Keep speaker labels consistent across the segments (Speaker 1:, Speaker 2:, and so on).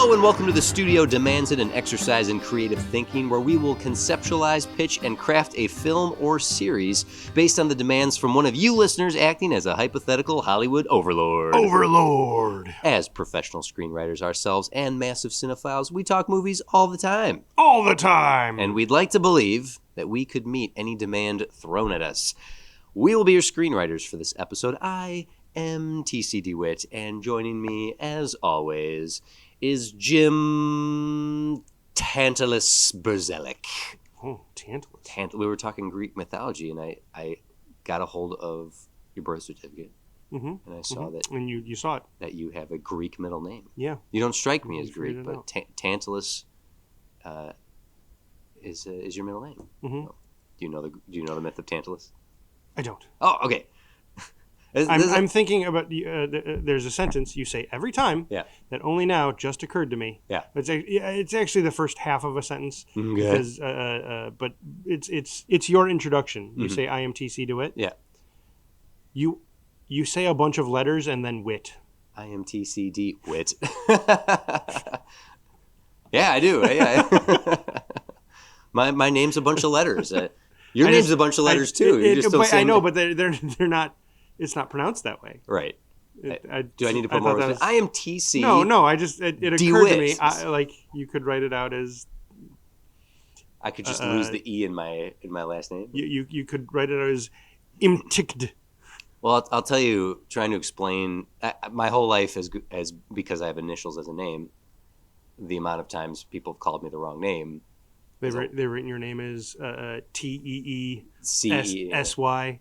Speaker 1: Hello and welcome to The Studio Demands It, an exercise in creative thinking where we will conceptualize, pitch, and craft a film or series based on the demands from one of you listeners acting as a hypothetical Hollywood overlord.
Speaker 2: Overlord.
Speaker 1: As professional screenwriters ourselves and massive cinephiles, we talk movies all the time.
Speaker 2: All the time.
Speaker 1: And we'd like to believe that we could meet any demand thrown at us. We will be your screenwriters for this episode. I am TC DeWitt, and joining me, as always, is Jim Tantalus Berzelic.
Speaker 2: Oh, Tantalus.
Speaker 1: We were talking Greek mythology, and I got a hold of your birth certificate, and I saw that.
Speaker 2: And you saw it.
Speaker 1: That you have a Greek middle name.
Speaker 2: Yeah.
Speaker 1: You don't strike me as Greek, but Tantalus is your middle name.
Speaker 2: Mm-hmm.
Speaker 1: Do you know the myth of Tantalus?
Speaker 2: I don't.
Speaker 1: Oh, okay.
Speaker 2: I'm thinking about there's a sentence you say every time that only now just occurred to me.
Speaker 1: Yeah.
Speaker 2: It's actually the first half of a sentence because but it's your introduction. You say I am TC DeWitt.
Speaker 1: Yeah.
Speaker 2: You say a bunch of letters and then wit.
Speaker 1: I am TC DeWitt. Yeah, I do. Yeah. My name's a bunch of letters. Your name's a bunch of letters too.
Speaker 2: I know, but they're not. It's not pronounced that way.
Speaker 1: Right. Do I need to put more? I am TC.
Speaker 2: No. It occurred to me. Like you could write it out as.
Speaker 1: I could just lose the E in my last name.
Speaker 2: You could write it out as imticked.
Speaker 1: Well, I'll tell you. Trying to explain my whole life as because I have initials as a name. The amount of times people have called me the wrong name.
Speaker 2: They've written your name as TEESY.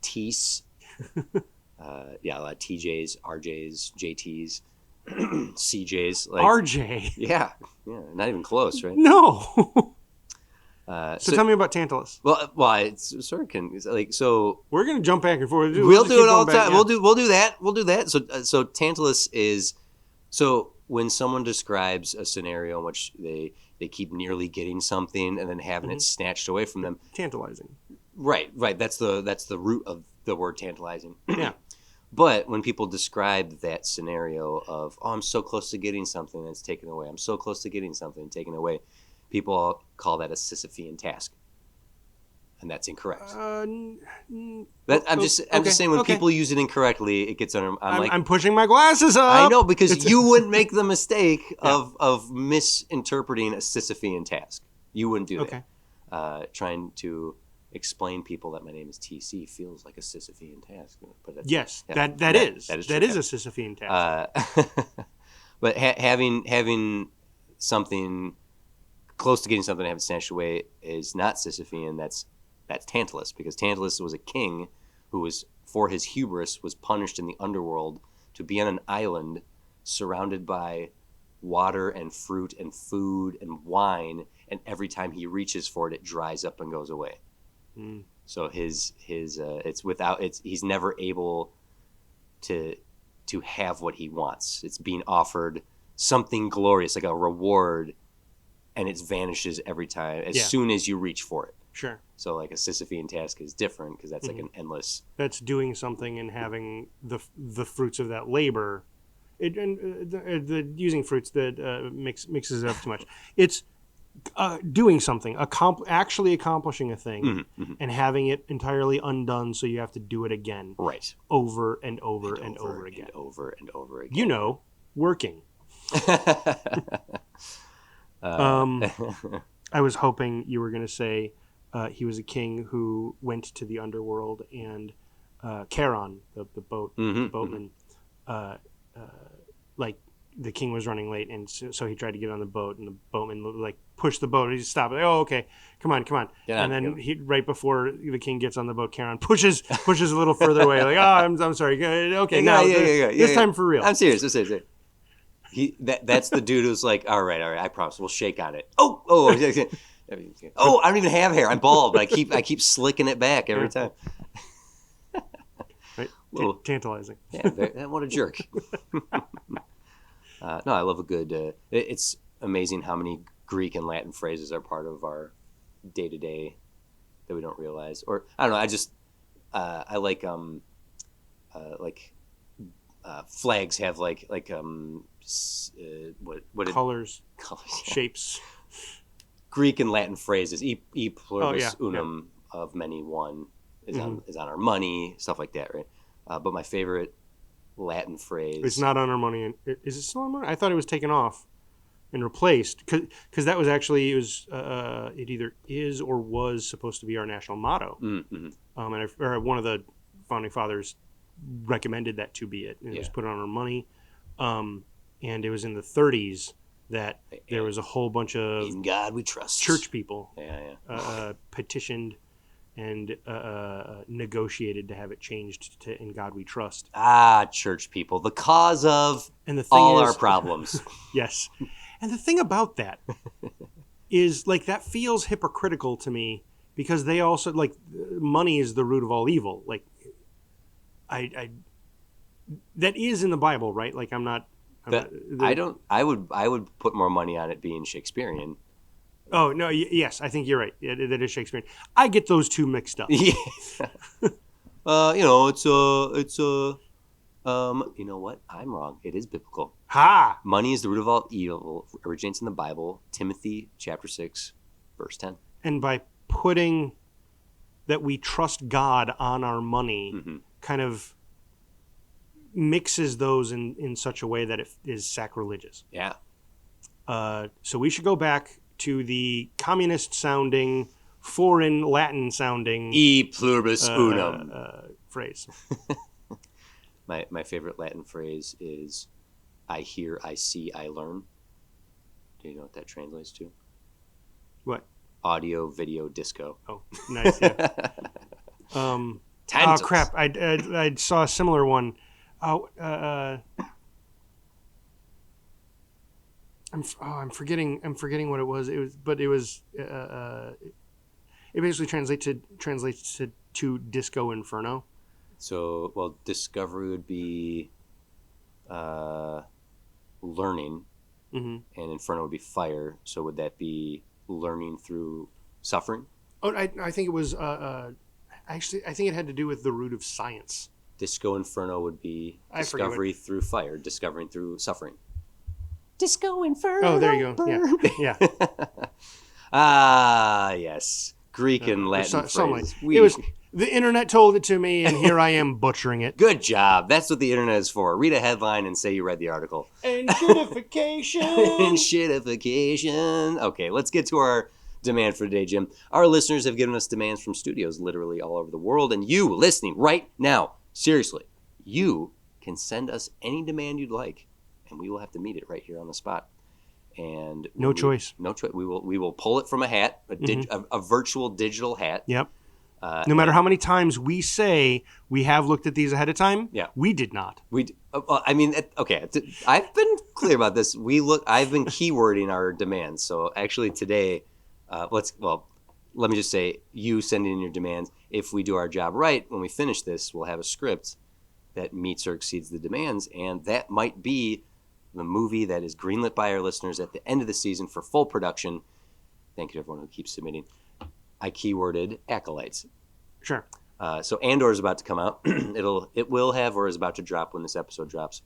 Speaker 1: Tees. A lot of TJs, RJs, JTs, CJs. Like,
Speaker 2: RJ?
Speaker 1: Yeah, not even close, right?
Speaker 2: No. So tell me about Tantalus.
Speaker 1: Well, it's sort of like so.
Speaker 2: We're gonna jump back and forth.
Speaker 1: We'll do it all the time. Yeah. We'll do that. So Tantalus is when someone describes a scenario in which they keep nearly getting something and then having it snatched away from them.
Speaker 2: Tantalizing.
Speaker 1: Right. That's the root of the word tantalizing.
Speaker 2: Yeah.
Speaker 1: But when people describe that scenario of, I'm so close to getting something that's taken away, I'm so close to getting something taken away, people call that a Sisyphean task. And that's incorrect. I'm just saying when people use it incorrectly, it gets under.
Speaker 2: I'm pushing my glasses up.
Speaker 1: I know, because you wouldn't make the mistake of misinterpreting a Sisyphean task. You wouldn't do that. Trying to explain people that my name is TC feels like a Sisyphean task. But
Speaker 2: yes, that is a Sisyphean task.
Speaker 1: But having something close to getting something to have it snatched away is not Sisyphean. That's Tantalus, because Tantalus was a king who was, for his hubris, was punished in the underworld to be on an island surrounded by water and fruit and food and wine, and every time he reaches for it, it dries up and goes away. So he's never able to have what he wants. It's being offered something glorious, like a reward, and it vanishes every time as soon as you reach for it.
Speaker 2: Sure. So
Speaker 1: like a Sisyphean task is different because that's like an endless.
Speaker 2: That's doing something and having the fruits of that labor. Using fruits that mixes it up too much. It's doing something, actually accomplishing a thing, and having it entirely undone, so you have to do it again.
Speaker 1: Right.
Speaker 2: Over and over and over again.
Speaker 1: And over and over again.
Speaker 2: You know, working. I was hoping you were going to say he was a king who went to the underworld, and Charon, the boatman, like the king was running late, and so he tried to get on the boat, and the boatman like pushed the boat. He stopped. Like, oh, okay, come on. And then right before the king gets on the boat, Charon pushes a little further away. Like, I'm sorry. Okay, this time for real.
Speaker 1: I'm serious. That's the dude who's like, all right, I promise, we'll shake on it. Oh, I don't even have hair. I'm bald, but I keep slicking it back every time.
Speaker 2: Right, tantalizing.
Speaker 1: Yeah, what a jerk. No, I love a good. It's amazing how many Greek and Latin phrases are part of our day to day that we don't realize. Or I don't know. I just I like flags have like what
Speaker 2: colors,
Speaker 1: colors,
Speaker 2: shapes.
Speaker 1: Greek and Latin phrases. E pluribus
Speaker 2: yeah.
Speaker 1: unum of many one is
Speaker 2: Mm-hmm.
Speaker 1: is on our money, stuff like that, right? But my favorite Latin phrase.
Speaker 2: It's not on our money. Is it still on money? I thought it was taken off and replaced because that was actually it either is or was supposed to be our national motto.
Speaker 1: Mm-hmm.
Speaker 2: And one of the founding fathers recommended that to be it, and it was put on our money. And it was in the 30s that there was a whole bunch of
Speaker 1: "In God We Trust"
Speaker 2: church people petitioned and negotiated to have it changed to "In God We Trust."
Speaker 1: Church people, the cause of
Speaker 2: And the thing
Speaker 1: all
Speaker 2: is,
Speaker 1: our problems.
Speaker 2: yes. And the thing about that is, like, that feels hypocritical to me because they also, like, money is the root of all evil. Like, I that is in the Bible, right? Like,
Speaker 1: I would put more money on it being Shakespearean.
Speaker 2: Oh no! Yes, I think you're right. That is Shakespearean. I get those two mixed up.
Speaker 1: Yeah. It's you know what? I'm wrong. It is biblical.
Speaker 2: Ha!
Speaker 1: Money is the root of all evil. Originates in the Bible. Timothy chapter 6, verse 10.
Speaker 2: And by putting that we trust God on our money, kind of mixes those in such a way that it is sacrilegious.
Speaker 1: Yeah.
Speaker 2: So we should go back to the communist-sounding, foreign Latin-sounding
Speaker 1: E pluribus unum
Speaker 2: phrase.
Speaker 1: My favorite Latin phrase is "I hear, I see, I learn." Do you know what that translates to?
Speaker 2: What?
Speaker 1: Audio, video, disco.
Speaker 2: Oh, nice. Yeah. Oh crap! I saw a similar one. I'm forgetting what it was. It basically translates to Disco Inferno.
Speaker 1: So, well, discovery would be learning, and inferno would be fire. So, would that be learning through suffering?
Speaker 2: Oh, I think it was. Actually, I think it had to do with the root of science.
Speaker 1: Disco Inferno would be discovery through fire, discovering through suffering. Disco Inferno.
Speaker 2: Oh, there you go. Yeah.
Speaker 1: Yes. Greek and Latin phrases.
Speaker 2: It was the internet told it to me, and here I am butchering it.
Speaker 1: Good job. That's what the internet is for. Read a headline and say you read the article.
Speaker 2: And shitification.
Speaker 1: And shitification. Okay, let's get to our demand for today, Jim. Our listeners have given us demands from studios literally all over the world, and you listening right now, seriously, you can send us any demand you'd like, and we will have to meet it right here on the spot. And
Speaker 2: no choice.
Speaker 1: We will pull it from a hat, a virtual digital hat.
Speaker 2: Yep. No matter how many times we say we have looked at these ahead of time, we did not.
Speaker 1: I mean, okay. I've been clear about this. I've been keywording our demands. So actually today, let me just say, you send in your demands. If we do our job right, when we finish this, we'll have a script that meets or exceeds the demands, and that might be the movie that is greenlit by our listeners at the end of the season for full production. Thank you to everyone who keeps submitting. I keyworded Acolytes.
Speaker 2: Sure.
Speaker 1: So Andor is about to come out. It will have or is about to drop when this episode drops.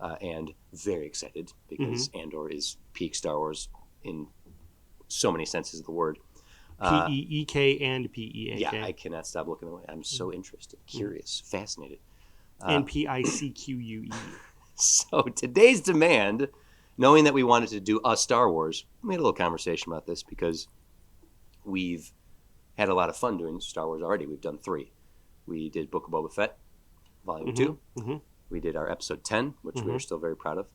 Speaker 1: And very excited because Andor is peak Star Wars in so many senses of the word.
Speaker 2: P-E-E-K and P-E-A-K.
Speaker 1: Yeah, I cannot stop looking away. I'm so interested, curious, fascinated.
Speaker 2: And P-I-C-Q-U-E.
Speaker 1: So today's demand, knowing that we wanted to do a Star Wars, we had a little conversation about this because we've had a lot of fun doing Star Wars already. We've done 3. We did Book of Boba Fett, Volume 2. We did our Episode 10, which we are still very proud of.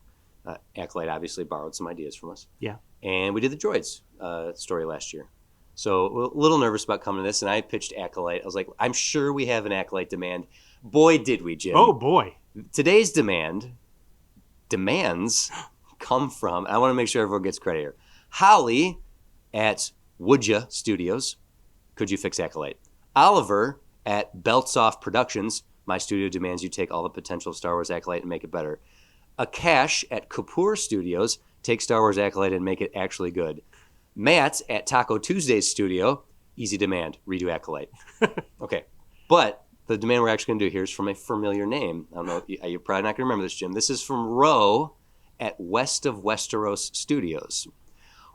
Speaker 1: Acolyte obviously borrowed some ideas from us.
Speaker 2: Yeah.
Speaker 1: And we did the Droids story last year. So a little nervous about coming to this, and I pitched Acolyte. I was like, I'm sure we have an Acolyte demand. Boy, did we, Jim.
Speaker 2: Oh, boy.
Speaker 1: Today's demands come from, I want to make sure everyone gets credit here. Holly at Woodja Studios, could you fix Acolyte? Oliver at Belts Off Productions, my studio demands you take all the potential of Star Wars Acolyte and make it better. Akash at Kapoor Studios, take Star Wars Acolyte and make it actually good. Matt at Taco Tuesdays Studio, easy demand, redo Acolyte. Okay, but the demand we're actually going to do here is from a familiar name. I don't know, you're probably not going to remember this, Jim. This is from Ro at West of Westeros Studios.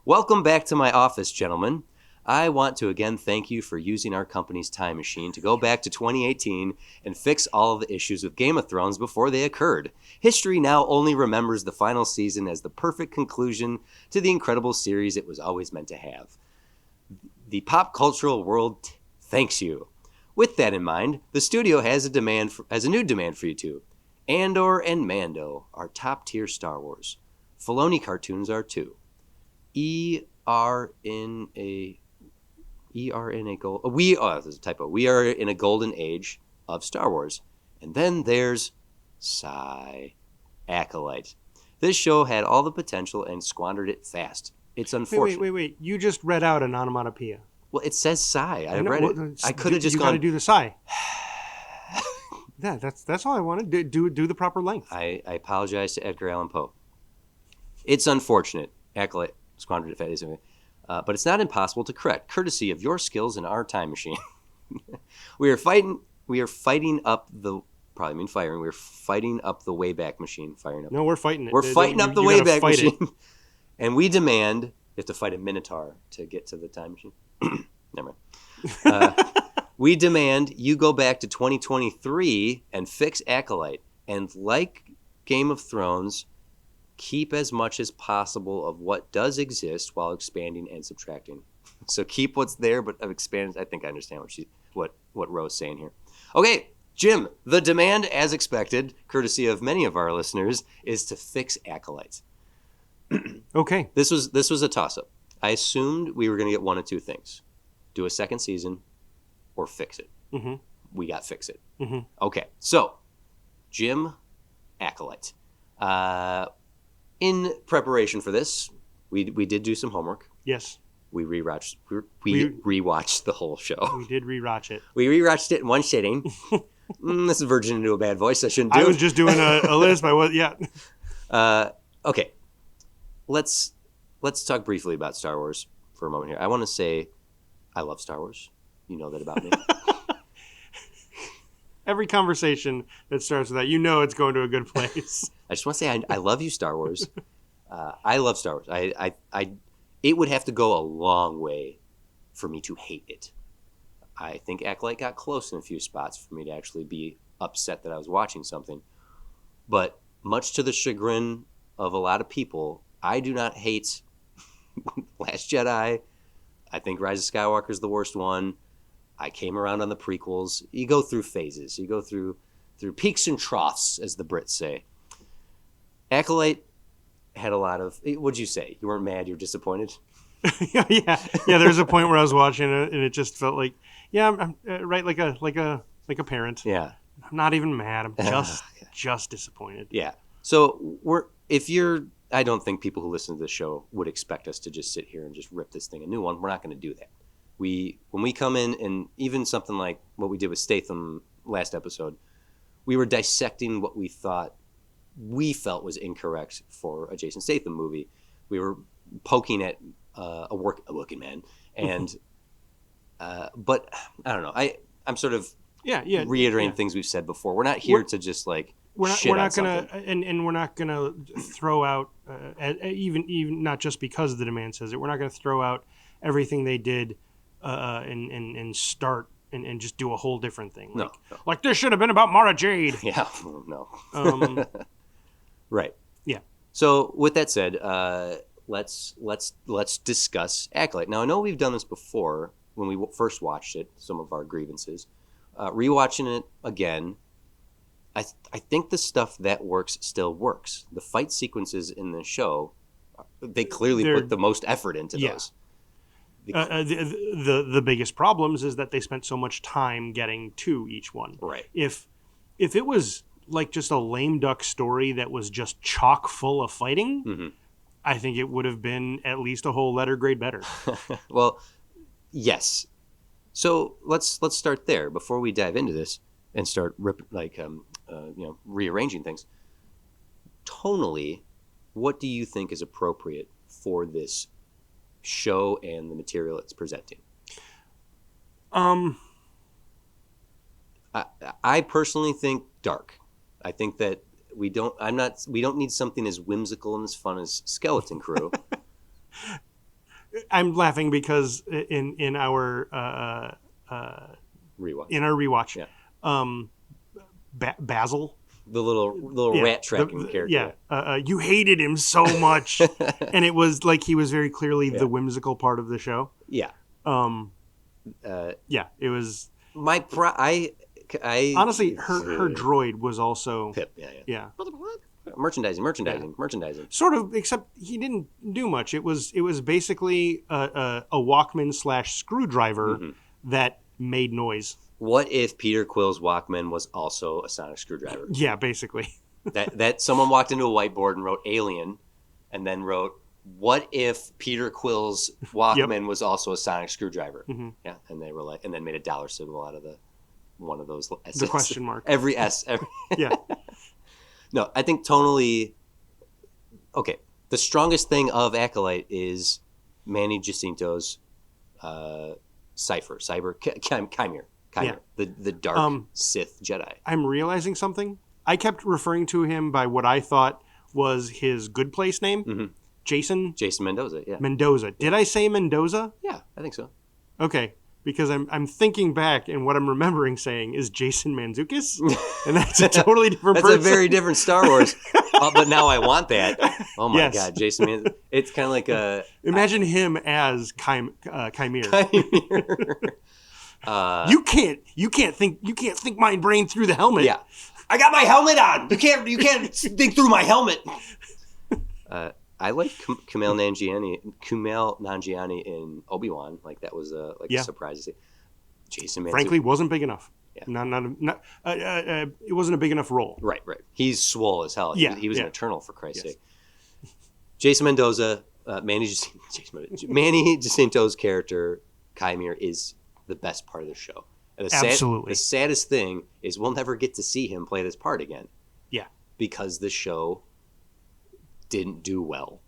Speaker 1: Welcome back to my office, gentlemen. I want to again thank you for using our company's time machine to go back to 2018 and fix all of the issues with Game of Thrones before they occurred. History now only remembers the final season as the perfect conclusion to the incredible series it was always meant to have. The pop cultural world thanks you. With that in mind, the studio has a new demand for you two. Andor and Mando are top tier Star Wars. Filoni cartoons are too. We are in a golden age of Star Wars. And then there's Acolyte. This show had all the potential and squandered it fast. It's unfortunate.
Speaker 2: Wait. You just read out an onomatopoeia.
Speaker 1: Well, it says sigh. I read it. I could have just
Speaker 2: you
Speaker 1: gone.
Speaker 2: You got to do the sigh. Yeah, that's all I wanted. Do the proper length.
Speaker 1: I apologize to Edgar Allan Poe. It's unfortunate. Acolyte squandered it fast. But it's not impossible to correct, courtesy of your skills in our time machine. We are fighting up the Wayback Machine.
Speaker 2: No, we're fighting it.
Speaker 1: We're fighting up the Wayback Machine. And we demand you have to fight a Minotaur to get to the time machine. Never mind. We demand you go back to 2023 and fix Acolyte. And like Game of Thrones, keep as much as possible of what does exist while expanding and subtracting. So keep what's there, but expand. I think I understand what Ro's saying here. Okay, Jim, the demand, as expected, courtesy of many of our listeners, is to fix Acolyte.
Speaker 2: Okay.
Speaker 1: This was a toss-up. I assumed we were going to get one of two things. Do a second season or fix it.
Speaker 2: Mm-hmm.
Speaker 1: We got fix it.
Speaker 2: Mm-hmm.
Speaker 1: Okay, so Jim, Acolyte. In preparation for this, we did do some homework.
Speaker 2: Yes.
Speaker 1: We rewatched the whole show.
Speaker 2: We did rewatch it.
Speaker 1: We rewatched it in one sitting. This is verging into a bad voice. I shouldn't do it.
Speaker 2: I was just doing a list by what, yeah.
Speaker 1: Okay. Let's talk briefly about Star Wars for a moment here. I want to say I love Star Wars. You know that about me.
Speaker 2: Every conversation that starts with that, it's going to a good place.
Speaker 1: I just want to say I love you, Star Wars. I love Star Wars. It would have to go a long way for me to hate it. I think Acolyte got close in a few spots for me to actually be upset that I was watching something. But much to the chagrin of a lot of people, I do not hate Last Jedi. I think Rise of Skywalker is the worst one. I came around on the prequels. You go through phases. You go through peaks and troughs, as the Brits say. Acolyte had a lot of... What'd you say? You weren't mad, you're disappointed?
Speaker 2: Yeah. There's a point where I was watching it, and it just felt like, I'm right, like a parent.
Speaker 1: Yeah.
Speaker 2: I'm not even mad. I'm just disappointed.
Speaker 1: Yeah. So I don't think people who listen to this show would expect us to just sit here and just rip this thing a new one. We're not going to do that. When we come in, and even something like what we did with Statham last episode, we were dissecting what we felt was incorrect for a Jason Statham movie. We were poking at a working man, and but I don't know. I'm sort of reiterating things we've said before. We're not here to just like
Speaker 2: we're not
Speaker 1: gonna
Speaker 2: and we're not gonna throw out even not just because the demand says it. We're not gonna throw out everything they did and start and just do a whole different thing.
Speaker 1: No.
Speaker 2: Like this should have been about Mara Jade.
Speaker 1: Yeah, no. Right.
Speaker 2: Yeah.
Speaker 1: So with that said, let's discuss Acolyte. Now I know we've done this before when we first watched it. Some of our grievances. Rewatching it again, I think the stuff that works still works. The fight sequences in the show, they clearly put the most effort into those.
Speaker 2: The biggest problems is that they spent so much time getting to each one.
Speaker 1: Right.
Speaker 2: If it was like just a lame duck story that was just chock full of fighting, mm-hmm. I think it would have been at least a whole letter grade better.
Speaker 1: Well, yes. So let's start there before we dive into this and start rearranging things. Tonally, what do you think is appropriate for this show and the material it's presenting?
Speaker 2: I
Speaker 1: personally think dark. I think that we don't need something as whimsical and as fun as Skeleton Crew.
Speaker 2: I'm laughing because in our rewatch,
Speaker 1: yeah.
Speaker 2: Basil,
Speaker 1: the little rat tracking character.
Speaker 2: You hated him so much, and it was like he was very clearly the whimsical part of the show.
Speaker 1: Yeah.
Speaker 2: It was
Speaker 1: I
Speaker 2: honestly her droid was also
Speaker 1: Pip. Yeah. Merchandising.
Speaker 2: Sort of, except he didn't do much. It was basically a Walkman / screwdriver that made noise.
Speaker 1: What if Peter Quill's Walkman was also a sonic screwdriver?
Speaker 2: Yeah, basically.
Speaker 1: that someone walked into a whiteboard and wrote alien, and then wrote, what if Peter Quill's Walkman was also a sonic screwdriver?
Speaker 2: Mm-hmm.
Speaker 1: Yeah, and they were like, and then made a dollar symbol out of one of those S's.
Speaker 2: The question mark.
Speaker 1: Every S.
Speaker 2: Yeah.
Speaker 1: No, I think tonally, okay, the strongest thing of Acolyte is Manny Jacinto's Chimere.
Speaker 2: Yeah.
Speaker 1: The dark Sith Jedi.
Speaker 2: I'm realizing something. I kept referring to him by what I thought was his good place name.
Speaker 1: Mm-hmm.
Speaker 2: Jason
Speaker 1: Mendoza, yeah.
Speaker 2: Mendoza. Did I say Mendoza?
Speaker 1: Yeah, I think so.
Speaker 2: Okay, because I'm thinking back, and what I'm remembering saying is Jason Mantzoukas, and that's a totally different person.
Speaker 1: That's a very different Star Wars. But now I want that. Oh my God, Jason Mantzoukas. It's kind of like a...
Speaker 2: Imagine him as Chimere. You can't think my brain through the helmet.
Speaker 1: Yeah, I got my helmet on. You can't think through my helmet. I like Kumail Nanjiani in Obi-Wan. Like that was a surprise. Jason Mantzoukas,
Speaker 2: frankly, wasn't big enough.
Speaker 1: Yeah.
Speaker 2: Not it wasn't a big enough role.
Speaker 1: Right. He's swole as hell.
Speaker 2: Yeah,
Speaker 1: he was an Eternal, for Christ's sake. Jason Mendoza, Manny Jacinto's character Chimere is the best part of the show. And
Speaker 2: Absolutely.
Speaker 1: The saddest thing is we'll never get to see him play this part again.
Speaker 2: Yeah.
Speaker 1: Because the show didn't do well.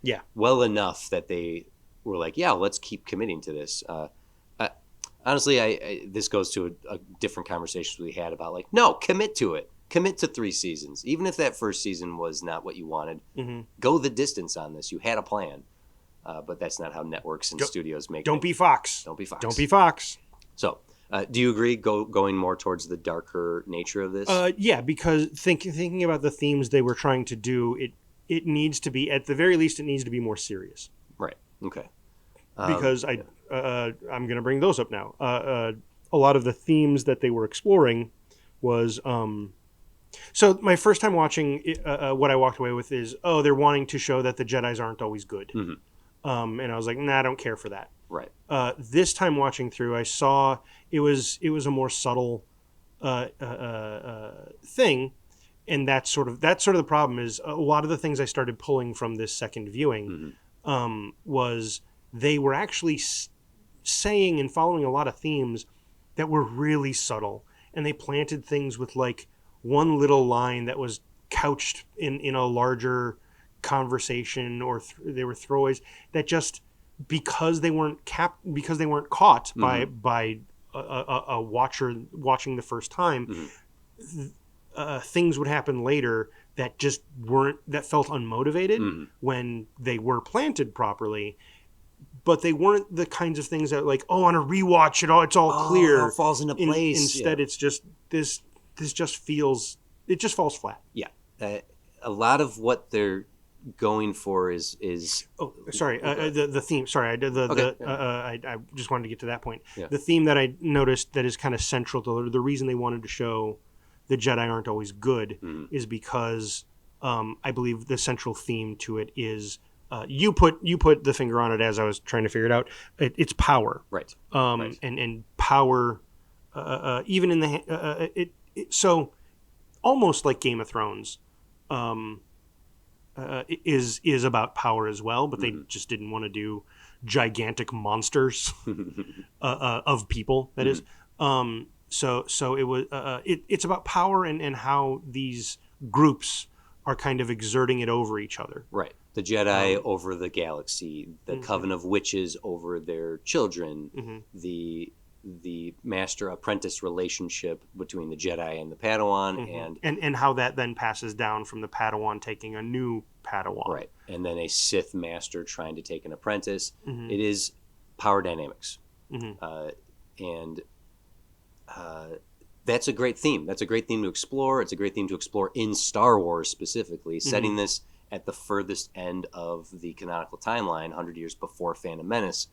Speaker 2: Yeah.
Speaker 1: Well enough that they were like, yeah, let's keep committing to this. Honestly, this goes to a different conversation we had about like, no, commit to it. Commit to 3 seasons. Even if that first season was not what you wanted, go the distance on this. You had a plan. But that's not how networks and studios make it.
Speaker 2: Don't be Fox.
Speaker 1: Don't be Fox.
Speaker 2: Don't be Fox.
Speaker 1: So, do you agree going more towards the darker nature of this?
Speaker 2: Yeah, because thinking about the themes they were trying to do, it needs to be, at the very least, it needs to be more serious.
Speaker 1: Right. Okay.
Speaker 2: Because I'm going to bring those up now. A lot of the themes that they were exploring was... So my first time watching what I walked away with is, they're wanting to show that the Jedis aren't always good. Mm-hmm. And I was like, nah, I don't care for that.
Speaker 1: Right.
Speaker 2: This time watching through, I saw it was a more subtle thing, and that's sort of the problem. Is a lot of the things I started pulling from this second viewing was they were actually saying and following a lot of themes that were really subtle, and they planted things with like one little line that was couched in a larger conversation, or they were throwaways that just because they weren't caught by a watcher watching the first time, things would happen later that just that felt unmotivated when they were planted properly, but they weren't the kinds of things that like, on a rewatch it's all clear,
Speaker 1: it all falls into place.
Speaker 2: Instead, it's just this just falls flat.
Speaker 1: Yeah, a lot of what they're going for is
Speaker 2: the theme. Sorry, I just wanted to get to that point. Yeah. The theme that I noticed that is kind of central to the reason they wanted to show the Jedi aren't always good is because I believe the central theme to it is you put the finger on it as I was trying to figure it out. It's power,
Speaker 1: right?
Speaker 2: And power, even in the so almost like Game of Thrones. Is about power as well, but they just didn't want to do gigantic monsters of people. That is, so it was. It's about power and how these groups are kind of exerting it over each other.
Speaker 1: Right, the Jedi over the galaxy, the Coven of Witches over their children, the the master apprentice relationship between the Jedi and the Padawan,
Speaker 2: and how that then passes down from the Padawan taking a new Padawan,
Speaker 1: right, and then a Sith master trying to take an apprentice.
Speaker 2: Mm-hmm.
Speaker 1: It is power dynamics,
Speaker 2: Mm-hmm.
Speaker 1: and that's a great theme. That's a great theme to explore. It's a great theme to explore in Star Wars specifically, setting this at the furthest end of the canonical timeline, 100 years before Phantom Menace.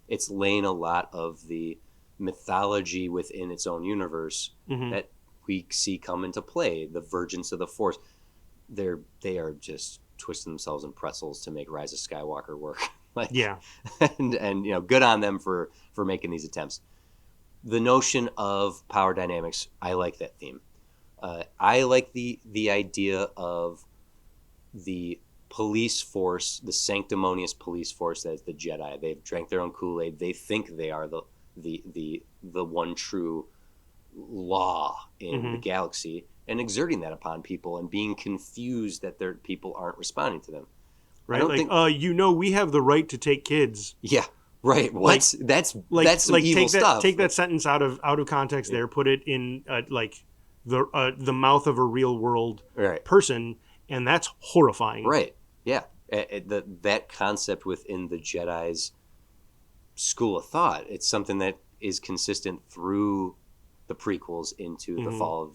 Speaker 1: It's laying a lot of the mythology within its own universe that we see come into play. The Virgins of the Force, they are just twisting themselves in pretzels to make Rise of Skywalker work. And good on them for making these attempts. The notion of power dynamics, I like that theme. I like the idea of the police force, the sanctimonious police force that is the Jedi. They've drank their own Kool-Aid. They think they are the one true law in the galaxy, and exerting that upon people and being confused that their people aren't responding to them.
Speaker 2: Right, we have the right to take kids.
Speaker 1: Yeah, right. That's some evil stuff.
Speaker 2: Take that sentence out of context. There, put it in the mouth of a real world person, and that's horrifying.
Speaker 1: Right. Yeah. That concept within the Jedi's school of thought. It's something that is consistent through the prequels into the fall of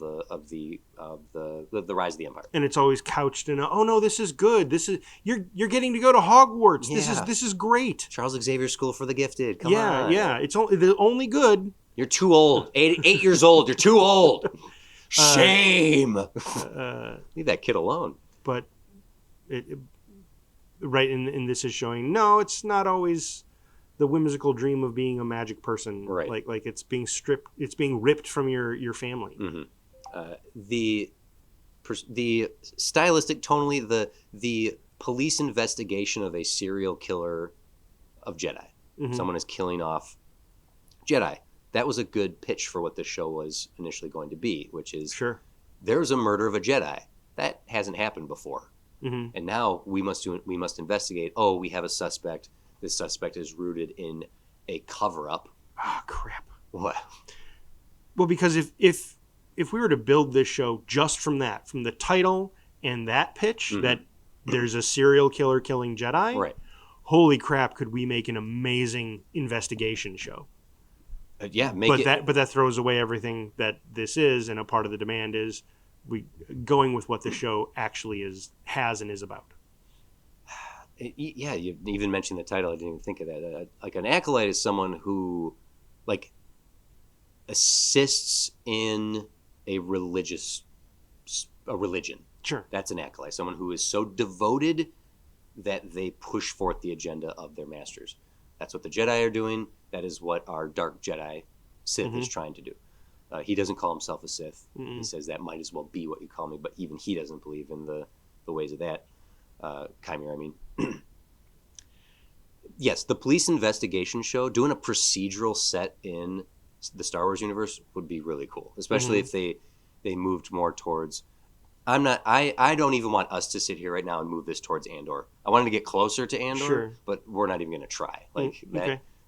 Speaker 1: the rise of the Empire.
Speaker 2: And it's always couched in oh no, this is good. This is you're getting to go to Hogwarts.
Speaker 1: Yeah.
Speaker 2: This is great.
Speaker 1: Charles Xavier School for the Gifted. Come on.
Speaker 2: Yeah. It's only good.
Speaker 1: You're too old. 8 years old. You're too old. Shame. Leave that kid alone.
Speaker 2: But right in this is showing no, it's not always the whimsical dream of being a magic person.
Speaker 1: Right.
Speaker 2: Like it's being stripped. It's being ripped from your family.
Speaker 1: The stylistic, tonally, the police investigation of a serial killer of Jedi. Someone is killing off Jedi. That was a good pitch for what this show was initially going to be, which is there's a murder of a Jedi. That hasn't happened before. And now we must investigate. Oh, we have a suspect. This suspect is rooted in a cover-up.
Speaker 2: Ah, crap.
Speaker 1: What?
Speaker 2: Well, because if we were to build this show just from the title and that pitch, that there's a serial killer killing Jedi,
Speaker 1: right?
Speaker 2: Holy crap! Could we make an amazing investigation show? But that throws away everything that this is, and a part of the demand is going with what the show actually has and is about.
Speaker 1: Yeah, you even mentioned the title. I didn't even think of that. Like an acolyte is someone who, assists in a religion.
Speaker 2: Sure,
Speaker 1: that's an acolyte. Someone who is so devoted that they push forth the agenda of their masters. That's what the Jedi are doing. That is what our dark Jedi Sith is trying to do. He doesn't call himself a Sith. He says that might as well be what you call me, but even he doesn't believe in the ways of that. Chimera, I mean. Yes, the police investigation show, doing a procedural set in the Star Wars universe would be really cool, especially if they moved more towards. I don't even want us to sit here right now and move this towards Andor. I wanted to get closer to Andor, but we're not even going to try.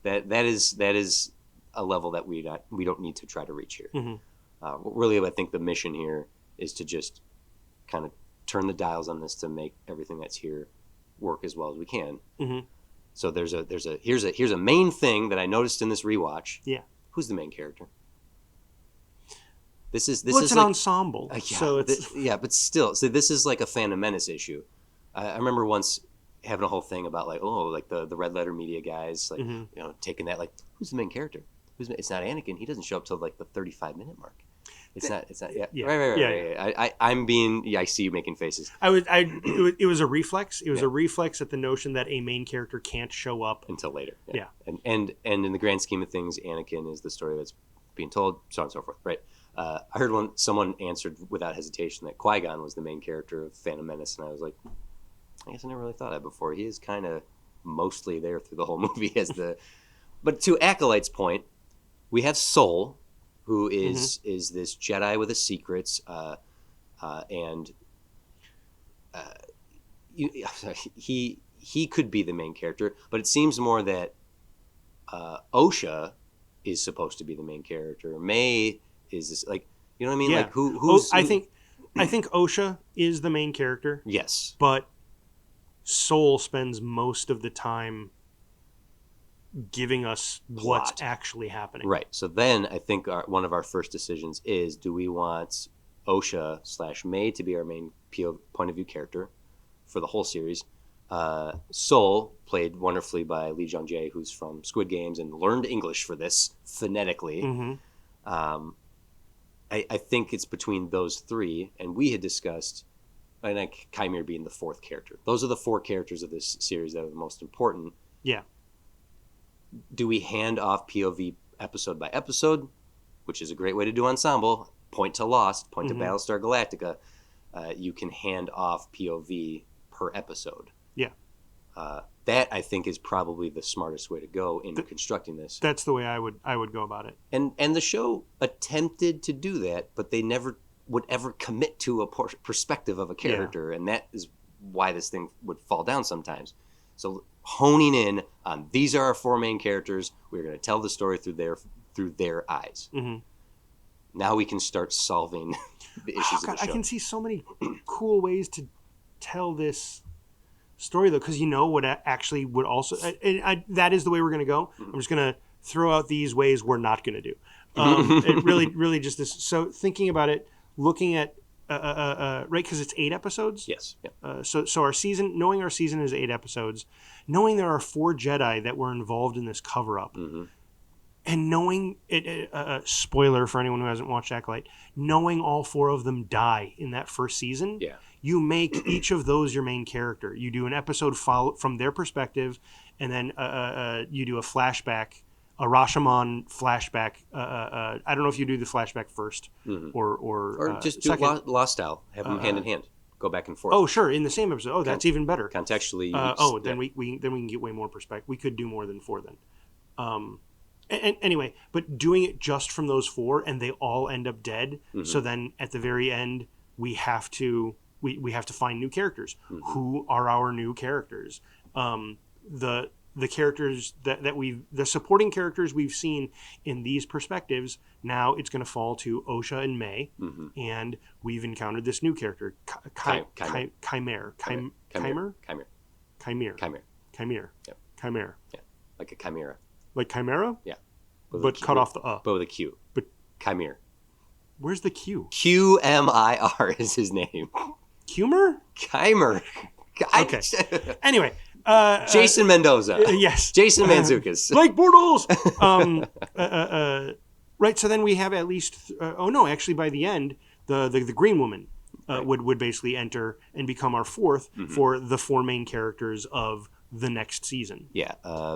Speaker 1: That is a level that we don't need to try to reach here. Really, I think the mission here is to just kind of turn the dials on this to make everything that's here work as well as we can. So here's a main thing that I noticed in this rewatch.
Speaker 2: Yeah,
Speaker 1: who's the main character? This is
Speaker 2: an ensemble. So it's
Speaker 1: but still, so this is like a Phantom Menace issue. I remember once having a whole thing about the red letter media guys taking that who's the main character? It's not Anakin. He doesn't show up till the 35-minute mark. It's not. Yeah. Right. I see you making faces.
Speaker 2: It was a reflex. It was a reflex at the notion that a main character can't show up
Speaker 1: until later.
Speaker 2: Yeah.
Speaker 1: And in the grand scheme of things, Anakin is the story that's being told, so on and so forth. Right. I heard someone answered without hesitation that Qui-Gon was the main character of Phantom Menace, and I was like, I guess I never really thought of that before. He is kind of mostly there through the whole movie But to Acolyte's point, we have Soul, who is this Jedi with a secret, and he could be the main character, but it seems more that Osha is supposed to be the main character. May is this, like, you know what I mean?
Speaker 2: Yeah.
Speaker 1: Like who's
Speaker 2: I think Osha is the main character.
Speaker 1: Yes.
Speaker 2: But Soul spends most of the time giving us what's actually happening.
Speaker 1: Right. So then I think one of our first decisions is, do we want Osha / May to be our main point of view character for the whole series? Soul, played wonderfully by Lee Jung-jae, who's from Squid Games and learned English for this phonetically.
Speaker 2: Mm-hmm.
Speaker 1: I think it's between those three, and we had discussed, I think, Chimere being the fourth character. Those are the 4 characters of this series that are the most important.
Speaker 2: Yeah.
Speaker 1: Do we hand off POV episode by episode, which is a great way to do ensemble? Point to Lost, point
Speaker 2: Mm-hmm.
Speaker 1: to Battlestar Galactica. You can hand off POV per episode.
Speaker 2: Yeah.
Speaker 1: That, I think, is probably the smartest way to go in constructing this.
Speaker 2: That's the way I would go about it.
Speaker 1: And the show attempted to do that, but they never would ever commit to a perspective of a character, and that is why this thing would fall down sometimes. So honing in on, these are our 4 main characters. We're going to tell the story through their eyes.
Speaker 2: Mm-hmm.
Speaker 1: Now we can start solving the issues of the show.
Speaker 2: I can see so many cool ways to tell this story, though, because what actually would also that is the way we're going to go. Mm-hmm. I'm just going to throw out these ways we're not going to do. It really just this. So thinking about it, looking at right, because it's 8 episodes.
Speaker 1: Yes. Yeah.
Speaker 2: So our season, knowing our season is 8 episodes, knowing there are 4 Jedi that were involved in this cover up.
Speaker 1: Mm-hmm.
Speaker 2: And knowing it, spoiler for anyone who hasn't watched Acolyte, knowing all 4 of them die in that first season, you make each of those your main character. You do an episode from their perspective, and then you do a flashback, a Rashomon flashback. I don't know if you do the flashback first or
Speaker 1: just do
Speaker 2: second.
Speaker 1: it Lost style. Have them hand in hand. Go back and forth.
Speaker 2: Oh, sure, in the same episode. Oh, that's even better.
Speaker 1: Contextually.
Speaker 2: Then we can get way more perspective. We could do more than 4 then. And anyway, but doing it just from those 4, and they all end up dead. Mm-hmm. So then at the very end, we have to find new characters. Mm-hmm. Who are our new characters? The characters the supporting characters we've seen in these perspectives. Now it's going to fall to Osha and May, mm-hmm. and we've encountered this new character, Chimere.
Speaker 1: Yep.
Speaker 2: Chimere.
Speaker 1: Yeah, like a chimera.
Speaker 2: Like Chimera?
Speaker 1: Yeah.
Speaker 2: But cut off the
Speaker 1: But with a Q.
Speaker 2: But
Speaker 1: Chimere.
Speaker 2: Where's the Q?
Speaker 1: QMIR is his name.
Speaker 2: Humor?
Speaker 1: Chimere.
Speaker 2: Okay. Anyway.
Speaker 1: Jason Mendoza.
Speaker 2: Yes.
Speaker 1: Jason Mantzoukas.
Speaker 2: Blake Bortles! Right, so then we have at least... actually by the end, the Green Woman would basically enter and become our 4th mm-hmm. for the 4 main characters of the next season.
Speaker 1: Yeah.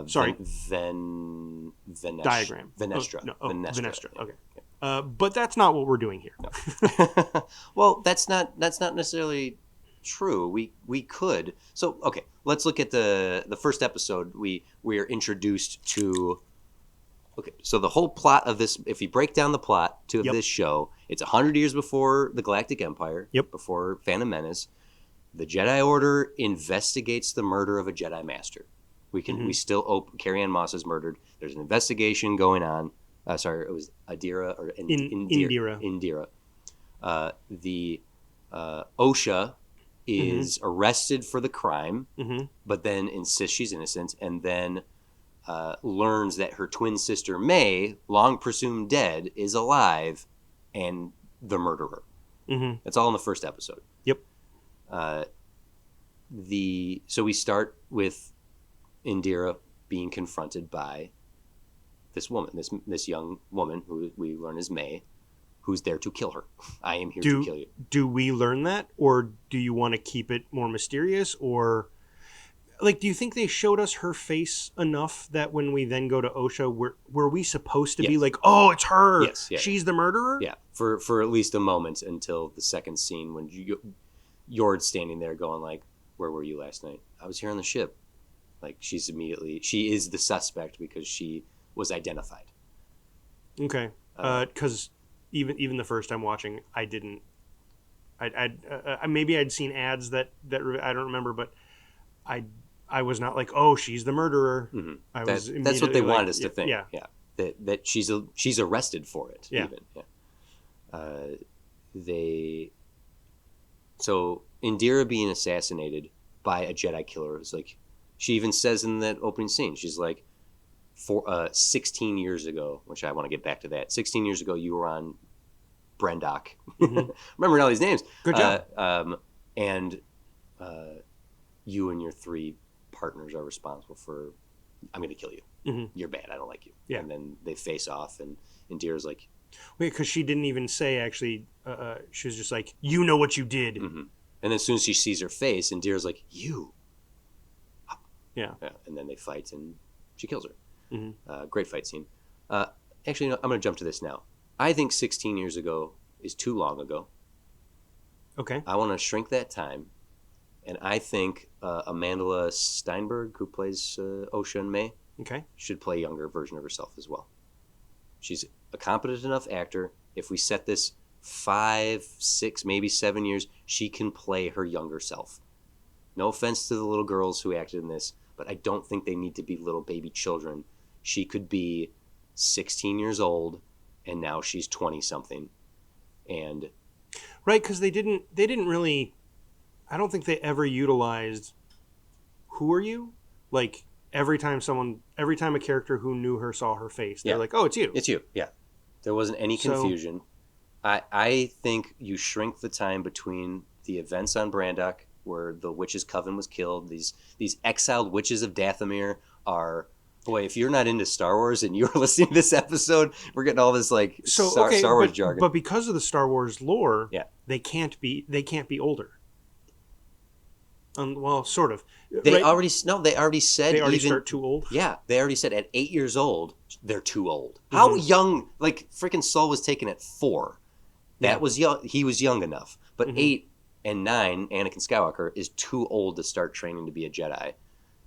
Speaker 2: Sorry.
Speaker 1: Venestra.
Speaker 2: Diagram.
Speaker 1: Venestra.
Speaker 2: Venestra. Okay. Yeah. But that's not what we're doing here.
Speaker 1: No. Well, that's not necessarily true. We could. So, okay, let's look at the first episode. We are introduced to... Okay, so the whole plot of this, if you break down the plot to this show, it's 100 years before the Galactic Empire, before Phantom Menace. The Jedi Order investigates the murder of a Jedi Master. We still Carrie-Anne Moss is murdered. There's an investigation going on. Sorry, it was Adira or Indira. The Osha is arrested for the crime, but then insists she's innocent, and then learns that her twin sister May, long presumed dead, is alive and the murderer. Mm-hmm. That's all in the first episode.
Speaker 2: Yep.
Speaker 1: So we start with Indira being confronted by this woman, this young woman who we learn is May, who's there to kill her. I am here to kill you. Do
Speaker 2: we learn that, or do you want to keep it more mysterious, or do you think they showed us her face enough that when we then go to Osha, were we supposed to be like, oh, it's her?
Speaker 1: Yes, yeah.
Speaker 2: She's the murderer?
Speaker 1: Yeah, for at least a moment until the second scene when Yord's standing there going like, where were you last night? I was here on the ship. Like, she is the suspect because she was identified. Okay.
Speaker 2: Because even the first time watching, I didn't. Maybe I'd seen ads that I don't remember, but I was not like, oh, she's the murderer.
Speaker 1: Mm-hmm. That's what they wanted us to think.
Speaker 2: Yeah.
Speaker 1: that she's arrested for it.
Speaker 2: Yeah.
Speaker 1: Even. They so Indira being assassinated by a Jedi killer is like, she even says in that opening scene, she's like, 16 years ago, which I want to get back to that. 16 years ago, you were on Brendock.
Speaker 2: Mm-hmm.
Speaker 1: Remembering all these names.
Speaker 2: Good job.
Speaker 1: And you and your 3 partners are responsible for, I'm going to kill you.
Speaker 2: Mm-hmm.
Speaker 1: You're bad. I don't like you.
Speaker 2: Yeah.
Speaker 1: And then they face off, and Indira's like...
Speaker 2: Wait, because she didn't even say, actually, she was just like, you know what you did.
Speaker 1: Mm-hmm. And as soon as she sees her face, Indira's like, you.
Speaker 2: Yeah.
Speaker 1: And then they fight, and she kills her.
Speaker 2: Mm-hmm.
Speaker 1: Great fight scene. Actually, no, I'm going to jump to this now. I think 16 years ago is too long ago.
Speaker 2: Okay.
Speaker 1: I want to shrink that time, and I think Amandla Steinberg, who plays Osha and May, should play a younger version of herself as well. She's a competent enough actor. If we set this 5, 6, maybe 7 years, she can play her younger self. No offense to the little girls who acted in this, but I don't think they need to be little baby children. She could be 16 years old, and now she's 20-something. And
Speaker 2: right, because they didn't really, I don't think they ever utilized, who are you? Like, every time a character who knew her saw her face, they're like, oh, it's you.
Speaker 1: It's you, yeah. There wasn't any confusion. I think you shrink the time between the events on Brandock, where the Witches' Coven was killed. These exiled witches of Dathomir are... Boy, if you're not into Star Wars and you're listening to this episode, we're getting all this like Star Wars jargon.
Speaker 2: But because of the Star Wars lore, they can't be older. Well, sort of.
Speaker 1: They already said
Speaker 2: they already start too old.
Speaker 1: Yeah, they already said at 8 years old they're too old. Mm-hmm. How young? Like freaking Saul was taken at 4. That was young. He was young enough. But 8 and 9, Anakin Skywalker is too old to start training to be a Jedi.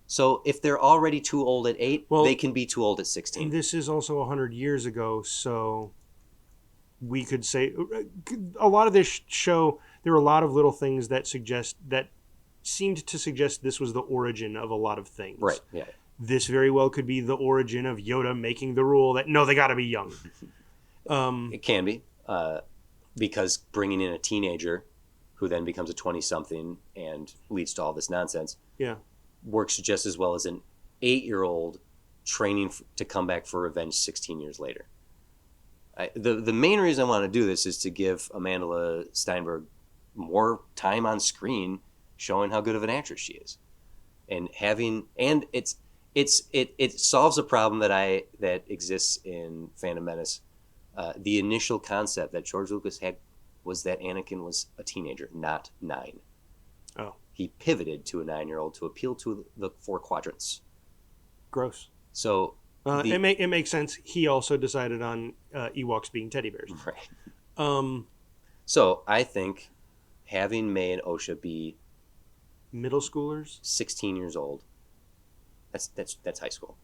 Speaker 1: So if they're already too old at 8, they can be too old at 16.
Speaker 2: This is also 100 years ago, so we could say a lot of this show, there were a lot of little things that seemed to suggest this was the origin of a lot of things.
Speaker 1: Right, yeah.
Speaker 2: This very well could be the origin of Yoda making the rule that, no, they got to be young.
Speaker 1: It can be, because bringing in a teenager who then becomes a 20-something and leads to all this nonsense.
Speaker 2: Yeah.
Speaker 1: Works just as well as an 8-year-old training to come back for revenge 16 years later. The main reason I want to do this is to give Amandla Steinberg more time on screen, showing how good of an actress she is, and it solves a problem that exists in Phantom Menace. The initial concept that George Lucas had was that Anakin was a teenager, not 9.
Speaker 2: Oh.
Speaker 1: He pivoted to a 9-year-old to appeal to the 4 quadrants.
Speaker 2: Gross.
Speaker 1: So
Speaker 2: it makes sense. He also decided on Ewoks being teddy bears.
Speaker 1: Right. So I think having May and Osha be
Speaker 2: middle schoolers,
Speaker 1: 16 years old, that's high school.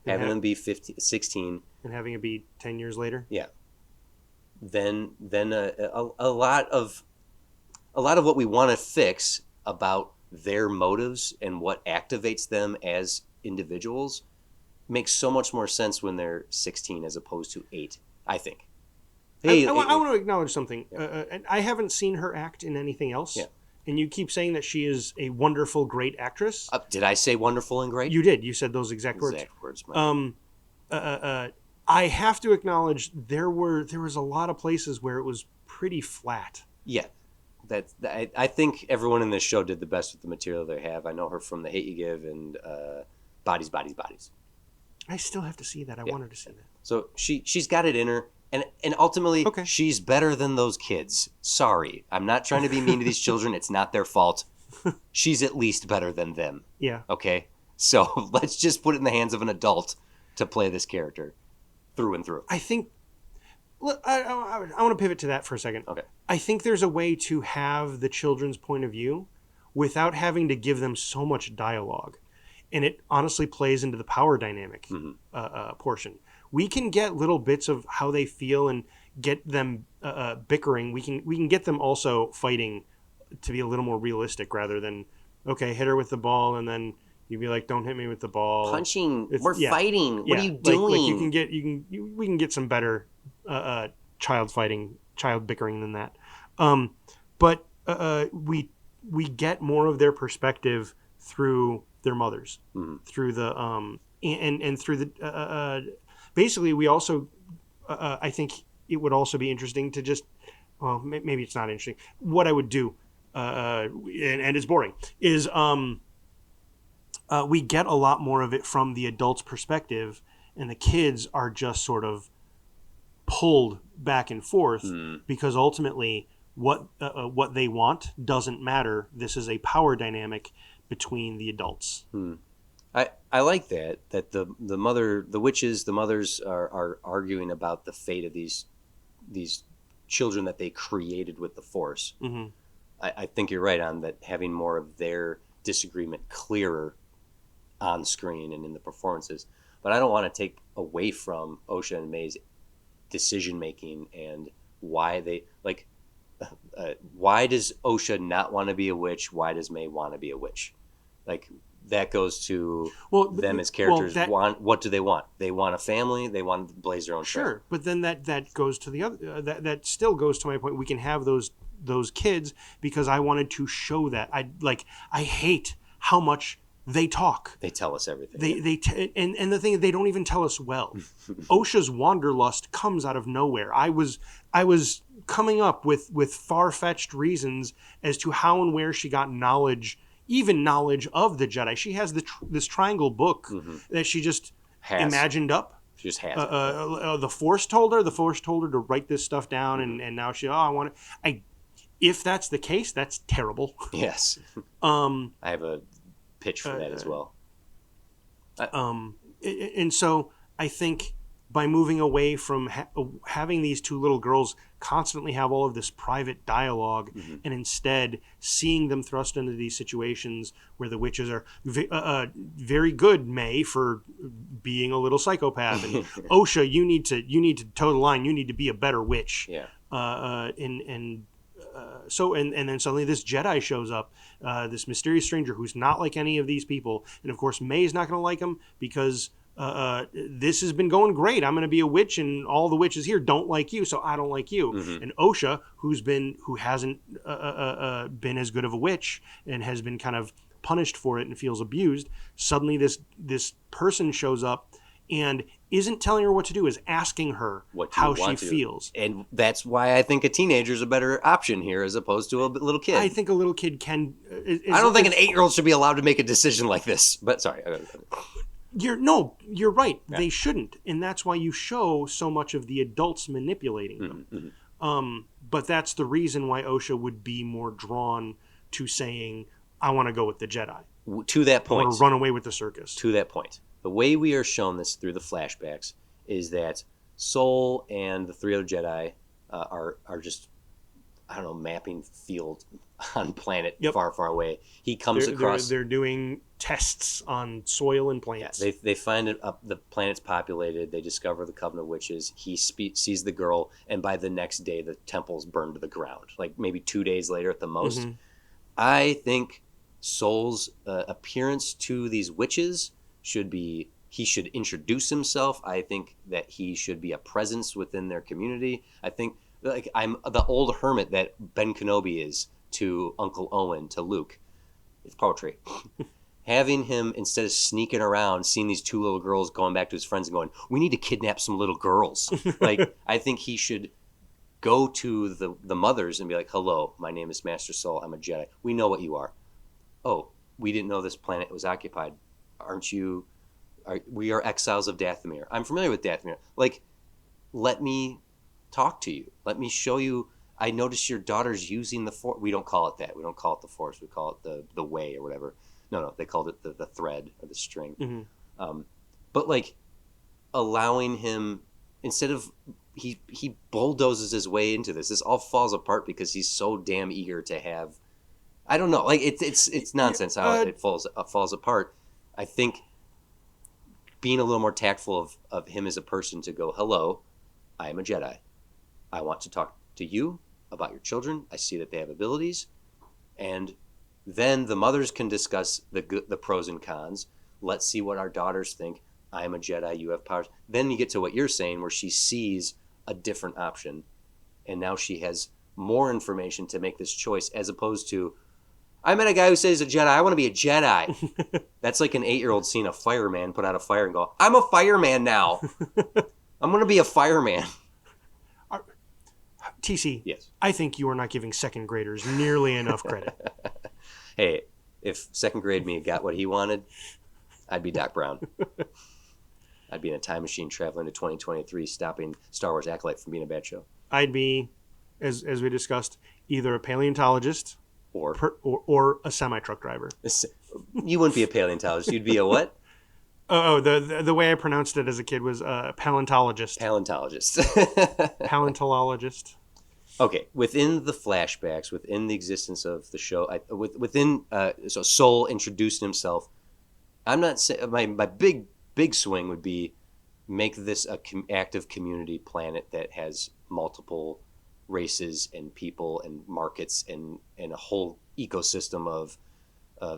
Speaker 1: Having them be 16,
Speaker 2: and having it be 10 years later.
Speaker 1: Yeah. Then a lot of what we want to fix about their motives and what activates them as individuals makes so much more sense when they're 16 as opposed to 8, I think.
Speaker 2: I want to acknowledge something.
Speaker 1: Yeah.
Speaker 2: I haven't seen her act in anything else.
Speaker 1: Yeah.
Speaker 2: And you keep saying that she is a wonderful, great actress.
Speaker 1: Did I say wonderful and great?
Speaker 2: You did. You said those exact words. I have to acknowledge there was a lot of places where it was pretty flat.
Speaker 1: Yeah. I think everyone in this show did the best with the material they have. I know her from The Hate You Give and Bodies, Bodies, Bodies.
Speaker 2: I still have to see that. I want her to see that.
Speaker 1: So she's got it in her. And ultimately, she's better than those kids. Sorry. I'm not trying to be mean to these children. It's not their fault. She's at least better than them.
Speaker 2: Yeah.
Speaker 1: Okay? So let's just put it in the hands of an adult to play this character through and through.
Speaker 2: I think... I want to pivot to that for a second.
Speaker 1: Okay.
Speaker 2: I think there's a way to have the children's point of view without having to give them so much dialogue. And it honestly plays into the power dynamic portion. We can get little bits of how they feel and get them bickering. We can get them also fighting to be a little more realistic rather than, okay, hit her with the ball and then, You'd be like, "Don't hit me with the ball."
Speaker 1: Punching. We're fighting. What are you
Speaker 2: like
Speaker 1: doing?
Speaker 2: we can get some better child bickering than that. But we get more of their perspective through their mothers, through the and through the basically we also I think it would also be interesting to just maybe it's not interesting. What I would do and it's boring is we get a lot more of it from the adult's perspective, and the kids are just sort of pulled back and forth because ultimately what they want doesn't matter. This is a power dynamic between the adults.
Speaker 1: I like that the witches, the mothers are arguing about the fate of these children that they created with the Force. I think you're right on that, having more of their disagreement clearer on screen and in the performances. But I don't want to take away from Osha and May's decision making and why they like. Why does Osha not want to be a witch? Why does May want to be a witch? Like, that goes to them as characters. What do they want? They want a family. They want to blaze their own trail.
Speaker 2: Sure, but then that goes to the other. That still goes to my point. We can have those kids because I wanted to show that. I hate how much they talk.
Speaker 1: They tell us everything.
Speaker 2: And the thing is, they don't even tell us well. Osha's wanderlust comes out of nowhere. I was coming up with far-fetched reasons as to how and where she got knowledge, even knowledge of the Jedi. She has this triangle book that she just imagined up.
Speaker 1: She just has
Speaker 2: the Force told her. The Force told her to write this stuff down, and now I want it. If that's the case, that's terrible.
Speaker 1: Yes. I have a pitch for that as well.
Speaker 2: And so I think by moving away from having these two little girls constantly have all of this private dialogue and instead seeing them thrust into these situations where the witches are very good, May, for being a little psychopath, and Osha, you need to toe the line. You need to be a better witch.
Speaker 1: Yeah.
Speaker 2: So then suddenly this Jedi shows up, this mysterious stranger who's not like any of these people, and of course May's not going to like him because this has been going great. I'm going to be a witch, and all the witches here don't like you, so I don't like you. And Osha, who hasn't been as good of a witch and has been kind of punished for it and feels abused, suddenly this person shows up and isn't telling her what to do, is asking her how she feels.
Speaker 1: And that's why I think a teenager is a better option here as opposed to a little kid.
Speaker 2: I think a little kid can...
Speaker 1: I don't think an 8-year-old should be allowed to make a decision like this. But sorry.
Speaker 2: You're right.
Speaker 1: Yeah.
Speaker 2: They shouldn't. And that's why you show so much of the adults manipulating them. But that's the reason why Osha would be more drawn to saying, I want to go with the Jedi.
Speaker 1: To that point.
Speaker 2: I want to run away with the circus.
Speaker 1: To that point. The way we are shown this through the flashbacks is that Sol and the 3 other Jedi are just, I don't know, mapping field on planet far, far away. He comes across...
Speaker 2: They're doing tests on soil and plants.
Speaker 1: Yeah, they find it up. The planet's populated. They discover the Coven of Witches. He sees the girl, and by the next day, the temple's burned to the ground. Like maybe 2 days later at the most. I think Sol's appearance to these witches should be, he should introduce himself. I think that he should be a presence within their community. I think like I'm the old hermit that Ben Kenobi is to Uncle Owen, to Luke. It's poetry. Having him, instead of sneaking around, seeing these 2 little girls going back to his friends and going, we need to kidnap some little girls. Like, I think he should go to the mothers and be like, hello, my name is Master Sol. I'm a Jedi. We know what you are. Oh, we didn't know this planet was occupied. Aren't you? We are exiles of Dathomir. I'm familiar with Dathomir. Like, let me talk to you. Let me show you. I noticed your daughter's using the Force. We don't call it that. We don't call it the Force. We call it the way or whatever. No, they called it the thread or the string. But like allowing him, instead of he bulldozes his way into this. This all falls apart because he's so damn eager to have. I don't know. Like it's nonsense how it falls apart. I think being a little more tactful of him as a person to go, hello, I am a Jedi. I want to talk to you about your children. I see that they have abilities. And Then the mothers can discuss the pros and cons. Let's see what our daughters think. I'm a Jedi. You have powers. Then you get to what you're saying, where she sees a different option, and now she has more information to make this choice, as opposed to, I met a guy who says he's a Jedi. I want to be a Jedi. That's like an 8-year-old seeing a fireman put out a fire and go, I'm a fireman now. I'm going to be a fireman.
Speaker 2: TC,
Speaker 1: yes.
Speaker 2: I think you are not giving second graders nearly enough credit.
Speaker 1: Hey, if second grade me got what he wanted, I'd be Doc Brown. I'd be in a time machine traveling to 2023, stopping Star Wars Acolyte from being a bad show.
Speaker 2: I'd be, as we discussed, either a paleontologist or a semi-truck driver.
Speaker 1: You wouldn't be a paleontologist. You'd be a what?
Speaker 2: The way I pronounced it as a kid was paleontologist.
Speaker 1: Paleontologist.
Speaker 2: Paleontologist.
Speaker 1: Okay, within the flashbacks, within the existence of the show, so Soul introduced himself. I'm not saying my big swing would be make this a active community planet that has multiple races and people and markets and a whole ecosystem of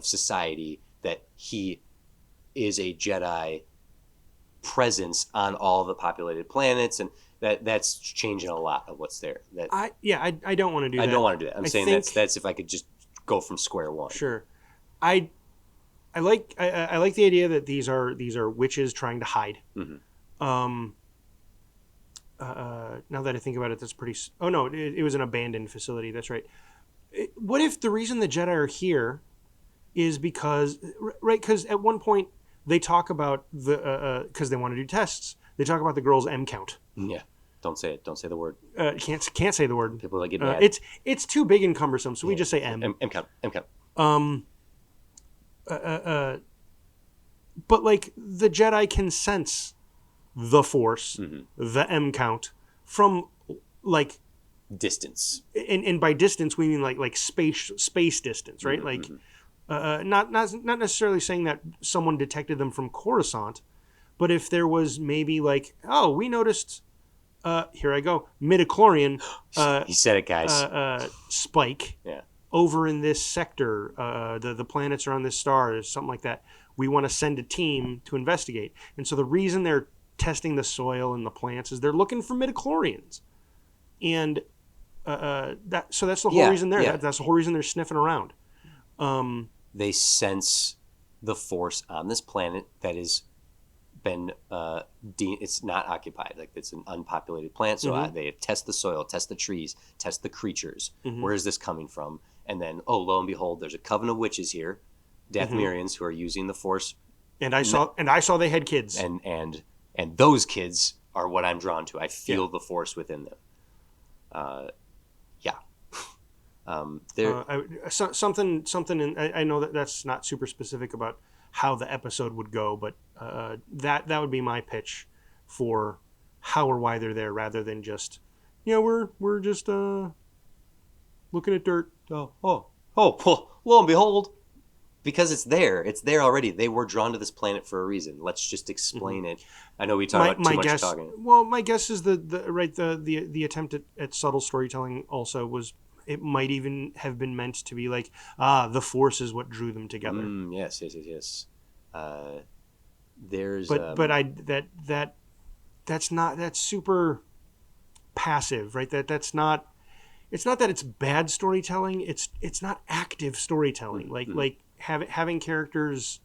Speaker 1: society, that he is a Jedi presence on all the populated planets, and that's changing a lot of what's there.
Speaker 2: I don't want to do that.
Speaker 1: I don't want to do that. I'm saying that's if I could just go from square one.
Speaker 2: Sure. I like the idea that these are witches trying to hide.
Speaker 1: Mm-hmm.
Speaker 2: Now that I think about it, that's pretty. Oh no, it was an abandoned facility. That's right. What if the reason the Jedi are here is because at one point they talk about because they want to do tests. They talk about the girl's M count.
Speaker 1: Yeah, don't say it. Don't say the word.
Speaker 2: Can't say the word.
Speaker 1: People like get mad.
Speaker 2: It's too big and cumbersome, so we just say M.
Speaker 1: M count.
Speaker 2: But like the Jedi can sense the Force, the M count from like
Speaker 1: distance.
Speaker 2: And by distance we mean like space distance, right? Not necessarily saying that someone detected them from Coruscant, but if there was maybe like, oh, we noticed, here I go, midichlorian.
Speaker 1: He said it, guys.
Speaker 2: Spike.
Speaker 1: Yeah.
Speaker 2: Over in this sector, the planets are on this star, or something like that. We want to send a team to investigate. And so the reason they're testing the soil and the plants is they're looking for midichlorians. And that's the whole reason they're there. That's the whole reason they're sniffing around.
Speaker 1: They sense the Force on this planet that has been it's not occupied. Like, it's an unpopulated planet. So they test the soil, test the trees, test the creatures. Where is this coming from? And then, oh, lo and behold, there's a coven of witches here, Dathomirians, who are using the Force.
Speaker 2: And I saw they had kids.
Speaker 1: And those kids are what I'm drawn to. I feel the Force within them.
Speaker 2: Something. I know that's not super specific about how the episode would go, but that would be my pitch for how or why they're there, rather than just, we're just looking at dirt.
Speaker 1: Well, lo and behold, because it's there already. They were drawn to this planet for a reason. Let's just explain it. I know we talked about too much talking.
Speaker 2: Well, my guess is the attempt at subtle storytelling also was, it might even have been meant to be like, the Force is what drew them together.
Speaker 1: Yes. There's that's super passive, right? That's not. It's not that it's bad storytelling. It's not active storytelling. Like having characters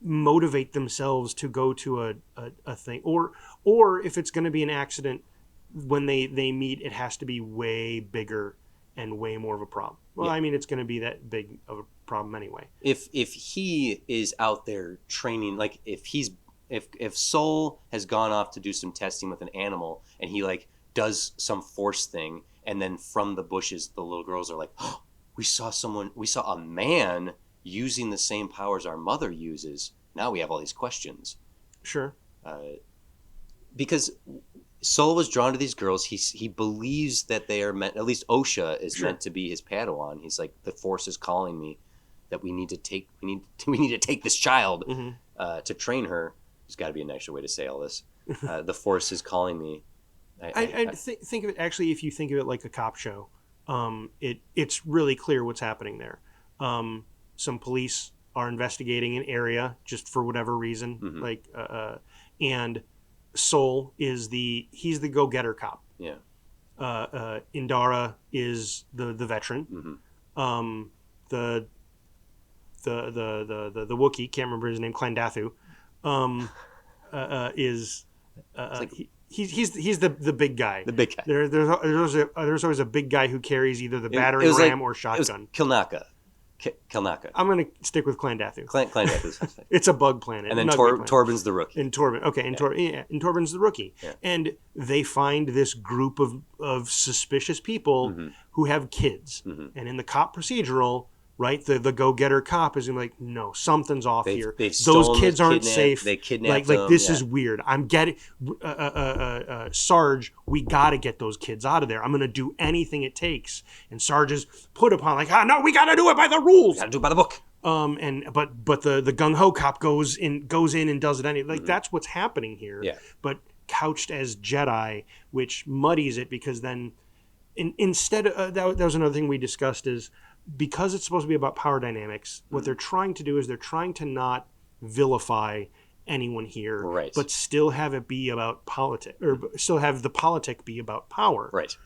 Speaker 1: motivate themselves to go to a thing, or if it's going to be an accident, when they meet, it has to be way bigger and way more of a problem. Well, I mean, it's going to be that big of a problem anyway. If he is out there training, like if Soul has gone off to do some testing with an animal, and he like does some Force thing, and then from the bushes the little girls are like, oh, we saw a man using the same powers our mother uses. Now we have all these questions.
Speaker 2: Sure.
Speaker 1: Because Soul was drawn to these girls. He believes that they are meant. At least Osha is meant to be his Padawan. He's like, the Force is calling me, that we need to take this child to train her. There's got to be a nicer way to say all this. The Force is calling me.
Speaker 2: I think of it, actually, if you think of it like a cop show, it's really clear what's happening there. Some police are investigating an area just for whatever reason, and Sol is he's the go-getter cop.
Speaker 1: Yeah.
Speaker 2: Indara is the veteran.
Speaker 1: Mm-hmm.
Speaker 2: The Wookiee, can't remember his name, Klandathu, is he's the big guy.
Speaker 1: The big guy.
Speaker 2: There's always a big guy who carries either the battering ram or shotgun.
Speaker 1: Kilnaka.
Speaker 2: I'm going to stick with Klandathu.
Speaker 1: Klandathu.
Speaker 2: It's a bug planet.
Speaker 1: And then Torbin's the rookie.
Speaker 2: And Torbin. Okay, and Torbin's the rookie. Yeah. And they find this group of suspicious people who have kids. Mm-hmm. And in the cop procedural, right, the go-getter cop is like, no, something's off here. Those kids aren't safe.
Speaker 1: They kidnapped
Speaker 2: them. This is weird. I'm getting Sarge, we got to get those kids out of there. I'm going to do anything it takes. And Sarge is put upon like, no, we got to do it by the rules.
Speaker 1: Got to do it by the book.
Speaker 2: But the gung-ho cop goes in and does it anyway. Like, that's what's happening here.
Speaker 1: Yeah.
Speaker 2: But couched as Jedi, which muddies it, because then instead of, that was another thing we discussed is, because it's supposed to be about power dynamics, what they're trying to do is they're trying to not vilify anyone here,
Speaker 1: right,
Speaker 2: but still have it be about politics, or still have the politic be about power.
Speaker 1: Right.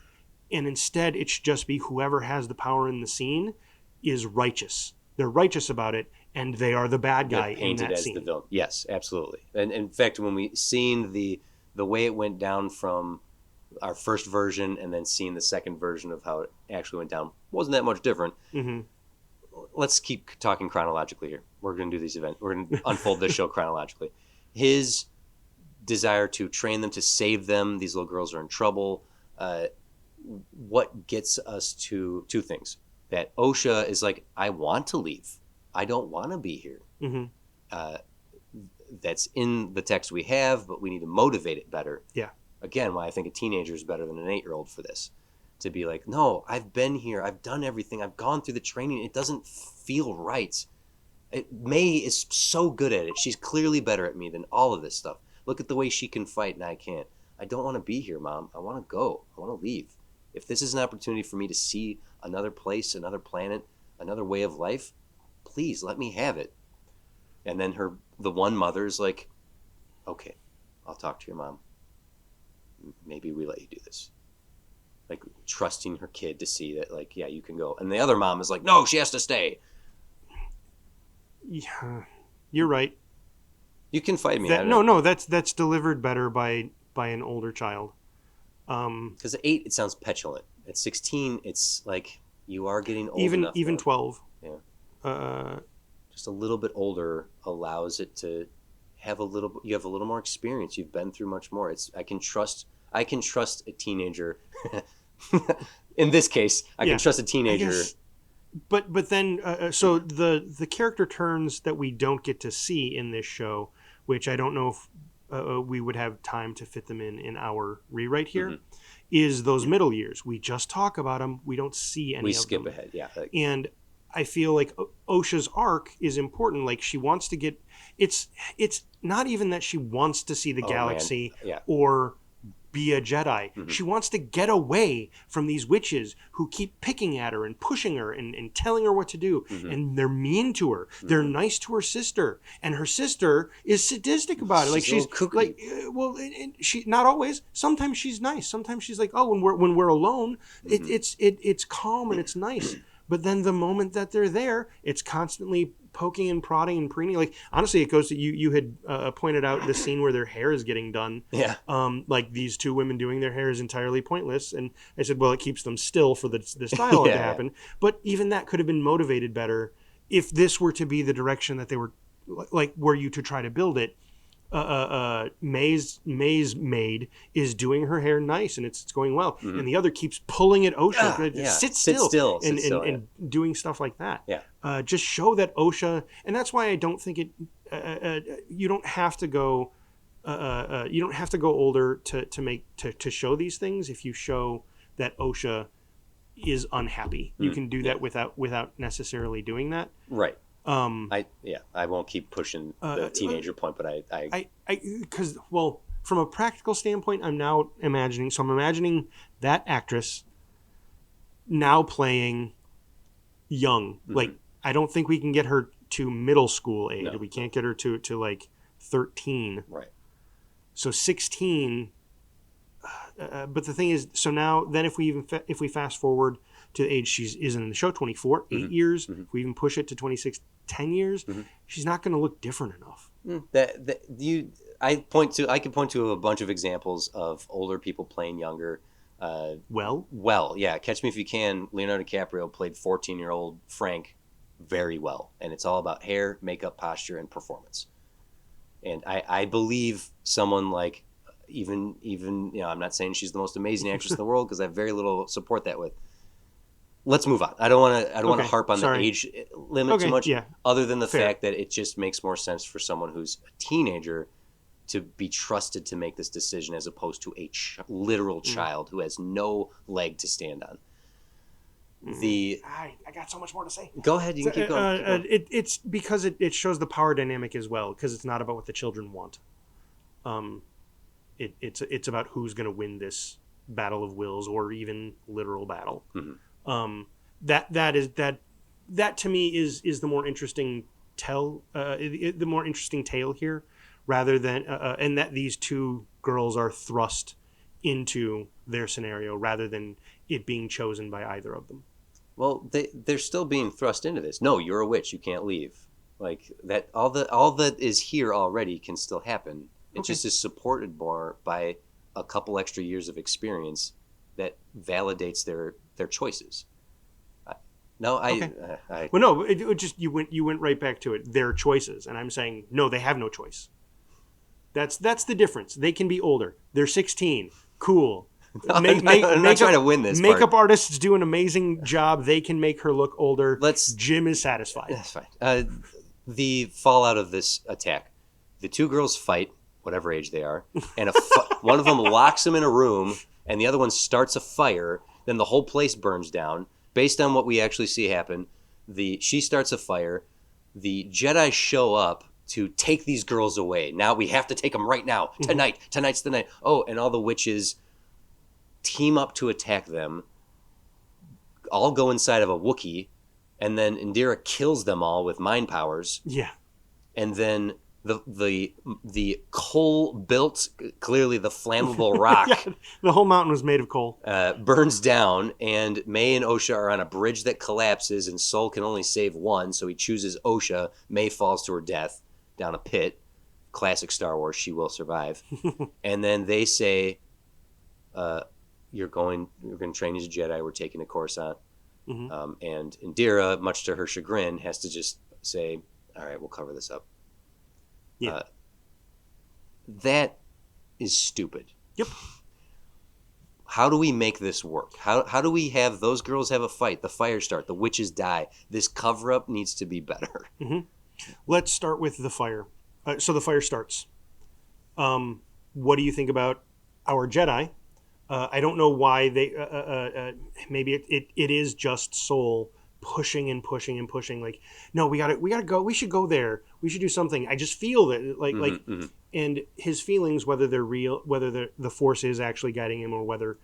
Speaker 2: And instead, it should just be whoever has the power in the scene is righteous. They're righteous about it, and they are the bad guy in that
Speaker 1: as
Speaker 2: scene.
Speaker 1: The villain. Yes, absolutely. And in fact, when we seen the way it went down from our first version and then seeing the second version of how it actually went down wasn't that much different. Mm-hmm. Let's keep talking chronologically here. We're going to do these events. We're going to unfold this show chronologically. His desire to train them, to save them. These little girls are in trouble. What gets us to two things. That Osha is like, I want to leave. I don't want to be here. Mm-hmm. That's in the text we have, but we need to motivate it better.
Speaker 2: Yeah.
Speaker 1: Again, why I think a teenager is better than an 8-year-old for this. To be like, no, I've been here. I've done everything. I've gone through the training. It doesn't feel right. May is so good at it. She's clearly better at me than all of this stuff. Look at the way she can fight and I can't. I don't want to be here, Mom. I want to go. I want to leave. If this is an opportunity for me to see another place, another planet, another way of life, please let me have it. And then the one mother is like, okay, I'll talk to your mom. Maybe we let you do this. Like, trusting her kid to see that, like, yeah, you can go. And the other mom is like, no, she has to stay.
Speaker 2: Yeah, you're right.
Speaker 1: You can fight me.
Speaker 2: That's delivered better by an older child.
Speaker 1: Because at 8, it sounds petulant. At 16, it's like you are getting old enough.
Speaker 2: Even 12.
Speaker 1: Yeah. Just a little bit older allows it to have you have a little more experience. You've been through much more. I can trust a teenager. In this case, I can trust a teenager.
Speaker 2: But then so the character turns that we don't get to see in this show, which I don't know if we would have time to fit them in our rewrite here, is those middle years. We just talk about them. We don't see any of them.
Speaker 1: We skip ahead, yeah.
Speaker 2: And I feel like Osha's arc is important. Like, she wants to get... It's not even that she wants to see the galaxy or be a Jedi. Mm-hmm. She wants to get away from these witches who keep picking at her and pushing her and telling her what to do. Mm-hmm. And they're mean to her. Mm-hmm. They're nice to her sister. And her sister is sadistic about it. Like, she's like, she not always. Sometimes she's nice. Sometimes she's like, oh, when we're alone, it's calm and it's nice. But then the moment that they're there, it's constantly poking and prodding and preening. Like, honestly, it goes to you had pointed out the scene where their hair is getting done.
Speaker 1: Yeah.
Speaker 2: Like, these two women doing their hair is entirely pointless. And I said, well, it keeps them still for this dialogue to happen. Yeah. But even that could have been motivated better if this were to be the direction that they were, like, were you to try to build it. May's maid is doing her hair nice and it's going well, and the other keeps pulling at Osha. Sit still and doing stuff like that.
Speaker 1: Yeah,
Speaker 2: just show that Osha, and that's why I don't think it. You don't have to go. You don't have to go older to show these things. If you show that Osha is unhappy, you can do that without necessarily doing that.
Speaker 1: Right. I won't keep pushing the teenager point, but I
Speaker 2: because, well, from a practical standpoint, I'm now imagining that actress now playing young.
Speaker 1: Mm-hmm.
Speaker 2: Like, I don't think we can get her to middle school age.
Speaker 1: No.
Speaker 2: We can't get her to like 13.
Speaker 1: Right.
Speaker 2: So 16. But the thing is, so now then if we fast forward to the age she's is in the show, 24, 8 years, if we even push it to 26, 10 years, she's not going to look different enough.
Speaker 1: I can point to a bunch of examples of older people playing younger. Yeah. Catch Me If You Can. Leonardo DiCaprio played 14-year-old Frank very well, and it's all about hair, makeup, posture, and performance. And I believe someone like even I'm not saying she's the most amazing actress in the world because I have very little support that with. Let's move on. I don't want to harp on the age limit too much.
Speaker 2: Yeah.
Speaker 1: Other than the fact that it just makes more sense for someone who's a teenager to be trusted to make this decision as opposed to a literal child who has no leg to stand on.
Speaker 2: I got so much more to say.
Speaker 1: Go ahead, you can keep going.
Speaker 2: It's because it shows the power dynamic as well, because it's not about what the children want. It's about who's going to win this battle of wills, or even literal battle. That to me is the more interesting the more interesting tale here, rather than and that these two girls are thrust into their scenario rather than it being chosen by either of them.
Speaker 1: Well, they're still being thrust into this. No, you're a witch. You can't leave. Like that. All that is here already can still happen. It just is supported more by a couple extra years of experience that validates their choices.
Speaker 2: You went right back to it. Their choices, and I'm saying no, they have no choice. That's the difference. They can be older. They're 16. Cool.
Speaker 1: I'm not trying to win this.
Speaker 2: Makeup artists do an amazing job. They can make her look older. Jim is satisfied.
Speaker 1: That's fine. The fallout of this attack: the two girls fight, whatever age they are, and one of them locks them in a room, and the other one starts a fire. Then the whole place burns down. Based on what we actually see happen, she starts a fire. The Jedi show up to take these girls away. Now we have to take them right now. Tonight. Tonight's the night. Oh, and all the witches team up to attack them. All go inside of a Wookiee, and then Indira kills them all with mind powers.
Speaker 2: Yeah.
Speaker 1: And then the coal built, clearly the flammable rock.
Speaker 2: Yeah, the whole mountain was made of coal.
Speaker 1: Burns down, and May and Osha are on a bridge that collapses, and Sol can only save one, so he chooses Osha. May falls to her death down a pit. Classic Star Wars, she will survive. And then they say, you're going to train as a Jedi, we're taking a Coruscant. And Indira, much to her chagrin, has to just say, all right, we'll cover this up.
Speaker 2: Yeah.
Speaker 1: That is stupid.
Speaker 2: Yep.
Speaker 1: How do we make this work? How do we have those girls have a fight, the fire start, the witches die? This cover-up needs to be better.
Speaker 2: Let's start with the fire. So the fire starts. What do you think about our Jedi? I don't know why they... maybe it is just Sol pushing and pushing and pushing. Like, no, we gotta go. We should go there. We should do something. I just feel that and his feelings, whether they're real, whether the Force is actually guiding him, or whether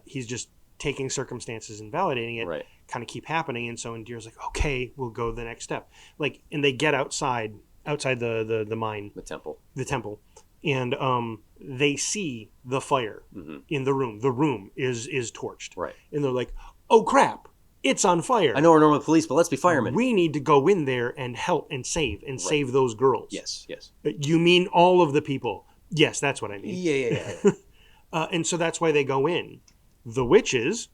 Speaker 2: he's just taking circumstances and validating it, kind of keep happening. And so Indira's like, okay, we'll go the next step. Like, and they get outside the mine, the temple, and they see the fire in the room. The room is torched, and they're like, oh crap, it's on fire.
Speaker 1: I know we're normal police, but let's be firemen.
Speaker 2: We need to go in there and help and save save those girls.
Speaker 1: Yes.
Speaker 2: You mean all of the people? Yes, that's what I mean.
Speaker 1: Yeah.
Speaker 2: And so that's why they go in. The witches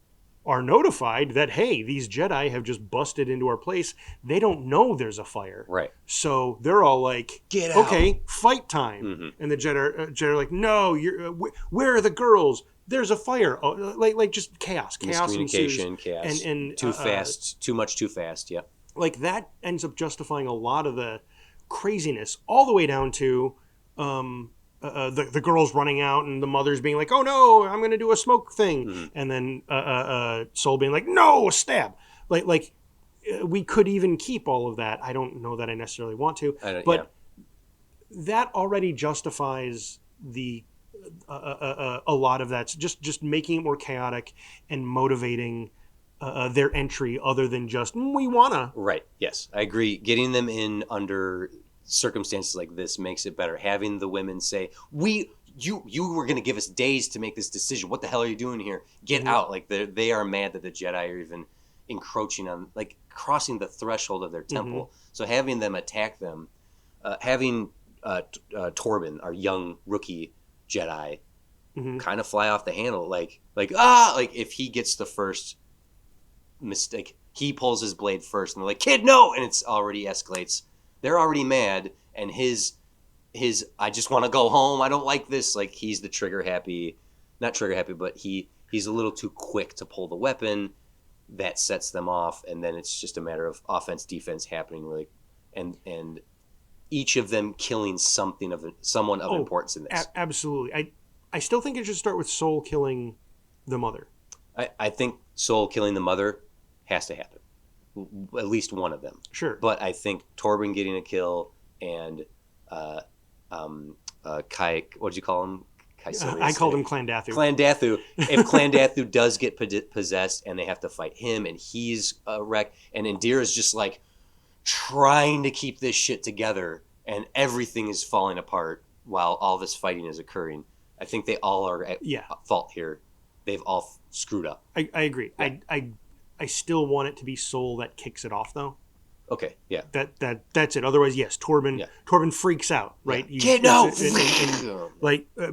Speaker 2: are notified that, hey, these Jedi have just busted into our place. They don't know there's a fire.
Speaker 1: Right.
Speaker 2: So they're all like,
Speaker 1: get out.
Speaker 2: Okay, fight time. And the Jedi are like, no, where are the girls? There's a fire. Oh, like just chaos. Chaos
Speaker 1: miscommunication,
Speaker 2: ensues.
Speaker 1: Chaos.
Speaker 2: And
Speaker 1: too fast. Too much too fast. Yeah.
Speaker 2: Like that ends up justifying a lot of the craziness, all the way down to the girls running out and the mothers being like, oh no, I'm going to do a smoke thing. And then Sol being like, no, stab. Like we could even keep all of that. I don't know that I necessarily want to, but that already justifies a lot of that. Just making it more chaotic and motivating their entry other than just we wanna.
Speaker 1: Right. Yes, I agree. Getting them in under circumstances like this makes it better. Having the women say, you were going to give us days to make this decision. What the hell are you doing here? Get out!" Like they are mad that the Jedi are even encroaching on, like crossing the threshold of their temple. So having them attack them, having Torben, our young rookie Jedi, kind of fly off the handle, like if he gets the first mistake, he pulls his blade first, and they're like, "Kid, no!" And it's already escalates. They're already mad, and his I just want to go home. I don't like this. Like he's the not trigger happy, but he's a little too quick to pull the weapon. That sets them off, and then it's just a matter of offense defense happening, really, and each of them killing someone of importance in this.
Speaker 2: Absolutely. I still think it should start with Soul killing the mother.
Speaker 1: I think Soul killing the mother has to happen. At least one of them.
Speaker 2: Sure.
Speaker 1: But I think Torben getting a kill and Kai, what did you call him?
Speaker 2: I called him Clandathu.
Speaker 1: Clandathu. If Clandathu does get possessed and they have to fight him and he's a wreck, and Indira's just like trying to keep this shit together and everything is falling apart while all this fighting is occurring, I think they all are at fault here. They've all screwed up.
Speaker 2: I agree. Yeah. I still want it to be Soul that kicks it off, though.
Speaker 1: Okay, yeah.
Speaker 2: That's it. Otherwise, yes, Torben freaks out, right?
Speaker 1: Yeah. Kid, no!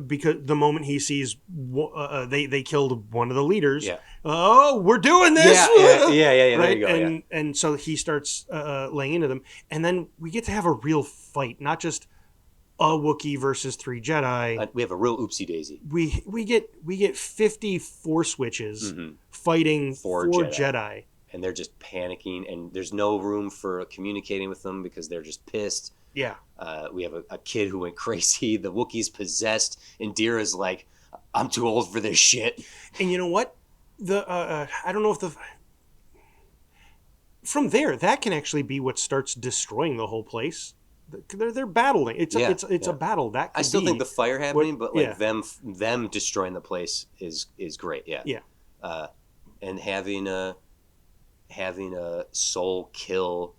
Speaker 2: Because the moment he sees they killed one of the leaders, oh, we're doing this!
Speaker 1: Yeah,
Speaker 2: right?
Speaker 1: There you go,
Speaker 2: and so he starts laying into them. And then we get to have a real fight, not just a Wookiee versus 3 Jedi.
Speaker 1: We have a real oopsie daisy.
Speaker 2: We get 50 Force switches fighting 4 Jedi.
Speaker 1: And they're just panicking, and there's no room for communicating with them because they're just pissed.
Speaker 2: Yeah.
Speaker 1: We have a kid who went crazy. The Wookiee's possessed. Indira's like, I'm too old for this shit.
Speaker 2: And you know what? I don't know if from there, that can actually be what starts destroying the whole place. They're battling. It's a battle. That
Speaker 1: I still think the fire happening, but like them destroying the place is great. Yeah.
Speaker 2: Yeah.
Speaker 1: And having a Soul kill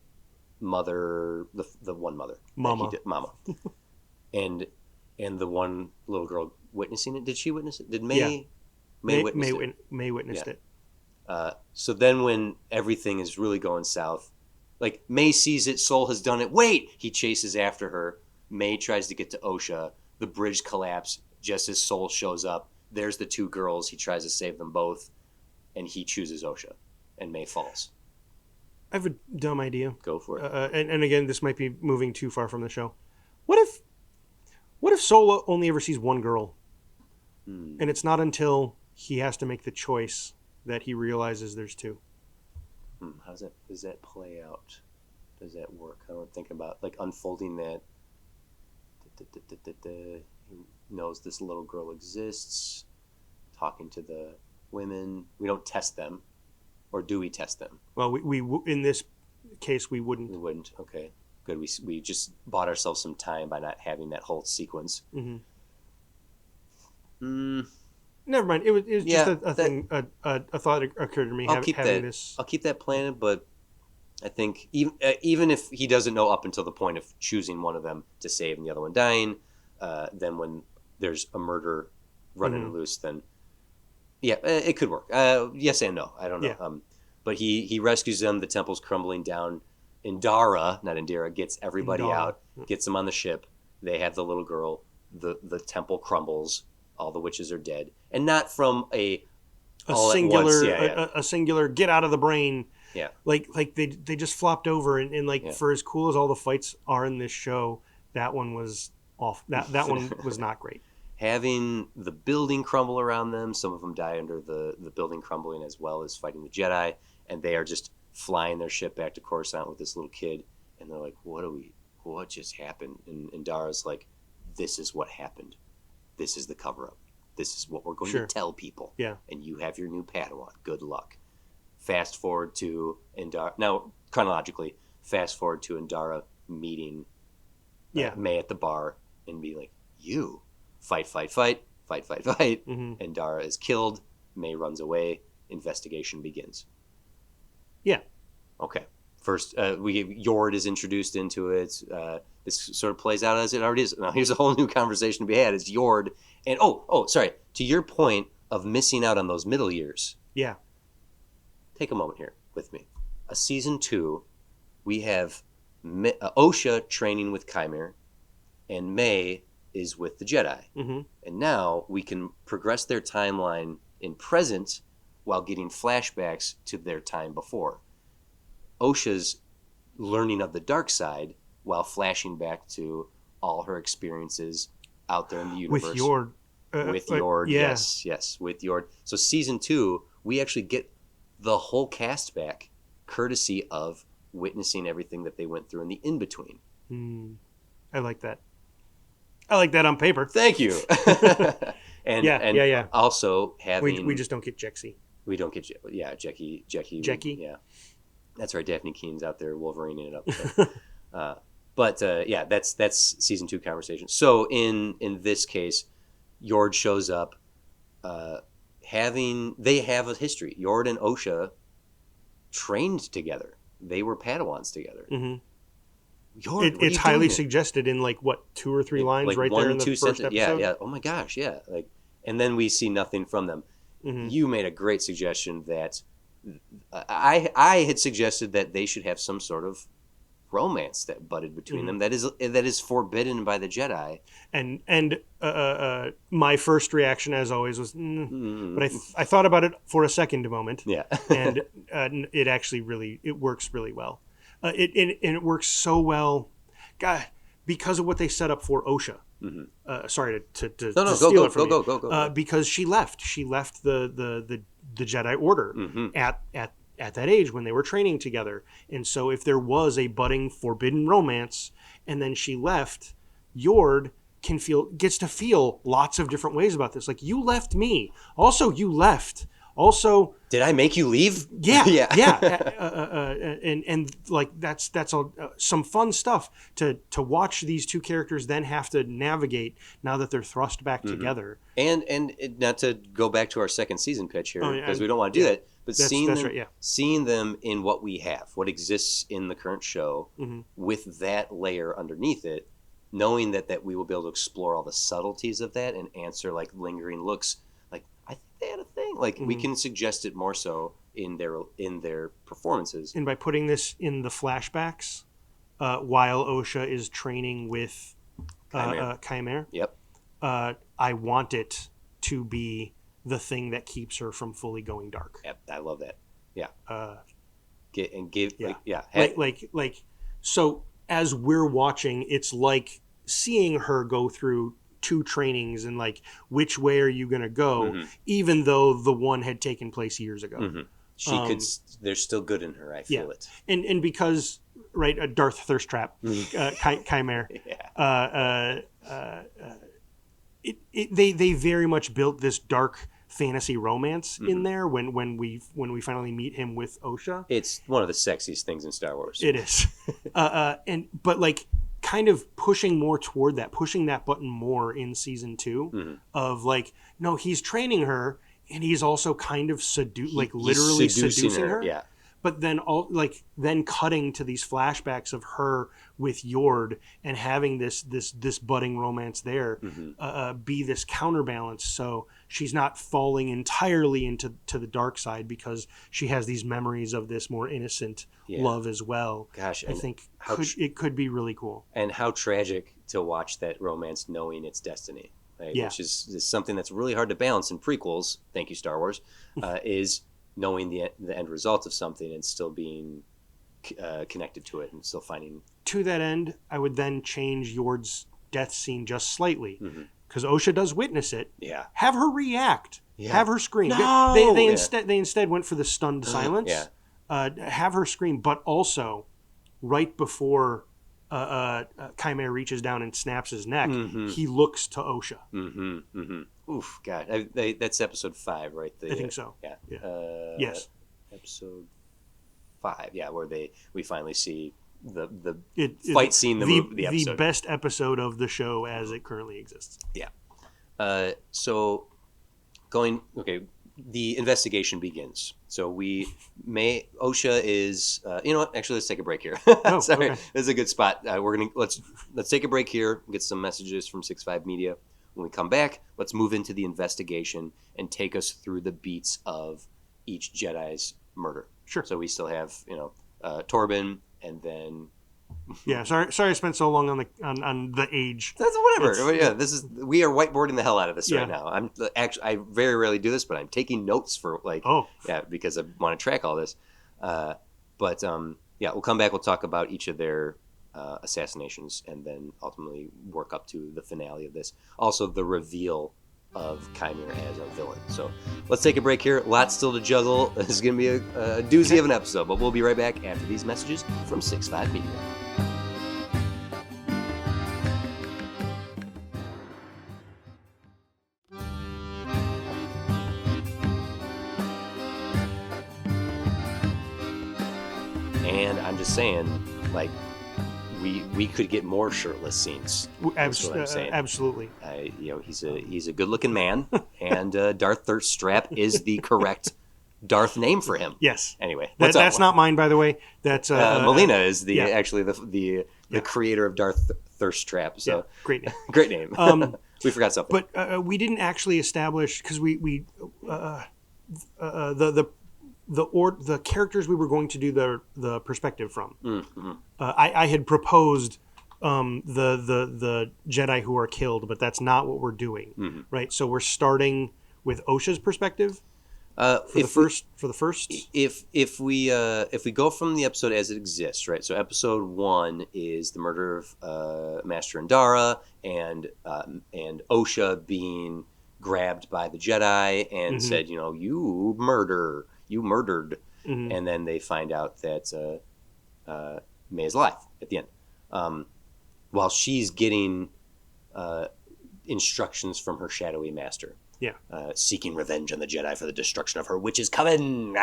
Speaker 1: mother, the one mother,
Speaker 2: Mama,
Speaker 1: and the one little girl witnessing it. Did she witness it? Did May? May
Speaker 2: witnessed it.
Speaker 1: So then, when everything is really going south, like May sees it, Soul has done it. Wait! He chases after her. May tries to get to Osha. The bridge collapses just as Soul shows up. There's the 2 girls. He tries to save them both, and he chooses Osha. And May falls.
Speaker 2: I have a dumb idea.
Speaker 1: Go for it.
Speaker 2: And again, this might be moving too far from the show. What if Solo only ever sees one girl, and it's not until he has to make the choice that he realizes there's 2?
Speaker 1: Does that play out? Does that work? I don't think about like unfolding that. He knows this little girl exists. Talking to the women, we don't test them. Or do we test them?
Speaker 2: Well, we in this case, we wouldn't.
Speaker 1: We wouldn't. Okay, good. We just bought ourselves some time by not having that whole sequence.
Speaker 2: Never mind. It was just a thing. A thought occurred to me.
Speaker 1: I'll keep that planned, but I think even if he doesn't know up until the point of choosing one of them to save and the other one dying, then when there's a murder running loose, then. Yeah, it could work. Yes and no. I don't know. Yeah. But he rescues them. The temple's crumbling down. Indira gets everybody out, gets them on the ship. They have the little girl. The temple crumbles. All the witches are dead. And not from a
Speaker 2: singular get out of the brain.
Speaker 1: Yeah.
Speaker 2: Like they just flopped over and for as cool as all the fights are in this show, that one was off. That one was not great.
Speaker 1: Having the building crumble around them, some of them die under the building crumbling as well as fighting the Jedi, and they are just flying their ship back to Coruscant with this little kid, and they're like, what just happened? And Dara's like, this is what happened. This is the cover-up. This is what we're going to tell people.
Speaker 2: Yeah.
Speaker 1: And you have your new Padawan. Good luck. Fast forward to Indara. Now, chronologically, fast forward to Indara meeting May at the bar and be like, you... Fight.
Speaker 2: Mm-hmm.
Speaker 1: And Dara is killed. May runs away. Investigation begins.
Speaker 2: Yeah.
Speaker 1: Okay. First, Yord is introduced into it. This sort of plays out as it already is. Now, here's a whole new conversation to be had. It's Yord, and sorry. To your point of missing out on those middle years.
Speaker 2: Yeah.
Speaker 1: Take a moment here with me. A season 2, we have Osha training with Chimera, and May is with the Jedi.
Speaker 2: Mm-hmm.
Speaker 1: And now we can progress their timeline in present while getting flashbacks to their time before. Osha's learning of the dark side while flashing back to all her experiences out there in the universe.
Speaker 2: With Yord.
Speaker 1: With Yord,
Speaker 2: yeah.
Speaker 1: yes, with Yord. So season 2, we actually get the whole cast back, courtesy of witnessing everything that they went through in the in-between.
Speaker 2: I like that. I like that on paper.
Speaker 1: Thank you.
Speaker 2: and
Speaker 1: also having...
Speaker 2: We just don't get Jexy.
Speaker 1: We don't get... Jackie.
Speaker 2: Jackie?
Speaker 1: Yeah. That's right. Daphne Keene's out there Wolverineing it up. But that's season 2 conversation. So in this case, Yord shows up. They have a history. Yord and Osha trained together. They were Padawans together.
Speaker 2: Mm-hmm.
Speaker 1: Yord,
Speaker 2: it's highly suggested in 2 or 3 lines right there in the first episode.
Speaker 1: Yeah. Oh my gosh, yeah. And then we see nothing from them. Mm-hmm. You made a great suggestion that I had suggested that they should have some sort of romance that budded between them that is forbidden by the Jedi.
Speaker 2: And my first reaction, as always, was but I thought about it for a second moment.
Speaker 1: Yeah.
Speaker 2: And it actually it works really well. It works so well, God, because of what they set up for Osha. Mm-hmm. Sorry to steal it from you. Go. Because she left the Jedi Order at that age when they were training together. And so if there was a budding forbidden romance and then she left, Yord gets to feel lots of different ways about this. Like, you left me. Also, you left. Also,
Speaker 1: did I make you leave?
Speaker 2: Yeah. And that's some fun stuff to watch these two characters then have to navigate now that they're thrust back together.
Speaker 1: And not to go back to our second season pitch here, because we don't want to do that, but seeing them in what we have, what exists in the current show, with that layer underneath it, knowing that we will be able to explore all the subtleties of that and answer lingering looks. I think they had a thing. We can suggest it more so in their performances.
Speaker 2: And by putting this in the flashbacks, while Osha is training with Chimera.
Speaker 1: Yep.
Speaker 2: I want it to be the thing that keeps her from fully going dark.
Speaker 1: Yep, I love that. Yeah.
Speaker 2: So as we're watching, it's like seeing her go through 2 trainings and which way are you going to go, even though the one had taken place years ago.
Speaker 1: She there's still good in her. I feel it.
Speaker 2: And because a Darth Thirst Trap, Chimera, they very much built this dark fantasy romance in there when we finally meet him with Osha.
Speaker 1: It's one of the sexiest things in Star Wars.
Speaker 2: It is. But kind of pushing more toward that, pushing that button more in season 2 of no, he's training her and he's also kind of literally seducing her.
Speaker 1: Yeah.
Speaker 2: But then then cutting to these flashbacks of her with Yord and having this budding romance there be this counterbalance, so she's not falling entirely into the dark side because she has these memories of this more innocent love as well.
Speaker 1: Gosh,
Speaker 2: I think it could be really cool.
Speaker 1: And how tragic to watch that romance knowing its destiny, which is something that's really hard to balance in prequels. Thank you, Star Wars. Is knowing the end result of something and still being connected to it and still finding...
Speaker 2: To that end, I would then change Yord's death scene just slightly. Because Osha does witness it.
Speaker 1: Yeah.
Speaker 2: Have her react. Yeah. Have her scream.
Speaker 1: No!
Speaker 2: They instead went for the stunned silence. Have her scream, but also right before Chimera reaches down and snaps his neck, he looks to Osha.
Speaker 1: Oof, God. That's episode 5, right?
Speaker 2: I think so.
Speaker 1: Yeah.
Speaker 2: Yes.
Speaker 1: Episode 5, where we finally see the fight scene, the episode.
Speaker 2: The best episode of the show as it currently exists.
Speaker 1: Yeah. So, the investigation begins. So OSHA is, you know what? Actually, let's take a break here.
Speaker 2: Oh,
Speaker 1: Sorry,
Speaker 2: okay.
Speaker 1: this is a good spot. Let's take a break here. Get some messages from 6.5 Media. When we come back, let's move into the investigation and take us through the beats of each Jedi's murder.
Speaker 2: Sure.
Speaker 1: So we still have, Torben, and then
Speaker 2: Yeah, sorry I spent so long on the age.
Speaker 1: that's whatever. We are whiteboarding the hell out of this right now. I very rarely do this, but I'm taking notes for because I want to track all this. We'll come back. We'll talk about each of their assassinations, and then ultimately work up to the finale of this. Also, the reveal of Chimera as a villain. So let's take a break here. Lots still to juggle. This is going to be a doozy of an episode, but we'll be right back after these messages from 6.5 Media. And I'm just saying, like, we could get more shirtless scenes. That's what I'm saying.
Speaker 2: Absolutely.
Speaker 1: He's a good-looking man, and Darth Thirststrap is the correct Darth name for him.
Speaker 2: Yes.
Speaker 1: Anyway,
Speaker 2: that's not mine, by the way. That's
Speaker 1: Melina is the creator of Darth Thirsttrap. So
Speaker 2: great name.
Speaker 1: Great name. We forgot something,
Speaker 2: but we didn't actually establish, because the characters we were going to do the perspective from.
Speaker 1: Mm-hmm.
Speaker 2: I had proposed the Jedi who are killed, but that's not what we're doing,
Speaker 1: mm-hmm.
Speaker 2: right? So we're starting with Osha's perspective for the first.
Speaker 1: If we go from the episode as it exists, right? So episode 1 is the murder of Master Indara and Osha being grabbed by the Jedi and
Speaker 2: mm-hmm.
Speaker 1: said, you murdered,
Speaker 2: mm-hmm.
Speaker 1: and then they find out that May is alive at the end, while she's getting instructions from her shadowy master, seeking revenge on the Jedi for the destruction of her witch's coven.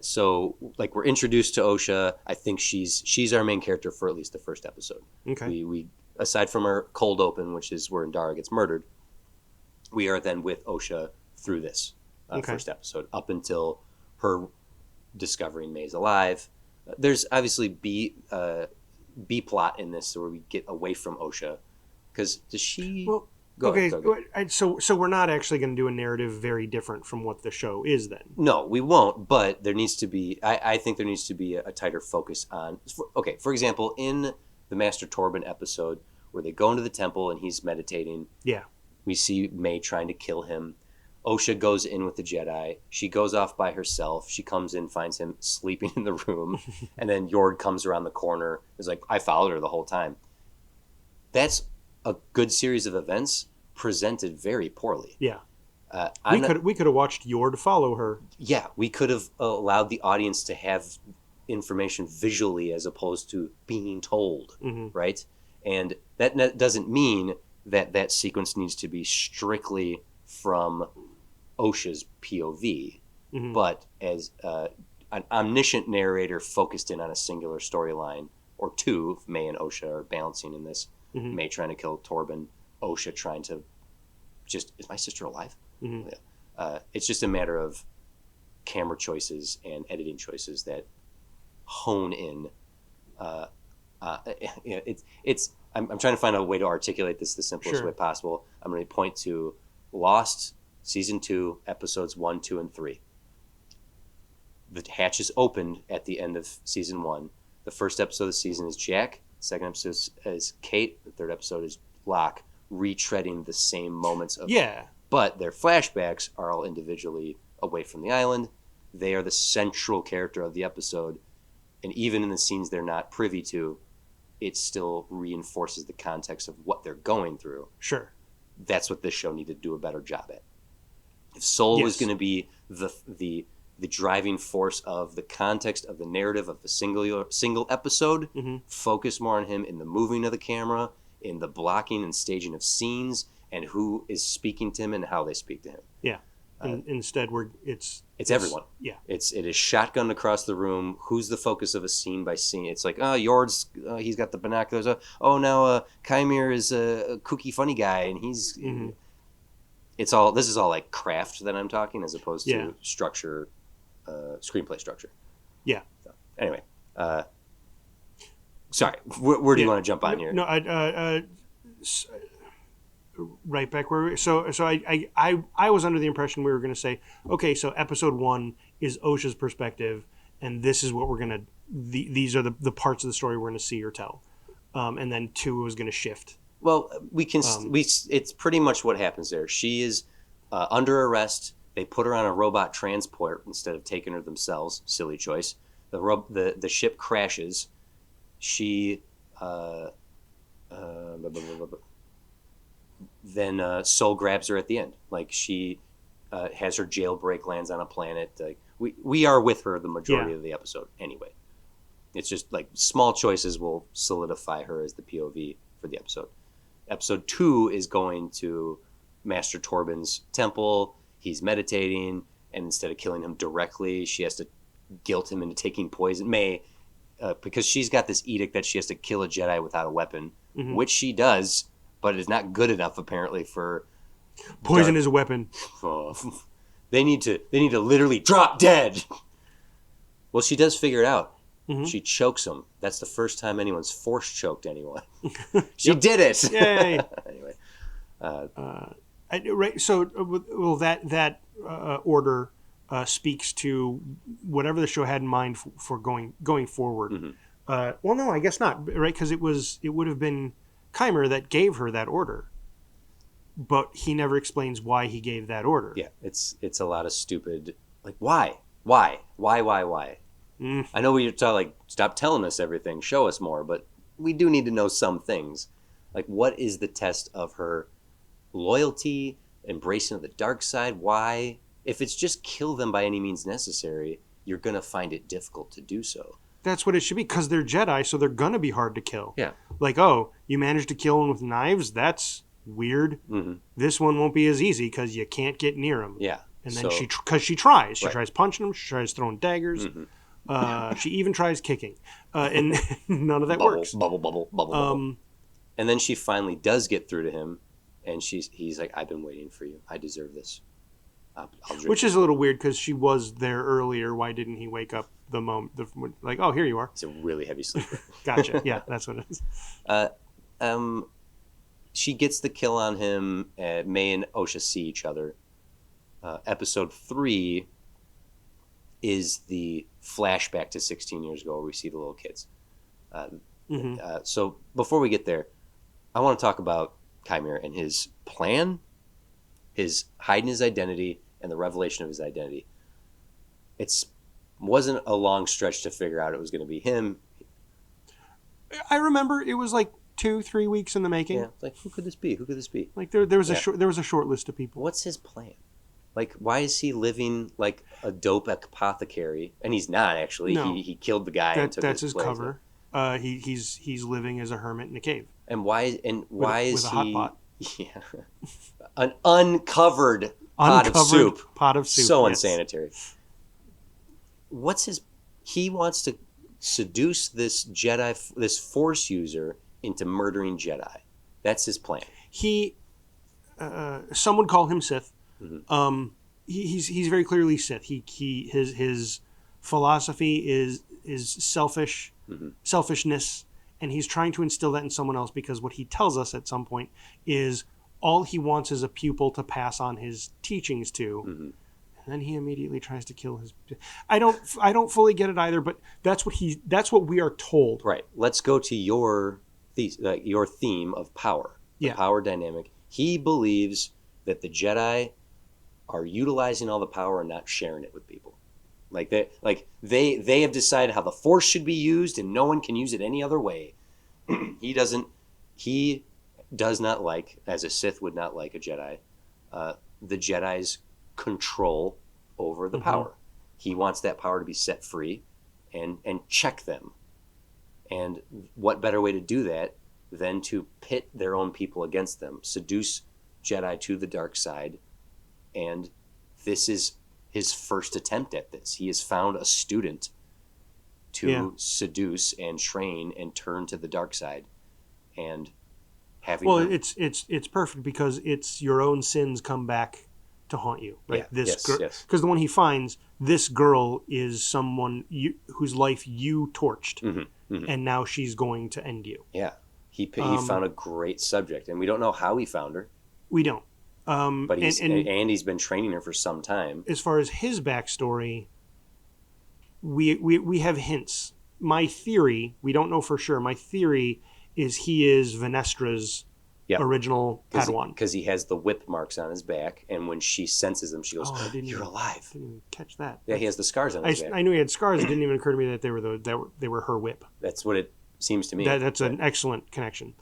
Speaker 1: So like, we're introduced to Osha. I think she's our main character for at least the first episode.
Speaker 2: Okay.
Speaker 1: We aside from our cold open, which is where Indara gets murdered, we are then with Osha through this first episode up until her discovering May's alive. There's obviously B plot in this where we get away from Osha, because does she?
Speaker 2: Well, go ahead. So we're not actually going to do a narrative very different from what the show is then.
Speaker 1: No, we won't. But there needs to be. I think there needs to be a tighter focus on. For example, in the Master Torben episode where they go into the temple and he's meditating.
Speaker 2: Yeah.
Speaker 1: We see May trying to kill him. Osha goes in with the Jedi. She goes off by herself. She comes in, finds him sleeping in the room. And then Yord comes around the corner. Is like, I followed her the whole time. That's a good series of events presented very poorly.
Speaker 2: Yeah. We could have watched Yord follow her.
Speaker 1: Yeah, we could have allowed the audience to have information visually as opposed to being told,
Speaker 2: mm-hmm.
Speaker 1: right? And that doesn't mean that sequence needs to be strictly from Osha's POV,
Speaker 2: mm-hmm.
Speaker 1: but as an omniscient narrator focused in on a singular storyline, or two, if May and Osha are balancing in this.
Speaker 2: Mm-hmm.
Speaker 1: May trying to kill Torben, Osha trying to is my sister alive?
Speaker 2: Mm-hmm.
Speaker 1: It's just a matter of camera choices and editing choices that hone in. I'm trying to find a way to articulate this the simplest way possible. I'm going to point to Lost season 2 episodes 1, 2, and 3. The hatch is opened at the end of season 1. The first episode of the season is Jack. The second episode is Kate. The third episode is Locke, retreading the same moments of.
Speaker 2: Yeah.
Speaker 1: But their flashbacks are all individually away from the island. They are the central character of the episode, and even in the scenes they're not privy to, it still reinforces the context of what they're going through.
Speaker 2: Sure. That's
Speaker 1: what this show needed to do a better job at. If Soul was going to be the driving force of the context of the narrative of the single episode,
Speaker 2: mm-hmm.
Speaker 1: focus more on him in the moving of the camera, in the blocking and staging of scenes, and who is speaking to him and how they speak to him.
Speaker 2: Yeah. Instead, it's
Speaker 1: everyone.
Speaker 2: Yeah.
Speaker 1: It is shotgunned across the room. Who's the focus of a scene by scene? It's like, Yord's, he's got the binoculars. Now Chimera is a kooky funny guy, and he's.
Speaker 2: Mm-hmm.
Speaker 1: This is all like craft that I'm talking, as opposed to structure screenplay structure.
Speaker 2: Yeah.
Speaker 1: So, anyway, sorry. Where do you want to jump on here?
Speaker 2: No, right back where I was under the impression we were going to say, okay, so episode 1 is OSHA's perspective, and this is what we're going to these are the parts of the story we're going to see or tell, and then 2 was going to shift.
Speaker 1: Well, it's pretty much what happens there. She is under arrest. They put her on a robot transport instead of taking her themselves. Silly choice. The ship crashes. She then Soul grabs her at the end. Like she has her jailbreak, lands on a planet. Like we are with her the majority of the episode anyway. It's just like small choices will solidify her as the POV for the episode. Episode 2 is going to Master Torben's temple. He's meditating, and instead of killing him directly, she has to guilt him into taking poison. Because she's got this edict that she has to kill a Jedi without a weapon, which she does, but it is not good enough apparently for
Speaker 2: poison is a weapon.
Speaker 1: They need to literally drop dead. Well, she does figure it out. She chokes him. That's the first time anyone's force choked anyone. She did it.
Speaker 2: Yay!
Speaker 1: Anyway,
Speaker 2: right. So, well, that order speaks to whatever the show had in mind for going forward. Well, no, I guess not. Right, because it would have been Keimer that gave her that order, but he never explains why he gave that order.
Speaker 1: Yeah, it's a lot of stupid. Like why? I know you're like, stop telling us everything, show us more, but we do need to know some things. Like, what is the test of her loyalty, embracing of the dark side? Why? If it's just kill them by any means necessary, you're going to find it difficult to do so.
Speaker 2: That's what it should be, because they're Jedi, so they're going to be hard to kill.
Speaker 1: Yeah.
Speaker 2: Like, oh, you managed to kill one with knives? That's weird. This one won't be as easy because you can't get near him.
Speaker 1: Yeah.
Speaker 2: And then she tries. She
Speaker 1: Right.
Speaker 2: tries punching him. She tries throwing daggers. She even tries kicking, and none of that works.
Speaker 1: Bubble. And then she finally does get through to him, and he's like, "I've been waiting for you. I deserve this." I'll drink
Speaker 2: Which is a little weird because she was there earlier. Why didn't he wake up the moment? Like, oh, here you are.
Speaker 1: He's a really heavy sleeper.
Speaker 2: Gotcha. Yeah, that's what it is.
Speaker 1: She gets the kill on him. May and Osha see each other. Episode 3 is the flashback to 16 years ago where we see the little kids. So before we get there, I want to talk about Keimer and his plan, his hiding his identity, and the revelation of his identity. It wasn't a long stretch to figure out it was going to be him.
Speaker 2: I remember it was like 2-3 weeks in the making.
Speaker 1: Yeah, like who could this be?
Speaker 2: Like there was a short list of people.
Speaker 1: What's his plan? Like, why is he living like a dope apothecary? And he's not actually.
Speaker 2: No.
Speaker 1: He killed the guy. And took
Speaker 2: that's
Speaker 1: his
Speaker 2: his
Speaker 1: place.
Speaker 2: cover. He's living as a hermit in a cave.
Speaker 1: And why is
Speaker 2: with a hot pot?
Speaker 1: Yeah, an uncovered pot of soup. So
Speaker 2: yes.
Speaker 1: unsanitary. What's his? He wants to seduce this Jedi, this Force user, into murdering Jedi. That's his plan.
Speaker 2: Some would call him Sith. He's very clearly Sith. His philosophy is selfishness, and he's trying to instill that in someone else because what he tells us at some point is all he wants is a pupil to pass on his teachings to. And then he immediately tries to kill his. I don't fully get it either, but that's what we are told.
Speaker 1: Right. Let's go to your theme of power. The power dynamic. He believes that the Jedi are utilizing all the power and not sharing it with people. They have decided how the Force should be used, and no one can use it any other way. He does not like, as a Sith would not like a Jedi, the Jedi's control over the power. He wants that power to be set free and check them. And what better way to do that than to pit their own people against them, seduce Jedi to the dark side, and this is his first attempt at this. He has found a student to seduce and train and turn to the dark side, and having
Speaker 2: it's perfect because it's your own sins come back to haunt you, right?
Speaker 1: Yeah.
Speaker 2: This
Speaker 1: Yes.
Speaker 2: girl,
Speaker 1: Yes.
Speaker 2: because the one he finds, this girl is someone whose life you torched, and now she's going to end you.
Speaker 1: Yeah. He found a great subject, and we don't know how he found her,
Speaker 2: We don't.
Speaker 1: but
Speaker 2: And
Speaker 1: he's been training her for some time.
Speaker 2: as far as his backstory, we have hints. My theory, we don't know for sure. My theory is he is Venestra's original Padawan.
Speaker 1: Because he has the whip marks on his back, and when she senses them, she goes, "You're alive."
Speaker 2: Didn't even catch that.
Speaker 1: Yeah, he has the scars on his back.
Speaker 2: I knew he had scars. It didn't even occur to me that they were her whip.
Speaker 1: That's what it seems to me.
Speaker 2: That's an excellent connection.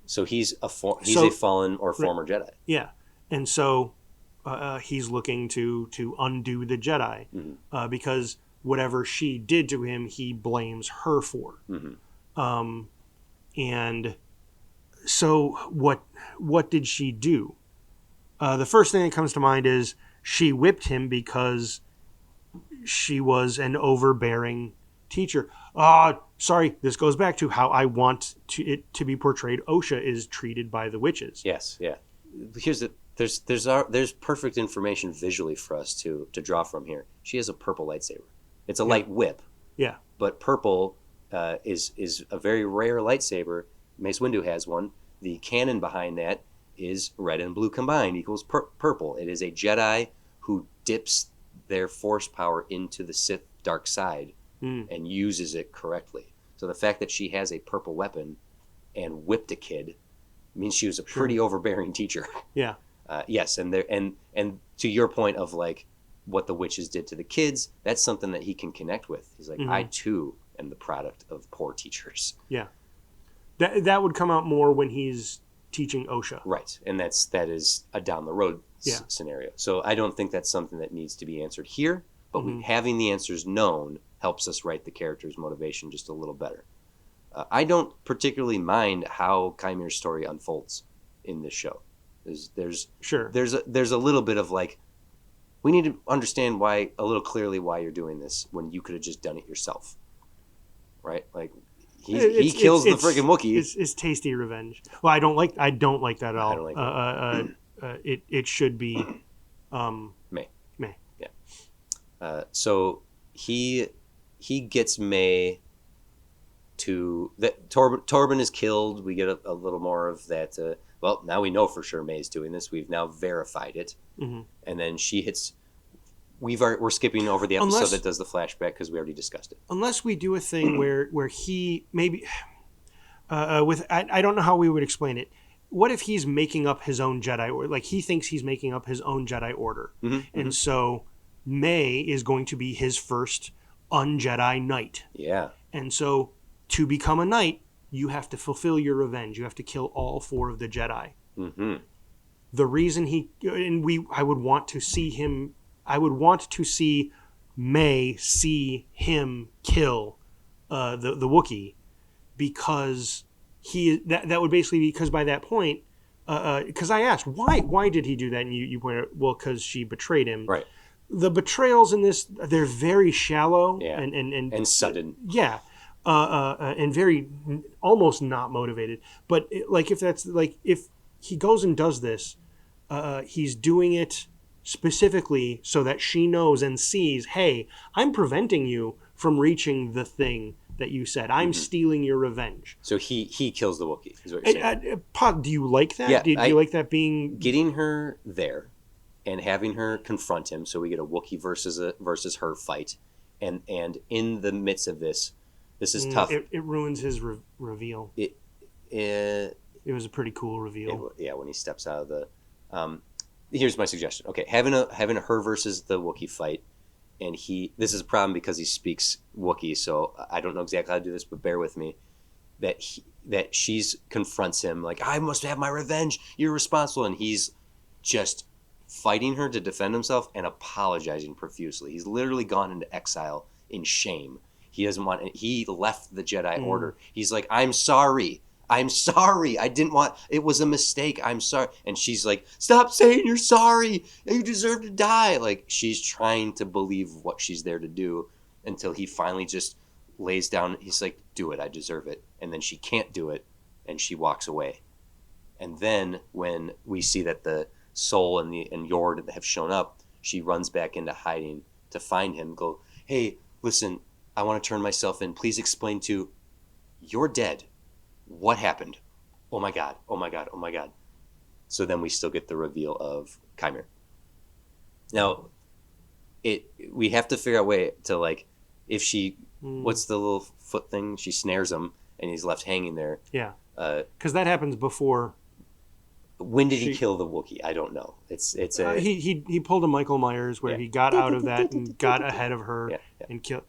Speaker 1: So he's a fallen or former Jedi.
Speaker 2: Yeah, and so he's looking to undo the Jedi because whatever she did to him, he blames her for. And so what did she do? The first thing that comes to mind is she whipped him because she was an overbearing teacher. Sorry, this goes back to how I want it to be portrayed. Osha is treated by the witches.
Speaker 1: Yes, yeah. There's perfect information visually for us to draw from here. She has a purple lightsaber. It's a light whip.
Speaker 2: Yeah.
Speaker 1: But purple is a very rare lightsaber. Mace Windu has one. The canon behind that is red and blue combined equals purple. It is a Jedi who dips their force power into the Sith dark side and uses it correctly. So the fact that she has a purple weapon and whipped a kid means she was a pretty overbearing teacher.
Speaker 2: Yeah.
Speaker 1: Yes, and to your point of like what the witches did to the kids, that's something that he can connect with. He's like, I too am the product of poor teachers.
Speaker 2: Yeah. That would come out more when he's teaching Osha.
Speaker 1: Right, and that is a down the road scenario. So I don't think that's something that needs to be answered here, but having the answers known helps us write the character's motivation just a little better. I don't particularly mind how Chymere's story unfolds in this show. There's a little bit of like, we need to understand a little clearly why you're doing this when you could have just done it yourself, right? Like he kills the freaking Wookiee.
Speaker 2: It's tasty revenge. Well, I don't like that at all.
Speaker 1: I don't like that.
Speaker 2: It should be
Speaker 1: May.
Speaker 2: Yeah.
Speaker 1: So he gets May to that. Torben is killed. We get a little more of that. Well, now we know for sure May's doing this. We've now verified it. And then she hits. We're skipping over the episode that does the flashback because we already discussed it.
Speaker 2: Unless we do a thing where he maybe I don't know how we would explain it. What if he's making up his own Jedi Order? Like he thinks he's making up his own Jedi Order, and so May is going to be his first un-Jedi knight.
Speaker 1: Yeah.
Speaker 2: And so to become a knight, you have to fulfill your revenge. You have to kill all 4 of the Jedi. The reason I would want to see him. I would want to see May see him kill the Wookiee, because that would basically be, because by that point, because I asked why did he do that, and you pointed out, well, because she betrayed him.
Speaker 1: Right.
Speaker 2: The betrayals in this, they're very shallow and
Speaker 1: sudden.
Speaker 2: Yeah. And very almost not motivated. But if he goes and does this, he's doing it specifically so that she knows and sees, hey, I'm preventing you from reaching the thing that you said. I'm stealing your revenge.
Speaker 1: So he kills the Wookiee, is what you're saying.
Speaker 2: Pod, do you like that?
Speaker 1: Yeah,
Speaker 2: do you like that being...
Speaker 1: Getting her there and having her confront him, so we get a Wookiee versus her fight. And in the midst of this is tough.
Speaker 2: It ruins his reveal. It was a pretty cool reveal.
Speaker 1: When he steps out of the... here's my suggestion. Okay, having her versus the Wookiee fight, and this is a problem because he speaks Wookiee, so I don't know exactly how to do this, but bear with me. That she's confronts him like, I must have my revenge. You're responsible, and he's just fighting her to defend himself and apologizing profusely. He's literally gone into exile in shame. He doesn't want. He left the Jedi Order. He's like, I'm sorry. I didn't want, it was a mistake. I'm sorry. And she's like, stop saying you're sorry. You deserve to die. Like, she's trying to believe what she's there to do until he finally just lays down. He's like, do it. I deserve it. And then she can't do it. And she walks away. And then when we see that the Soul and Yord have shown up, she runs back into hiding to find him. Go, hey, listen, I want to turn myself in. Please explain to. You're dead. What happened? Oh my god! Oh my god! Oh my god! So then we still get the reveal of Chimera. Now, we have to figure out a way to like, if she, what's the little foot thing? She snares him and he's left hanging there.
Speaker 2: Yeah. Because that happens before.
Speaker 1: When did he kill the Wookiee? I don't know. It's
Speaker 2: he pulled a Michael Myers where he got out of that and got ahead of her and killed.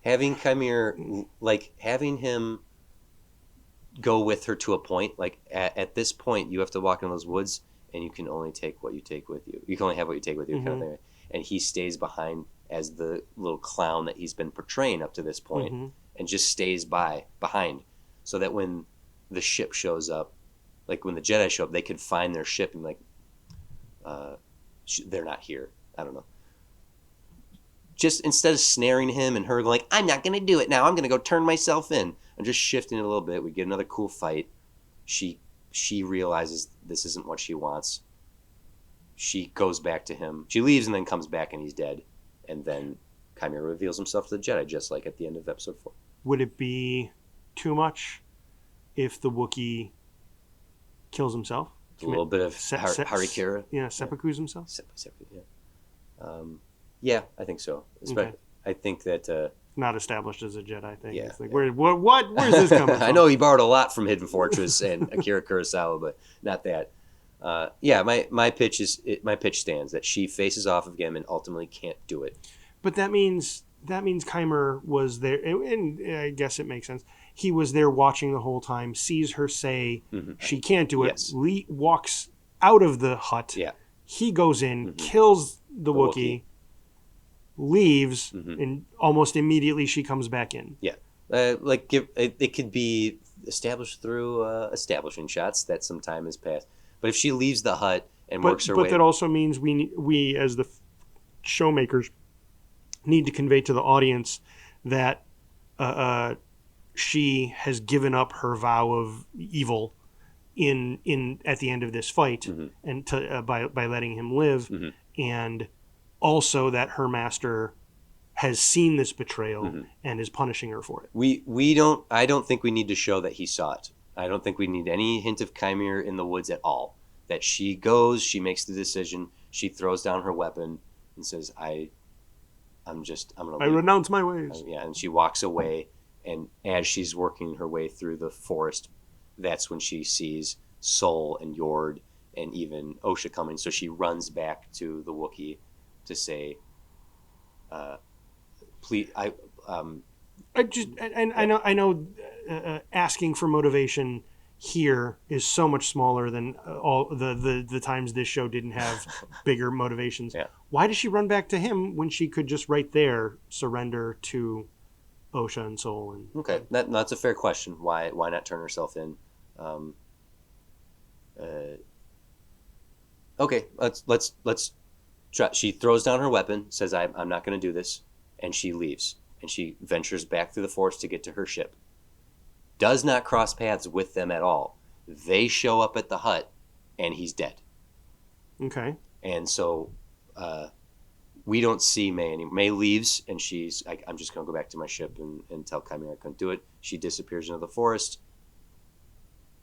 Speaker 1: Having Chimera, like having him go with her to a point, like at this point you have to walk in those woods and you can only take what you take with you. You can only have what you take with you, kind of thing. And he stays behind as the little clown that he's been portraying up to this point, and just stays behind, so that when the ship shows up, like when the Jedi show up, they could find their ship and like, they're not here. I don't know. Just instead of snaring him and her like, I'm not going to do it now. I'm going to go turn myself in. And just shifting it a little bit. We get another cool fight. She realizes this isn't what she wants. She goes back to him. She leaves and then comes back and he's dead. And then Chimera reveals himself to the Jedi, just like at the end of episode 4.
Speaker 2: Would it be too much if the Wookiee kills himself?
Speaker 1: A little bit of Harikira.
Speaker 2: Yeah, seppuku's himself?
Speaker 1: Yeah, I think so. Okay. I think that...
Speaker 2: not established as a Jedi thing.
Speaker 1: Yeah,
Speaker 2: it's like, where's this coming from?
Speaker 1: I know he borrowed a lot from Hidden Fortress and Akira Kurosawa, but not that. My pitch stands that she faces off of him and ultimately can't do it.
Speaker 2: But that means Chimera was there, and I guess it makes sense. He was there watching the whole time, sees her say she can't do it, walks out of the hut. Yeah. He goes in, kills the Wookiee, leaves, and almost immediately she comes back in.
Speaker 1: Yeah. It could be established through establishing shots that some time has passed. But if she leaves the hut and works her way...
Speaker 2: But that also means we as the showmakers need to convey to the audience that she has given up her vow of evil in at the end of this fight, and by letting him live, and also that her master has seen this betrayal and is punishing her for it.
Speaker 1: I don't think we need to show that he saw it. I don't think we need any hint of Chimera in the woods at all. That she goes, she makes the decision, she throws down her weapon and says, I
Speaker 2: renounce my ways.
Speaker 1: And she walks away, and as she's working her way through the forest, that's when she sees Soul and Yord and even Osha coming. So she runs back to the Wookiee to say, please, I
Speaker 2: know asking for motivation here is so much smaller than all the times this show didn't have bigger motivations. Yeah. Why does she run back to him when she could just right there surrender to Osha and Soul?
Speaker 1: Okay, that's a fair question. Why not turn herself in? Okay, let's try. She throws down her weapon, says, I'm not going to do this, and she leaves. And she ventures back through the forest to get to her ship. Does not cross paths with them at all. They show up at the hut, and he's dead.
Speaker 2: Okay.
Speaker 1: And so we don't see May anymore. May leaves, and she's like, I'm just going to go back to my ship and tell Chimera I couldn't do it. She disappears into the forest.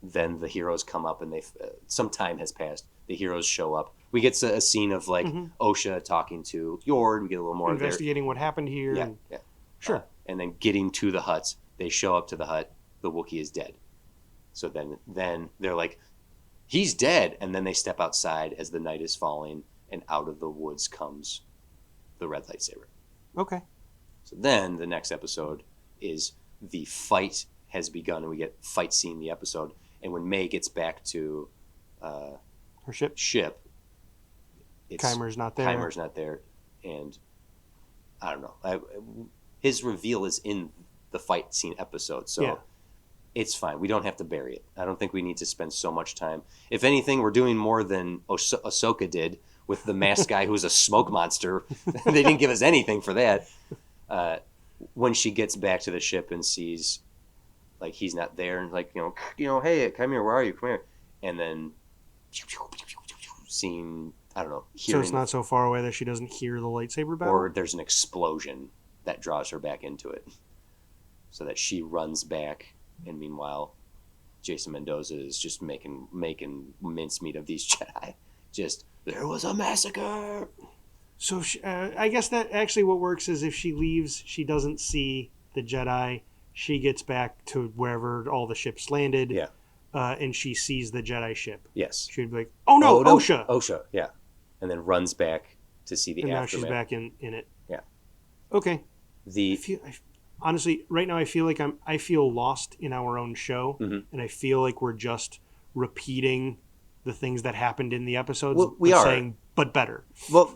Speaker 1: Then the heroes come up, and some time has passed. The heroes show up. We get a scene of like Osha talking to Yord. We get a little more
Speaker 2: investigating what happened here.
Speaker 1: Yeah.
Speaker 2: Sure.
Speaker 1: And then getting to the huts. They show up to the hut. The Wookiee is dead. So then they're like, he's dead. And then they step outside as the night is falling, and out of the woods comes the red lightsaber.
Speaker 2: Okay.
Speaker 1: So then the next episode is the fight has begun, and we get fight scene in the episode. And when May gets back to
Speaker 2: her ship, Chimera's not there. And I don't know. His reveal is in the fight scene episode, so it's fine. We don't have to bury it. I don't think we need to spend so much time. If anything, we're doing more than Ahsoka did with the masked guy who's a smoke monster. They didn't give us anything for that. When she gets back to the ship and sees, like, he's not there, and like, hey, Chimera, where are you? Come here. And then
Speaker 1: seeing, I don't know,
Speaker 2: So
Speaker 1: hearing,
Speaker 2: it's not so far away that she doesn't hear the lightsaber battle?
Speaker 1: or there's an explosion that draws her back into it, so that she runs back, and meanwhile, Jason Mendoza is just making mincemeat of these Jedi. Just, there was a massacre.
Speaker 2: So I guess that actually what works is if she leaves, she doesn't see the Jedi. She gets back to wherever all the ships landed.
Speaker 1: Yeah.
Speaker 2: And she sees the Jedi ship.
Speaker 1: Yes.
Speaker 2: She'd be like, "Oh no, Osha!"
Speaker 1: Osha, yeah, and then runs back to see the
Speaker 2: and
Speaker 1: aftermath.
Speaker 2: now she's back in it.
Speaker 1: Yeah.
Speaker 2: Okay.
Speaker 1: The
Speaker 2: Honestly, right now I feel like I feel lost in our own show, and I feel like we're just repeating the things that happened in the episodes.
Speaker 1: Well, we are
Speaker 2: saying, but better.
Speaker 1: Well,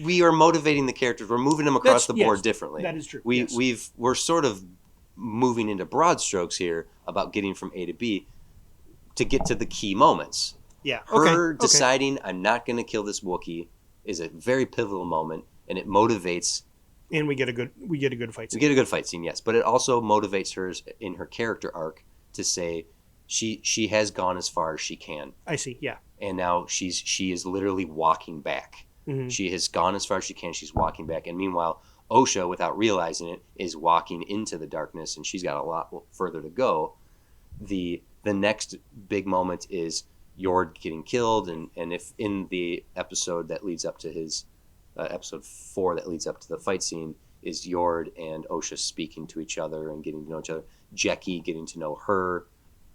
Speaker 1: we are motivating the characters. We're moving them across the board differently.
Speaker 2: That is true.
Speaker 1: We're sort of moving into broad strokes here about getting from A to B to get to the key moments.
Speaker 2: Yeah.
Speaker 1: Her deciding I'm not going to kill this Wookiee is a very pivotal moment, and it motivates.
Speaker 2: And we get a good fight scene.
Speaker 1: We get a good fight scene, yes, but it also motivates her in her character arc to say she has gone as far as she can.
Speaker 2: I see. Yeah.
Speaker 1: And now she is literally walking back.
Speaker 2: Mm-hmm.
Speaker 1: She has gone as far as she can. She's walking back, and meanwhile, Osha, without realizing it, is walking into the darkness, and she's got a lot further to go. The next big moment is Yord getting killed, and if in the episode that leads up to his episode 4 that leads up to the fight scene is Yord and Osha speaking to each other and getting to know each other. Jackie getting to know her,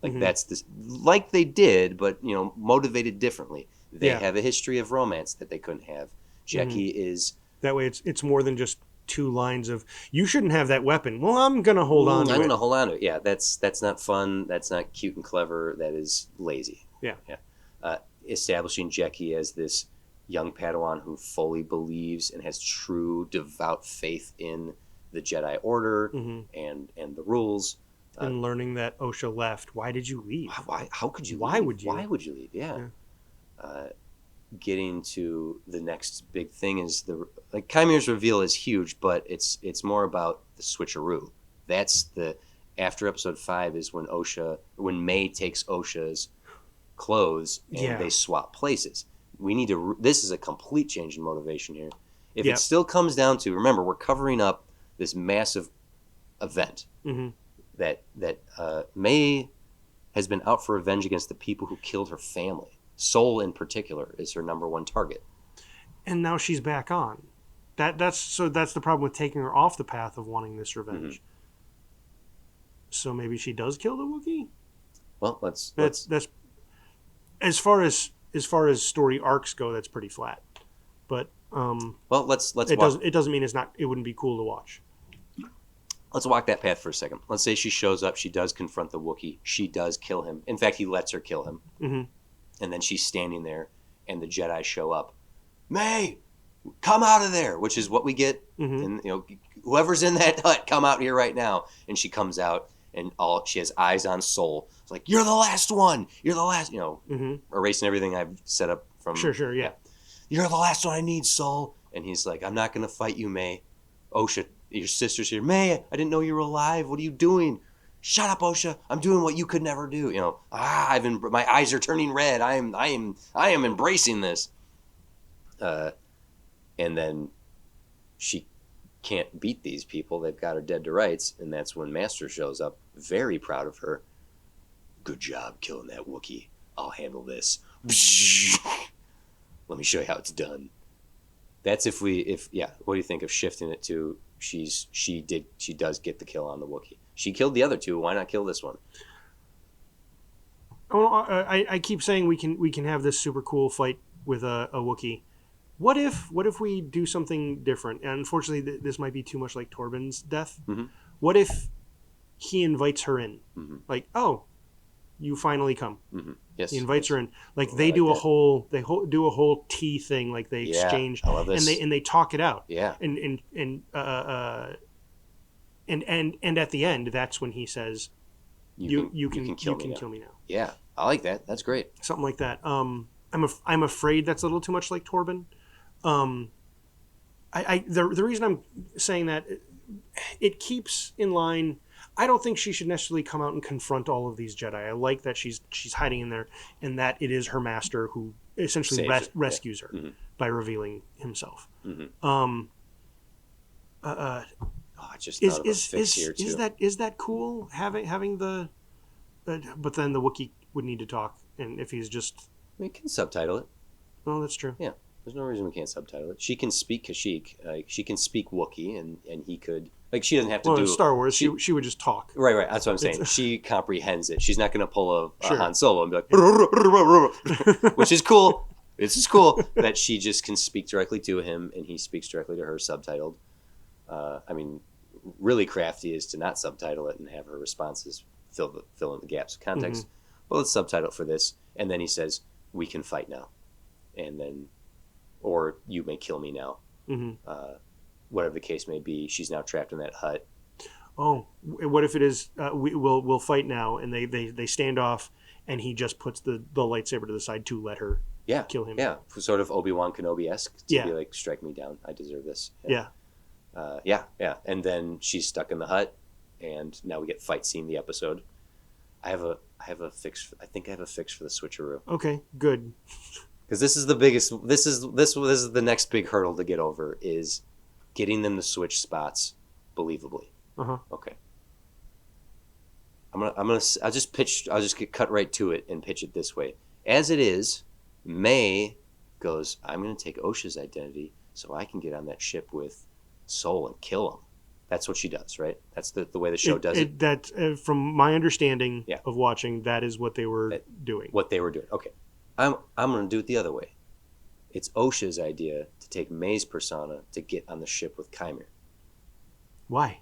Speaker 1: like that's this, like they did, but motivated differently. They have a history of romance that they couldn't have. Jackie is
Speaker 2: that way. It's more than just two lines of you shouldn't have that weapon. Well, I'm gonna hold on to it.
Speaker 1: I'm gonna hold on to it. Yeah, that's not fun. That's not cute and clever. That is lazy.
Speaker 2: Yeah.
Speaker 1: Establishing Jackie as this young Padawan who fully believes and has true devout faith in the Jedi Order and the rules.
Speaker 2: And learning that Osha left. Why did you leave?
Speaker 1: Why? How could you?
Speaker 2: Why
Speaker 1: leave?
Speaker 2: would you?
Speaker 1: Why would you leave? Yeah. Getting to the next big thing is Chimere's reveal is huge, but it's more about the switcheroo. That's after episode 5 is when May takes Osha's clothes and they swap places. We need to. This is a complete change in motivation here. If it still comes down to, remember, we're covering up this massive event that May has been out for revenge against the people who killed her family. Soul in particular is her number one target.
Speaker 2: And now she's back on. That's the problem with taking her off the path of wanting this revenge. So maybe she does kill the Wookiee?
Speaker 1: Well, let's
Speaker 2: as far as story arcs go, that's pretty flat. But
Speaker 1: let's
Speaker 2: it doesn't mean it wouldn't be cool to watch.
Speaker 1: Let's walk that path for a second. Let's say she shows up, she does confront the Wookiee, she does kill him. In fact, he lets her kill him. And then she's standing there, and the Jedi show up. May, come out of there, which is what we get. And whoever's in that hut, come out here right now. And she comes out, and she has eyes on Soul. It's like, you're the last one. You're the last. Erasing everything I've set up from.
Speaker 2: Sure, yeah.
Speaker 1: You're the last one I need, Soul. And he's like, I'm not gonna fight you, May. Osha, your sister's here. May, I didn't know you were alive. What are you doing? Shut up, Osha. I'm doing what you could never do. My eyes are turning red. I am embracing this. And then she can't beat these people. They've got her dead to rights. And that's when Master shows up, very proud of her. Good job killing that Wookiee. I'll handle this. Let me show you how it's done. That's what do you think of shifting it to she does get the kill on the Wookiee. She killed the other two. Why not kill this one?
Speaker 2: I keep saying we can have this super cool fight with a Wookiee. What if we do something different? And unfortunately, this might be too much like Torben's death. What if he invites her in? Like, oh, you finally come.
Speaker 1: Yes.
Speaker 2: He invites her in. Like they do a whole tea thing. Like they exchange.
Speaker 1: I love this.
Speaker 2: And they talk it out.
Speaker 1: Yeah.
Speaker 2: And at the end, that's when he says, "You can kill me now."
Speaker 1: Yeah, I like that. That's great.
Speaker 2: Something like that. I'm afraid that's a little too much like Torben. The reason I'm saying that, it keeps in line. I don't think she should necessarily come out and confront all of these Jedi. I like that she's hiding in there, and that it is her master who essentially rescues her by revealing himself.
Speaker 1: I just thought of a fix here too.
Speaker 2: Is that cool having the? But then the Wookiee would need to talk, and if he's just,
Speaker 1: We can subtitle it.
Speaker 2: oh, that's true.
Speaker 1: Yeah, there's no reason we can't subtitle it. She can speak Kashyyyk. She can speak Wookiee, and he could. Like, she doesn't have to
Speaker 2: Well,
Speaker 1: do
Speaker 2: in Star Wars, she would just talk.
Speaker 1: Right. That's what I'm saying. She comprehends it. She's not going to pull a
Speaker 2: Sure.
Speaker 1: Han Solo and be like, which is cool. This is cool that she just can speak directly to him, and he speaks directly to her, subtitled. I mean, really crafty is to not subtitle it and have her responses fill in the gaps of context. Well, let's subtitle it for this, and then he says, "We can fight now," and then, or "You may kill me now." Whatever the case may be, she's now trapped in that hut.
Speaker 2: Oh, what if it is? We'll fight now, and they stand off, and he just puts the lightsaber to the side to let her kill him.
Speaker 1: Yeah, sort of Obi-Wan Kenobi-esque to be like, strike me down, I deserve this.
Speaker 2: Yeah.
Speaker 1: And then she's stuck in the hut, and now we get fight scene the episode. I have a fix. I think I have a fix for the switcheroo.
Speaker 2: Okay, good.
Speaker 1: Because this is the biggest. This is the next big hurdle to get over, is getting them to switch spots believably. Okay. I'll just get cut right to it and pitch it this way. As it is, May goes, I'm going to take Osha's identity so I can get on that ship with Sol and kill him. That's what she does, right? That's the way the show does it.
Speaker 2: That, from my understanding of watching, that is what they were doing.
Speaker 1: What they were doing. Okay. I'm going to do it the other way. It's Osha's idea to take May's persona to get on the ship with Kymer.
Speaker 2: Why?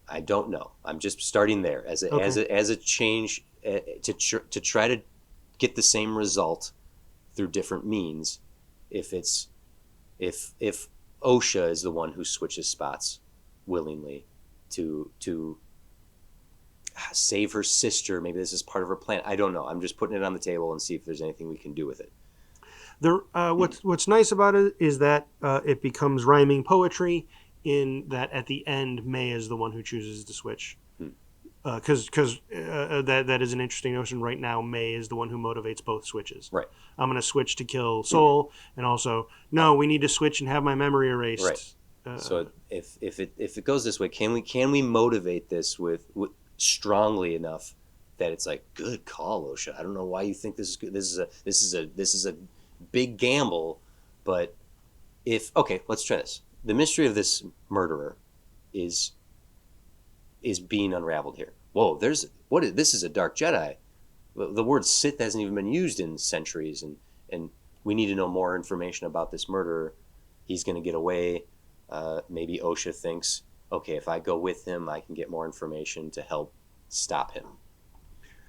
Speaker 1: I don't know. I'm just starting there as a change to try to get the same result through different means. If Osha is the one who switches spots willingly to save her sister, maybe this is part of her plan. I don't know. I'm just putting it on the table and see if there's anything we can do with it.
Speaker 2: What's nice about it is that it becomes rhyming poetry, in that at the end May is the one who chooses to switch, because that is an interesting notion. Right now May is the one who motivates both switches.
Speaker 1: Right.
Speaker 2: I'm going to switch to kill Sol, and also no, we need to switch and have my memory erased.
Speaker 1: Right. So if it goes this way, can we motivate this with strongly enough that it's like, good call, Osha. I don't know why you think this is good. This is a big gamble, but let's try this. The mystery of this murderer is being unraveled here. Whoa, this is a dark Jedi. The word Sith hasn't even been used in centuries, and we need to know more information about this murderer. He's going to get away. Maybe Osha thinks, okay, if I go with him, I can get more information to help stop him.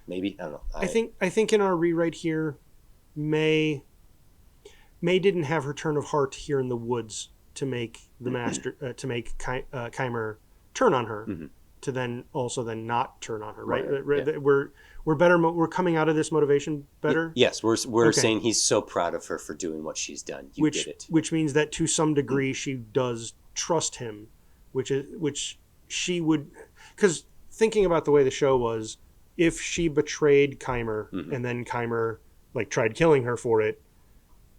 Speaker 1: Maybe, I don't know.
Speaker 2: I think in our rewrite here, May didn't have her turn of heart here in the woods to make the master Kymer turn on her, to then not turn on her. Right?
Speaker 1: Yeah.
Speaker 2: We're better. We're coming out of this motivation better.
Speaker 1: Yes, we're saying he's so proud of her for doing what she's done. You did it.
Speaker 2: Which means that to some degree she does trust him, which she would, because thinking about the way the show was, if she betrayed Kymer and then Kymer tried killing her for it,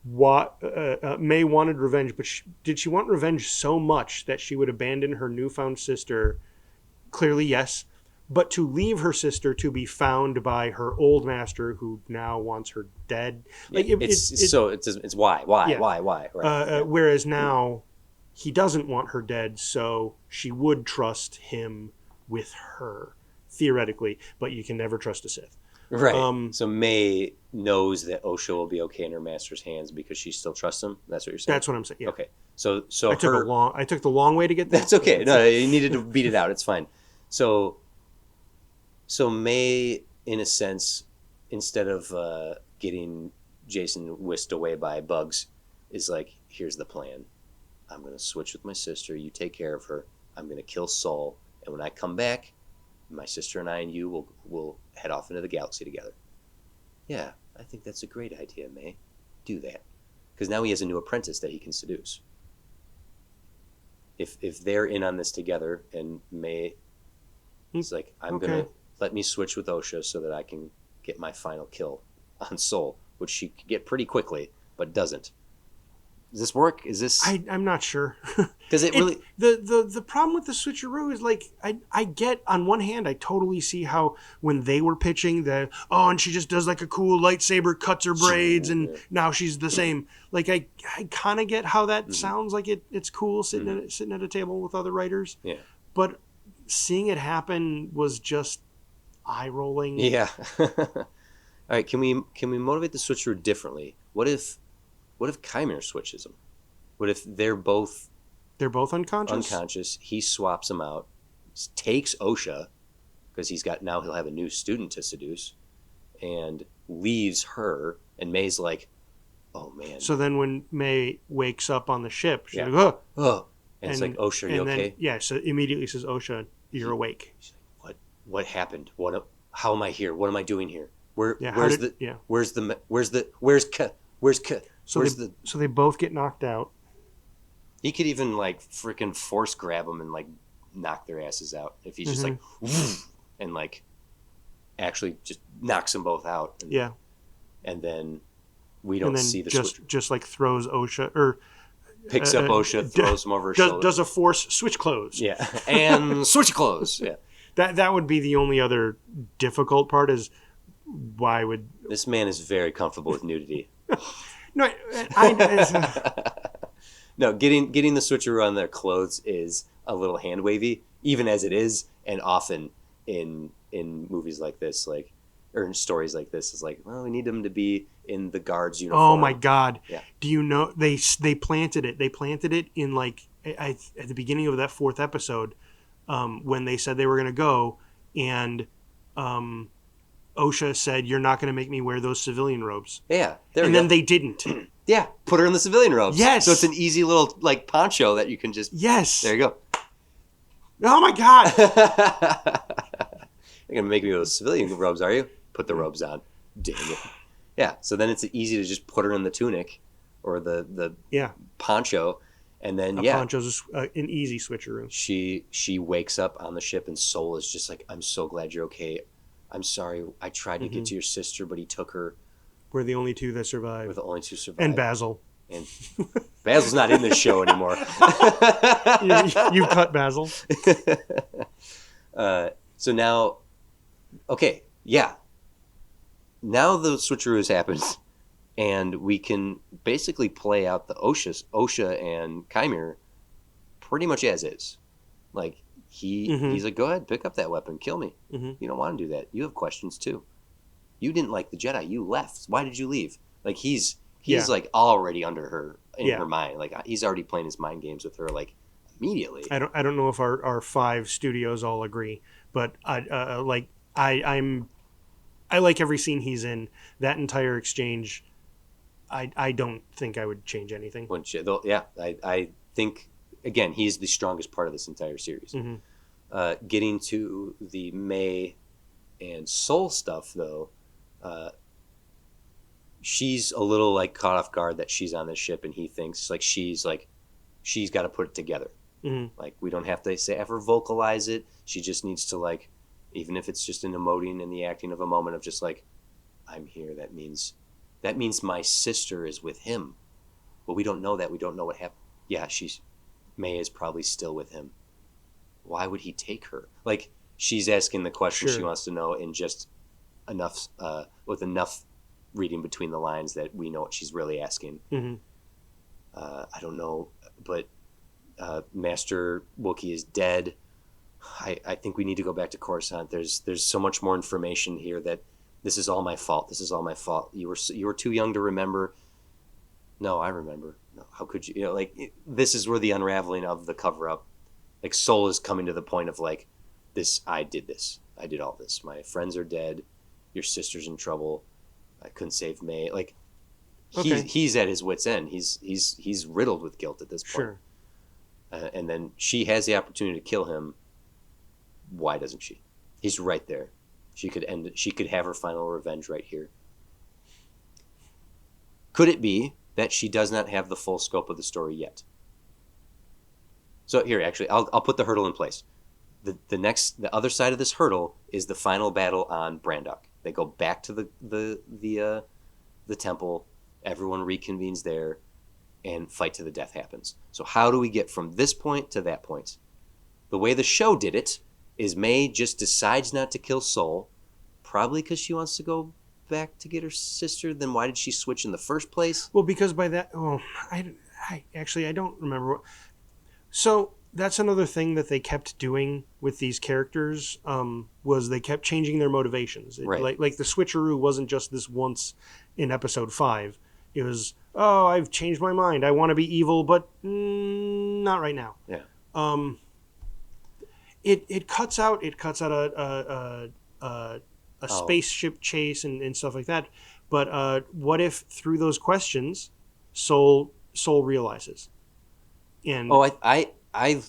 Speaker 2: May wanted revenge, but did she want revenge so much that she would abandon her newfound sister? Clearly, yes. But to leave her sister to be found by her old master, who now wants her dead.
Speaker 1: It's why? Right.
Speaker 2: Whereas now, he doesn't want her dead, so she would trust him with her, theoretically. But you can never trust a Sith.
Speaker 1: Right. So May knows that Osha will be okay in her master's hands because she still trusts him. That's what you're saying.
Speaker 2: That's what I'm saying. Yeah.
Speaker 1: Okay. So
Speaker 2: I took the long way to get that.
Speaker 1: That's okay. No, you needed to beat it out. It's fine. So May, in a sense, instead of getting Jason whisked away by bugs, is like, here's the plan. I'm going to switch with my sister. You take care of her. I'm going to kill Sol. And when I come back, my sister and I and you will head off into the galaxy together. Yeah, I think that's a great idea, May. Do that. Because now he has a new apprentice that he can seduce. If they're in on this together, and May He's like, I'm
Speaker 2: Okay.
Speaker 1: gonna let me switch with Osha so that I can get my final kill on Soul, which she could get pretty quickly, but doesn't. Does this work? Is this
Speaker 2: I'm not sure.
Speaker 1: because it really
Speaker 2: The problem with the switcheroo is like I get on one hand I totally see how when they were pitching the and she just does like a cool lightsaber, cuts her braids, and now she's the same. Like I kind of get how that sounds like it's cool sitting at a table with other writers.
Speaker 1: yeah
Speaker 2: But seeing it happen was just eye rolling.
Speaker 1: yeah. All right, can we motivate the switcher differently? What if Chimera switches them? What if
Speaker 2: They're both unconscious.
Speaker 1: unconscious? He swaps them out, takes Osha because he'll have a new student to seduce, and leaves her. And May's like, oh man.
Speaker 2: So then when May wakes up on the ship, she's
Speaker 1: Yeah.
Speaker 2: like,
Speaker 1: Oh, and it's like, Osha, are you
Speaker 2: and then,
Speaker 1: okay?
Speaker 2: yeah, so immediately says, Osha, you're awake.
Speaker 1: She's like, what happened? How am I here? What am I doing here? Where's
Speaker 2: So they both get knocked out.
Speaker 1: He could even like freaking force grab them and like knock their asses out if he's just like and like actually just knocks them both out. And then we don't see the
Speaker 2: just like throws Osha or
Speaker 1: picks up Osha, throws him over his shoulder.
Speaker 2: Does a force switch clothes.
Speaker 1: Yeah, and switch clothes. Yeah,
Speaker 2: that would be the only other difficult part is why would
Speaker 1: this man is very comfortable with nudity.
Speaker 2: No,
Speaker 1: no, getting the switcheroo on their clothes is a little hand wavy, even as it is, and often in movies like this, like or in stories like this, is like, well, we need them to be in the guard's uniform.
Speaker 2: Oh my God!
Speaker 1: Yeah.
Speaker 2: Do you know they planted it? They planted it in like at the beginning of that 4th episode, when they said they were going to go, and Osha said, "You're not going to make me wear those civilian robes."
Speaker 1: Yeah,
Speaker 2: then they didn't.
Speaker 1: Yeah, put her in the civilian robes.
Speaker 2: Yes.
Speaker 1: So it's an easy little like poncho that you can just.
Speaker 2: Yes.
Speaker 1: There you go.
Speaker 2: Oh my God!
Speaker 1: You're gonna make me those civilian robes, are you? Put the robes on. Dang it. Yeah. So then it's easy to just put her in the tunic or the poncho, and then
Speaker 2: poncho's an easy switcheroo.
Speaker 1: She wakes up on the ship, and Soul is just like, I'm so glad you're okay. I'm sorry. I tried to get to your sister, but he took her.
Speaker 2: We're the only two that survived.
Speaker 1: We're the only two survived.
Speaker 2: And Basil.
Speaker 1: And Basil's not in this show anymore.
Speaker 2: You've cut Basil.
Speaker 1: So now, okay, yeah. Now the switcheroo has happened, and we can basically play out the Osha and Chimera pretty much as is. Like, he's like, go ahead, pick up that weapon, kill me. You don't want to do that. You have questions too. You didn't like the Jedi. You left. Why did you leave? Like, he's like already under her in her mind. Like, he's already playing his mind games with her like immediately.
Speaker 2: I don't know if our 5 studios all agree, but I like every scene he's in. That entire exchange, I don't think I would change anything.
Speaker 1: I think again he's the strongest part of this entire series. Getting to the May and Soul stuff though. She's a little like caught off guard that she's on this ship, and he thinks like she's got to put it together. Like, we don't have to ever vocalize it. She just needs to, like, even if it's just an emoting and the acting of a moment of just like, I'm here. That means my sister is with him. Well, we don't know that. We don't know what happened. Yeah, May is probably still with him. Why would he take her? Like, she's asking the question she wants to know in just enough with enough reading between the lines that we know what she's really asking. I don't know, but Master Wookiee is dead. I think we need to go back to Coruscant. There's so much more information here that this is all my fault. This is all my fault. You were too young to remember. No, I remember. No, how could you? This is where the unraveling of the cover up. Like, Soul is coming to the point of like, this. I did all this. My friends are dead. Your sister's in trouble. I couldn't save May. Like, he's at his wit's end. He's riddled with guilt at this point.
Speaker 2: Sure.
Speaker 1: And then she has the opportunity to kill him. Why doesn't she? He's right there. She could end it. She could have her final revenge right here. Could it be that she does not have the full scope of the story yet? So here, actually, I'll put the hurdle in place. the other side of this hurdle is the final battle on Brandok. They go back to the temple. Everyone reconvenes there, and fight to the death happens. So how do we get from this point to that point? The way the show did it is May just decides not to kill Sol, probably because she wants to go back to get her sister. Then why did she switch in the first place?
Speaker 2: Well, because by that, I don't remember. So that's another thing that they kept doing with these characters, was they kept changing their motivations.
Speaker 1: Right.
Speaker 2: Like the switcheroo wasn't just this once in episode 5. It was, oh, I've changed my mind. I want to be evil, but not right now.
Speaker 1: Yeah.
Speaker 2: It cuts out a spaceship chase and stuff like that. But what if through those questions, Sol realizes? And
Speaker 1: I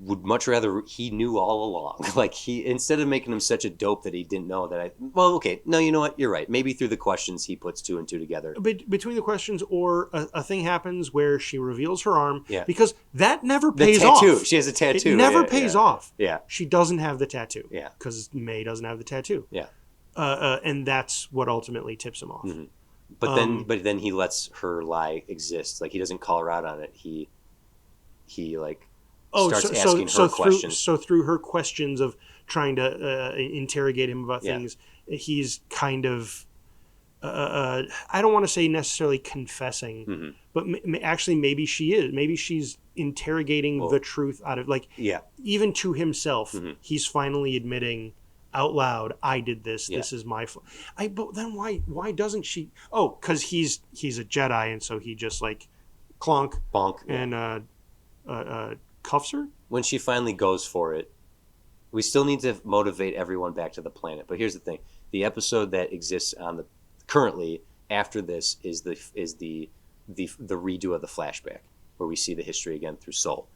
Speaker 1: would much rather he knew all along. Like he, instead of making him such a dope that he didn't know that okay, no, you know what? You're right. Maybe through the questions he puts 2 and 2 together.
Speaker 2: Between the questions, or a thing happens where she reveals her arm,
Speaker 1: yeah.
Speaker 2: because that never
Speaker 1: the
Speaker 2: pays
Speaker 1: tattoo.
Speaker 2: off.
Speaker 1: She has a tattoo.
Speaker 2: It never pays off.
Speaker 1: Yeah.
Speaker 2: She doesn't have the tattoo.
Speaker 1: Yeah.
Speaker 2: Because May doesn't have the tattoo.
Speaker 1: Yeah.
Speaker 2: And that's what ultimately tips him off.
Speaker 1: Mm-hmm. But then he lets her lie exist. Like he doesn't call her out on it. He like starts asking her questions.
Speaker 2: So through her questions of trying to interrogate him about things, he's kind of, I don't want to say necessarily confessing, but actually maybe she is. Maybe she's interrogating the truth out of, like, even to himself, he's finally admitting out loud, I did this. This is my fault. But then why doesn't she? Oh, because he's a Jedi, and so he just like clonk,
Speaker 1: bonk,
Speaker 2: and cuffs her.
Speaker 1: When she finally goes for it, we still need to motivate everyone back to the planet. But here's the thing: the episode that exists on the currently after this is the redo of the flashback where we see the history again through Sol,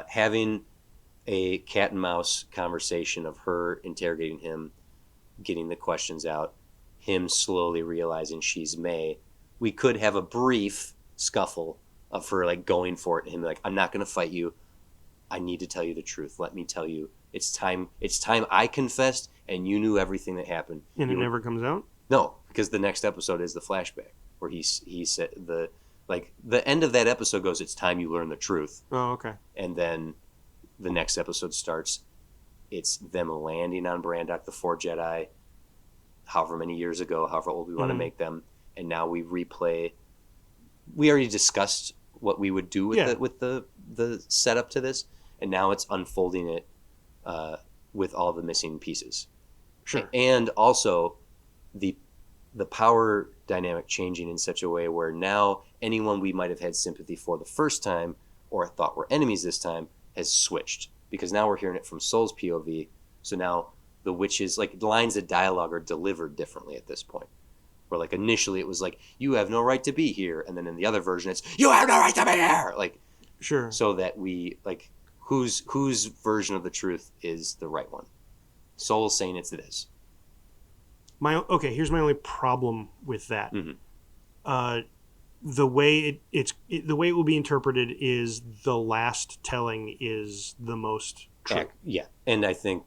Speaker 1: having a cat and mouse conversation of her interrogating him, getting the questions out, him slowly realizing she's May. We could have a brief scuffle of her like going for it and him like, I'm not going to fight you. I need to tell you the truth. Let me tell you. It's time I confessed and you knew everything that happened.
Speaker 2: And it never comes out?
Speaker 1: No, because the next episode is the flashback where he said the end of that episode goes, it's time you learn the truth.
Speaker 2: Oh, okay.
Speaker 1: And then the next episode starts. It's them landing on Brandok, the 4 Jedi, however many years ago, however old we want to make them. And now we replay. We already discussed what we would do with the setup to this. And now it's unfolding it with all the missing pieces.
Speaker 2: Sure.
Speaker 1: And also the power dynamic changing in such a way where now anyone we might have had sympathy for the first time or thought were enemies this time has switched, because now we're hearing it from Sol's POV. So now the witches, like, lines of dialogue are delivered differently at this point. Where like initially it was like, you have no right to be here, and then in the other version it's, you have no right to be here. Like,
Speaker 2: sure.
Speaker 1: So that we like whose version of the truth is the right one. Sol's saying it's this.
Speaker 2: Here's my only problem with that. The way the way it will be interpreted is the last telling is the most true.
Speaker 1: Yeah, and I think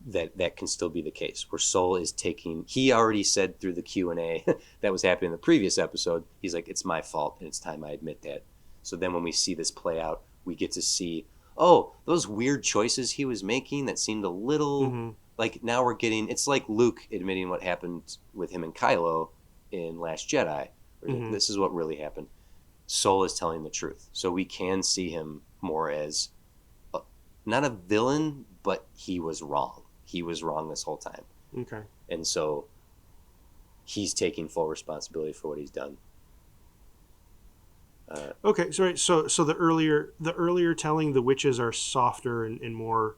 Speaker 1: that can still be the case where Sol is taking. He already said through the Q&A that was happening in the previous episode. He's like, it's my fault, and it's time I admit that. So then when we see this play out, we get to see, oh, those weird choices he was making that seemed a little like, now we're getting. It's like Luke admitting what happened with him and Kylo in Last Jedi. This is what really happened. Sol is telling the truth. So we can see him more as not a villain, but he was wrong. He was wrong this whole time.
Speaker 2: Okay.
Speaker 1: And so he's taking full responsibility for what he's done.
Speaker 2: Okay, so the earlier telling, the witches are softer and more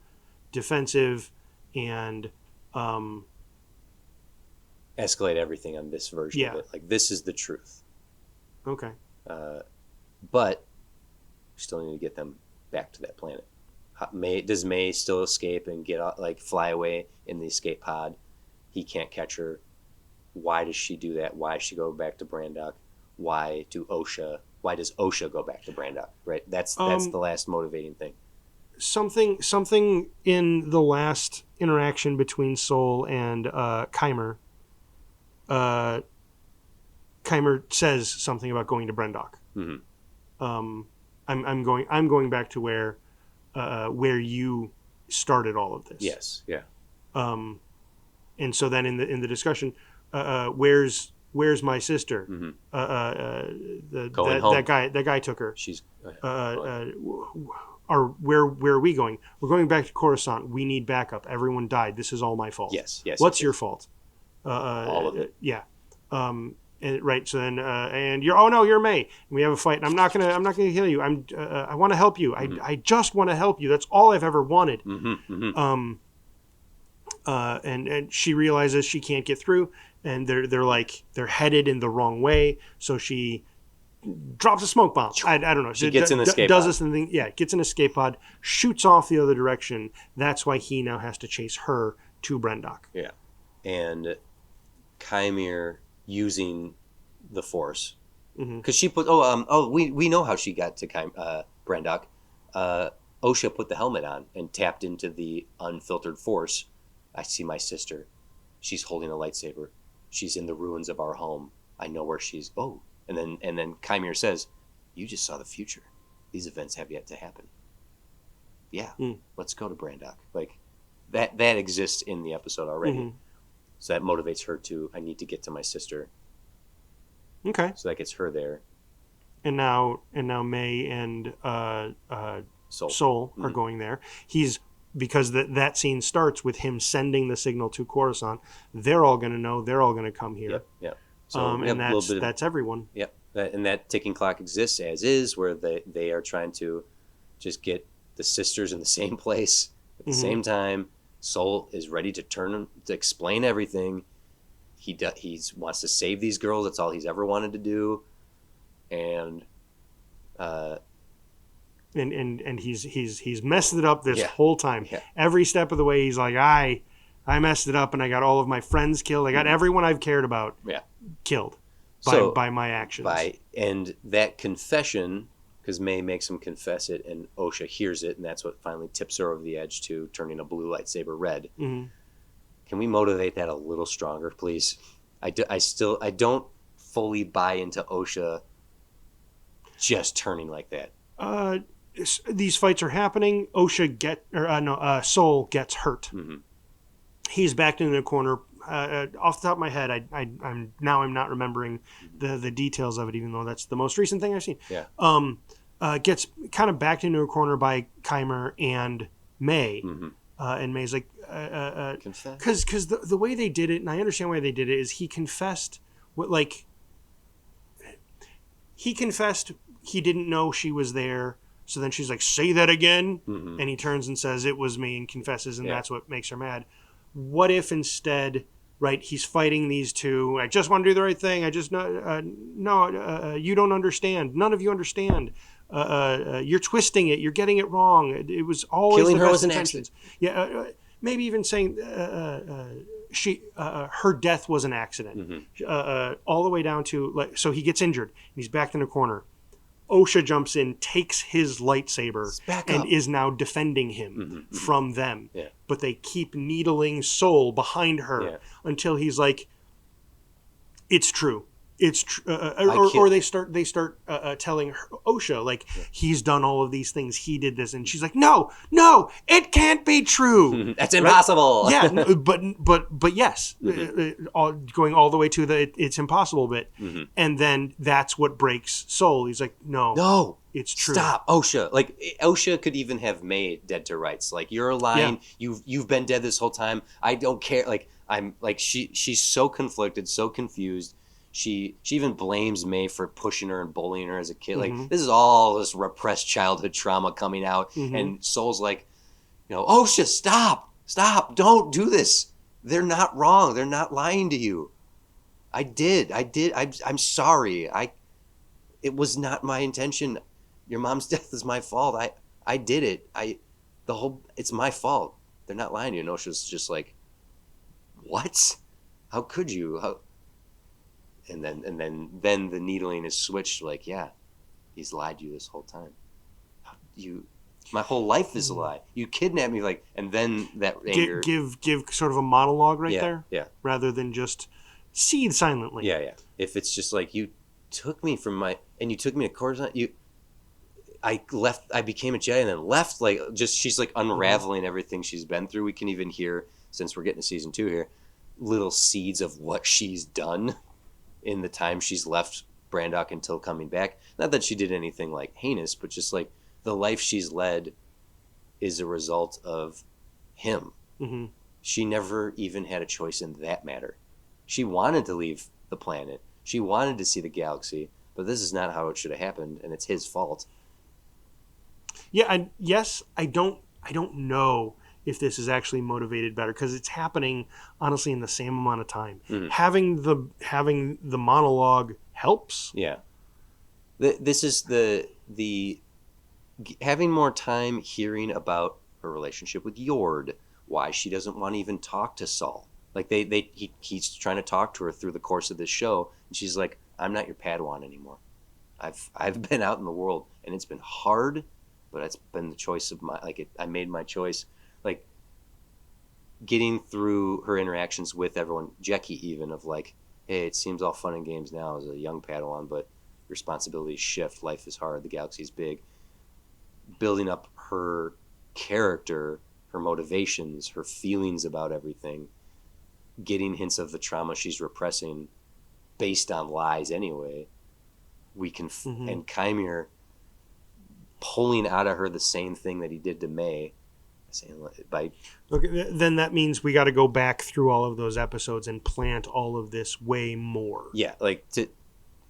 Speaker 2: defensive and
Speaker 1: escalate everything on this version of it. Like, this is the truth.
Speaker 2: Okay.
Speaker 1: But we still need to get them back to that planet. Does May still escape and fly away in the escape pod? He can't catch her. Why does she do that? Why does she go back to Brandok? Why does Osha go back to Brandok? Right? That's the last motivating thing.
Speaker 2: something in the last interaction between Sol and Keimer. Keimer says something about going to Brendok.
Speaker 1: Mm-hmm.
Speaker 2: I'm going back to where you started all of this.
Speaker 1: Yes. Yeah.
Speaker 2: And so then in the discussion, where's my sister?
Speaker 1: Mm-hmm.
Speaker 2: That guy took her.
Speaker 1: She's.
Speaker 2: Where are we going? We're going back to Coruscant. We need backup. Everyone died. This is all my fault.
Speaker 1: Yes.
Speaker 2: What's your fault?
Speaker 1: All of it.
Speaker 2: Yeah. Right. So then, and you're May. And we have a fight. And I'm not gonna kill you. I want to help you.
Speaker 1: Mm-hmm.
Speaker 2: I just want to help you. That's all I've ever wanted.
Speaker 1: Mm-hmm. Mm-hmm.
Speaker 2: And she realizes she can't get through, and they're headed in the wrong way. So she drops a smoke bomb. I don't know.
Speaker 1: She gets in the escape
Speaker 2: does
Speaker 1: pod.
Speaker 2: this thing. Yeah, gets an escape pod, shoots off the other direction. That's why he now has to chase her to Brendok.
Speaker 1: Yeah, and Keimer using the Force because she put. We know how she got to Brendok. Osha put the helmet on and tapped into the unfiltered Force. I see my sister. She's holding a lightsaber. She's in the ruins of our home. I know where she's. Oh, and then Keimer says, "You just saw the future. These events have yet to happen." Yeah, let's go to Brendok. Like that exists in the episode already.
Speaker 2: Mm-hmm.
Speaker 1: So that motivates her to. I need to get to my sister.
Speaker 2: Okay.
Speaker 1: So that gets her there.
Speaker 2: And now May and Sol are going there. Because that scene starts with him sending the signal to Coruscant. They're all going to know. They're all going to come here.
Speaker 1: Yep. So
Speaker 2: and that's everyone.
Speaker 1: Yep. And that ticking clock exists as is, where they are trying to just get the sisters in the same place at the same time. Sol is ready to explain everything. He wants to save these girls. That's all he's ever wanted to do. And he's messed it up this whole time. Yeah. Every step of the way, he's like, I messed it up, and I got all of my friends killed. I got everyone I've cared about killed by my actions. And that confession, because May makes him confess it, and Osha hears it, and that's what finally tips her over the edge to turning a blue lightsaber red. Mm-hmm. Can we motivate that a little stronger, please? I don't fully buy into Osha just turning like that.
Speaker 2: These fights are happening. Sol gets hurt. Mm-hmm. He's backed into a corner. Off the top of my head, I'm not remembering the details of it, even though that's the most recent thing I've seen.
Speaker 1: Yeah.
Speaker 2: Gets kind of backed into a corner by Keimer and May. Mm-hmm. And May's like, because the way they did it, and I understand why they did it, is he confessed he didn't know she was there. So then she's like, say that again. Mm-hmm. And he turns and says, it was me, and confesses, and that's what makes her mad. What if instead, right, he's fighting these two. I just want to do the right thing. I just, you don't understand. None of you understand. You're twisting it. You're getting it wrong. It was always
Speaker 1: killing
Speaker 2: the
Speaker 1: her
Speaker 2: best
Speaker 1: was an
Speaker 2: intentions. Yeah, maybe even saying her death was an accident. Mm-hmm. All the way down to, so he gets injured. And he's backed in a corner. Osha jumps in, takes his lightsaber, and is now defending him from them. Yeah. But they keep needling Sol behind her until he's like, "It's true. It's true." Or they start telling her, Osha, like, he's done all of these things. He did this, and she's like, "No, it can't be true.
Speaker 1: That's impossible."
Speaker 2: Right? Yeah, but yes, going all the way to the it's impossible bit, and then that's what breaks Sol. He's like, "No, it's true.
Speaker 1: Stop, Osha." Like Osha could even have May dead to rights. Like, you're lying. Yeah. You've been dead this whole time. I don't care. Like, I'm like she's so conflicted, so confused. She even blames May for pushing her and bullying her as a kid. Like, this is all this repressed childhood trauma coming out. And Sol's like, Osha, stop, don't do this. They're not wrong. They're not lying to you. I did. I'm sorry. It was not my intention. Your mom's death is my fault. I did it. It's my fault. They're not lying to you. And Osha's just like, what? How could you? And then the needling is switched. Like, yeah, he's lied to you this whole time. My whole life is a lie. You kidnapped me, like, and then that anger.
Speaker 2: Give sort of a monologue right there,
Speaker 1: yeah,
Speaker 2: rather than just seethe silently.
Speaker 1: yeah. If it's just like you took me from and you took me to Coruscant, I left. I became a Jedi and then left. Like, just she's like unraveling everything she's been through. We can even hear, since we're getting to season 2 here, little seeds of what she's done in the time she's left Brandok until coming back. Not that she did anything like heinous, but just like the life she's led is a result of him.
Speaker 2: Mm-hmm.
Speaker 1: She never even had a choice in that matter. She wanted to leave the planet. She wanted to see the galaxy, but this is not how it should have happened, and it's his fault.
Speaker 2: Yeah, I don't know if this is actually motivated better, because it's happening honestly in the same amount of time.
Speaker 1: Mm-hmm.
Speaker 2: Having the monologue helps.
Speaker 1: Yeah, this is the having more time hearing about her relationship with Yord, why she doesn't want to even talk to Saul. Like he's trying to talk to her through the course of this show, and she's like, "I'm not your Padawan anymore. I've been out in the world, and it's been hard, but it's been the choice of I made my choice." Like, getting through her interactions with everyone, Jackie even, of like, "Hey, it seems all fun and games now as a young Padawan, but responsibilities shift. Life is hard. The galaxy's big." Building up her character, her motivations, her feelings about everything, getting hints of the trauma she's repressing based on lies anyway. We can and Kymir pulling out of her the same thing that he did to May,
Speaker 2: Okay, then that means we got to go back through all of those episodes and plant all of this way more.
Speaker 1: Yeah, like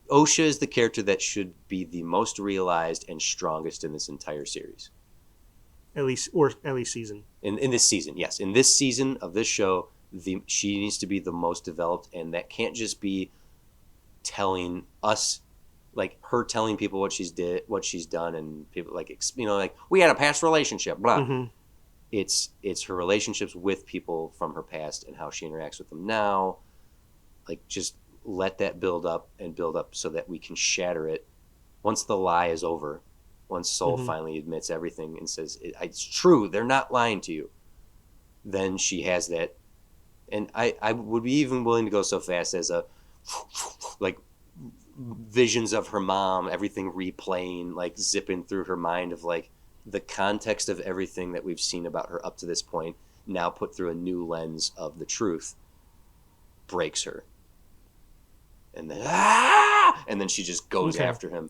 Speaker 1: Osha is the character that should be the most realized and strongest in this entire series.
Speaker 2: At least season.
Speaker 1: In this season, yes. In this season of this show, she needs to be the most developed, and that can't just be telling us, like her telling people what she's done, and people like, like, we had a past relationship, blah.
Speaker 2: Mm-hmm.
Speaker 1: It's her relationships with people from her past and how she interacts with them now. Like, just let that build up so that we can shatter it once the lie is over. Once Soul finally admits everything and says, "It's true, they're not lying to you," then she has that. And I would be even willing to go so fast as like visions of her mom, everything replaying, like zipping through her mind of like the context of everything that we've seen about her up to this point, now put through a new lens of the truth, breaks her. And then she just goes after him.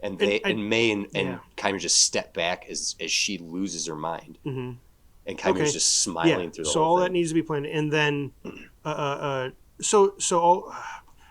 Speaker 1: And May and Kymir just step back as she loses her mind. Mm-hmm. And Kymir's just smiling through the whole thing.
Speaker 2: So all that needs to be planned. And then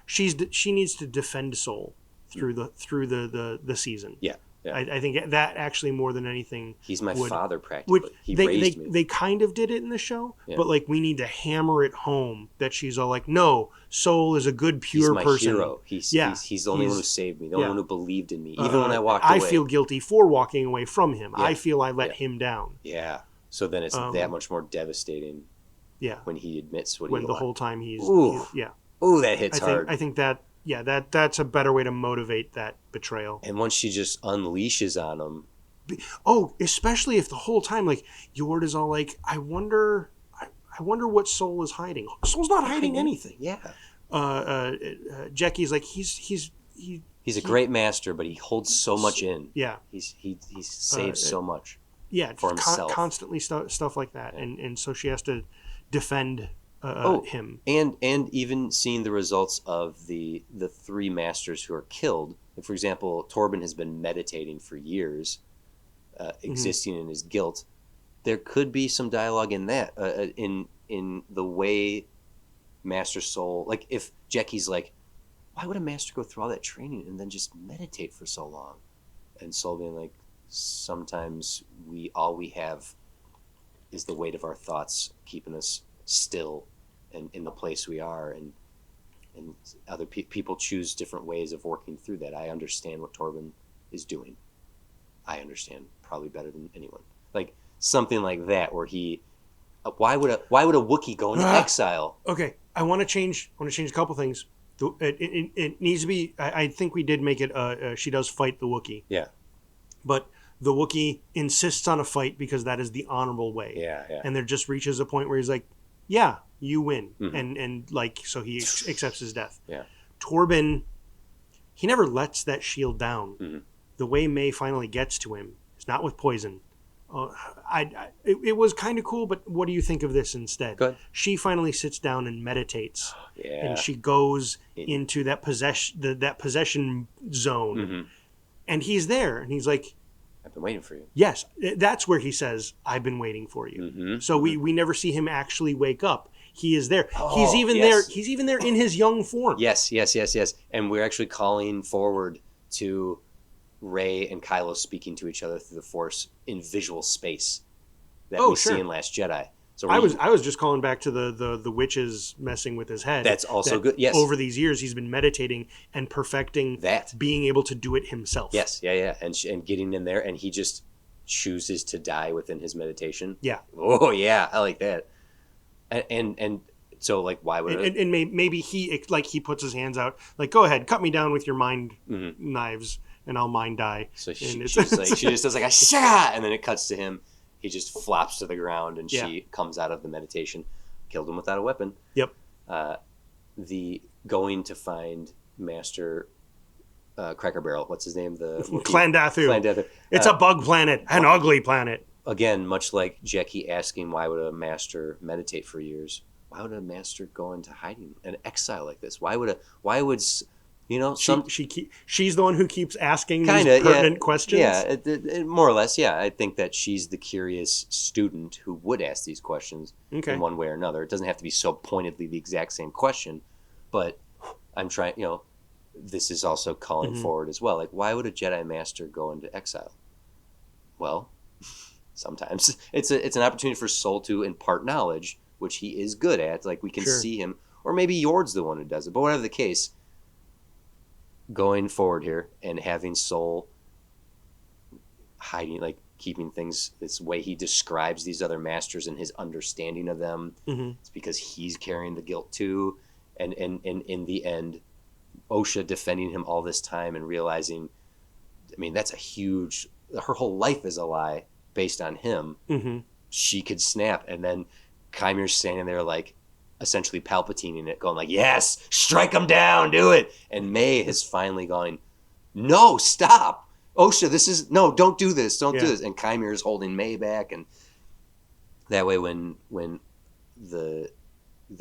Speaker 2: she needs to defend Soul through the season.
Speaker 1: Yeah.
Speaker 2: I think that actually, more than anything,
Speaker 1: he's my father practically. He raised me.
Speaker 2: They kind of did it in the show, but like, we need to hammer it home that she's all like, "No, Soul is a good, pure person.
Speaker 1: He's my hero. He's the only one who saved me, the only one who believed in me, even when I walked away.
Speaker 2: I feel guilty for walking away from him. I feel I let him down."
Speaker 1: Yeah. So then it's that much more devastating.
Speaker 2: Yeah.
Speaker 1: When he admits
Speaker 2: when the whole time he's
Speaker 1: Ooh, that hits hard.
Speaker 2: I think that. Yeah, that's a better way to motivate that betrayal.
Speaker 1: And once she just unleashes on him.
Speaker 2: Oh, especially if the whole time, like, Yord is all like, I wonder what Soul is hiding. Soul's not hiding anything.
Speaker 1: Yeah.
Speaker 2: Jackie's like, he's
Speaker 1: a great master, but he holds so much in.
Speaker 2: Yeah.
Speaker 1: He saves so much.
Speaker 2: Yeah,
Speaker 1: for himself.
Speaker 2: Constantly stuff like that, and so she has to defend him.
Speaker 1: And even seeing the results of the three masters who are killed. For example, Torben has been meditating for years, existing in his guilt. There could be some dialogue in that, in the way Master Soul, like if Jackie's like, why would a master go through all that training and then just meditate for so long? And Soul being like, sometimes all we have is the weight of our thoughts keeping us still and in the place we are, and other people choose different ways of working through that. I understand what Torben is doing. I understand probably better than anyone. Like something like that, where he, why would a Wookiee go into exile?
Speaker 2: Okay, I want to change a couple things. It needs to be. I think we did make it. She does fight the Wookiee.
Speaker 1: Yeah,
Speaker 2: but The Wookiee insists on a fight because that is the honorable way.
Speaker 1: Yeah, yeah.
Speaker 2: And there just reaches a point where he's like, yeah, you win.
Speaker 1: Mm-hmm.
Speaker 2: And like, so he accepts his death.
Speaker 1: Yeah.
Speaker 2: Torben, he never lets that shield down.
Speaker 1: Mm-hmm.
Speaker 2: The way May finally gets to him is not with poison. It was kind of cool, but what do you think of this instead?
Speaker 1: Go ahead.
Speaker 2: She finally sits down and meditates,
Speaker 1: Yeah.
Speaker 2: and she goes into that possession zone,
Speaker 1: Mm-hmm.
Speaker 2: and he's there, and he's like,
Speaker 1: I've been waiting for you.
Speaker 2: yes, that's where he says, I've been waiting for you.
Speaker 1: Mm-hmm.
Speaker 2: So we never see him actually wake up. He is there.
Speaker 1: Oh,
Speaker 2: he's even
Speaker 1: yes.
Speaker 2: there. He's even there in his young form.
Speaker 1: Yes. And we're actually calling forward to Rey and Kylo speaking to each other through the Force in visual space that we see in Last Jedi. So
Speaker 2: I was just calling back to the witches messing with his head.
Speaker 1: That's also good. Yes.
Speaker 2: Over these years, he's been meditating and perfecting
Speaker 1: that,
Speaker 2: being able to do it himself.
Speaker 1: Yes. Yeah. And getting in there, and he just chooses to die within his meditation.
Speaker 2: Yeah.
Speaker 1: Oh yeah, I like that. And so like, why would
Speaker 2: and maybe he puts his hands out like, go ahead, cut me down with your mind
Speaker 1: mm-hmm.
Speaker 2: knives, and I'll mind die.
Speaker 1: So she just does like a shah, and then it cuts to him. He just flops to the ground, and she comes out of the meditation, killed him without a weapon.
Speaker 2: Yep.
Speaker 1: The going to find Master Cracker Barrel. What's his name? The
Speaker 2: Clandathu. It's a bug planet, an ugly planet.
Speaker 1: Again, much like Jackie asking, why would a master meditate for years? Why would a master go into hiding, an exile like this? Why would
Speaker 2: she's the one who keeps asking these pertinent questions?
Speaker 1: Yeah, more or less, yeah. I think that she's the curious student who would ask these questions in one way or another. It doesn't have to be so pointedly the exact same question, but I'm trying, this is also calling forward as well. Like, why would a Jedi Master go into exile? Well, sometimes it's an opportunity for Sol to impart knowledge, which he is good at. Like, we can see him, or maybe Yord's the one who does it. But whatever the case, going forward here and having Sol hiding, like keeping things this way he describes these other masters and his understanding of them, it's because he's carrying the guilt too. And in the end, Osha defending him all this time and realizing, I mean, that's a huge, her whole life is a lie based on him. She could snap, and then Kymir's standing there like essentially Palpatining it, going like, yes, strike him down, do it. And May has finally gone, no, stop. Osha, don't do this, do this. And Kymir is holding May back, and that way when the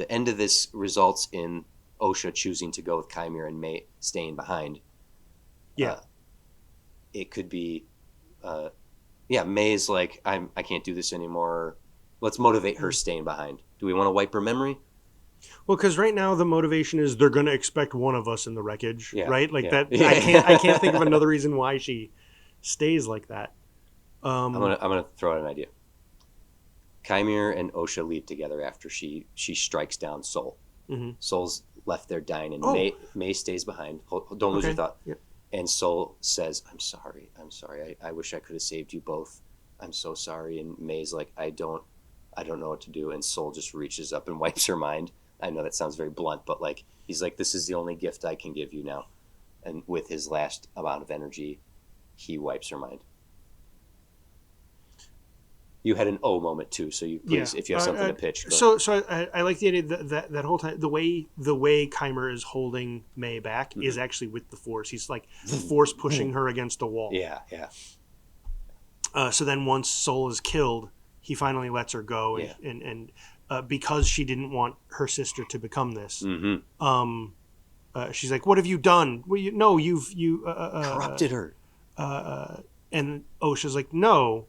Speaker 1: end of this results in Osha choosing to go with Kymir and May staying behind. It could be May's like, I can't do this anymore. Let's motivate her staying behind. Do we want to wipe her memory?
Speaker 2: Well, because right now the motivation is they're going to expect one of us in the wreckage, right? Like that. I can't think of another reason why she stays like that. I'm
Speaker 1: gonna throw out an idea. Kymir and Osha leave together after she strikes down Sol. Sol's left there dying, and May stays behind. Don't lose your thought. Yep. And Sol says, I'm sorry. I wish I could have saved you both. I'm so sorry. And May's like, I don't know what to do. And Sol just reaches up and wipes her mind. I know that sounds very blunt, but like, he's like, this is the only gift I can give you now. And with his last amount of energy, he wipes her mind. You had an moment too, so you please, if you have something to pitch.
Speaker 2: So I like the idea that whole time the way Kymir is holding May back is actually with the Force. He's like the Force pushing her against a wall.
Speaker 1: Yeah.
Speaker 2: So then once Sol is killed, he finally lets her go, and because she didn't want her sister to become this. She's like, "What have you done?" Well, you've
Speaker 1: corrupted her.
Speaker 2: And Osha's like, "No,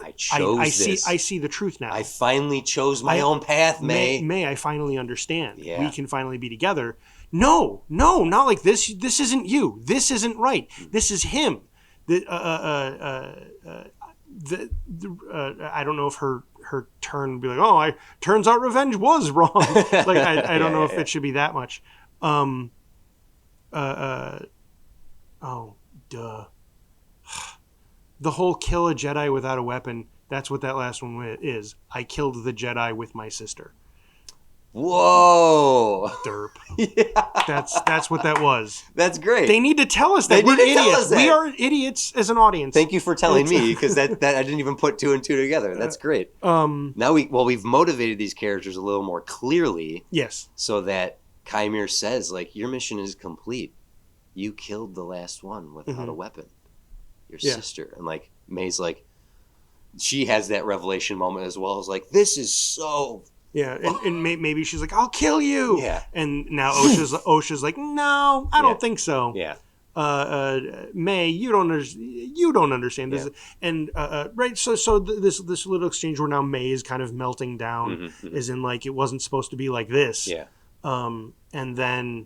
Speaker 1: I chose this.
Speaker 2: I see the truth now.
Speaker 1: I finally chose my own path, May.
Speaker 2: May, I finally understand.
Speaker 1: Yeah.
Speaker 2: We can finally be together." No, not like this. This isn't you. This isn't right. This is him. I don't know if her turn would be like, turns out revenge was wrong. Like I don't know if it should be that much. The whole kill a Jedi without a weapon, that's what that last one is. I killed the Jedi with my sister.
Speaker 1: Whoa.
Speaker 2: Derp.
Speaker 1: Yeah.
Speaker 2: That's what that was.
Speaker 1: That's great.
Speaker 2: They need to tell us that
Speaker 1: They
Speaker 2: we're
Speaker 1: need to tell
Speaker 2: idiots.
Speaker 1: us that.
Speaker 2: We are idiots as an audience.
Speaker 1: Thank you for telling me, because that I didn't even put two and two together. That's great. Now we've motivated these characters a little more clearly.
Speaker 2: Yes.
Speaker 1: So that Kymir says, like, your mission is complete. You killed the last one without a weapon. Your sister. And like May's like, she has that revelation moment as well as like, this is so.
Speaker 2: Yeah, and maybe she's like, I'll kill you.
Speaker 1: Yeah.
Speaker 2: And now Osha's like, no, I don't think so.
Speaker 1: Yeah.
Speaker 2: May, you don't understand this. And right, so this little exchange where now May is kind of melting down, is in like, it wasn't supposed to be like this.
Speaker 1: Yeah.
Speaker 2: And then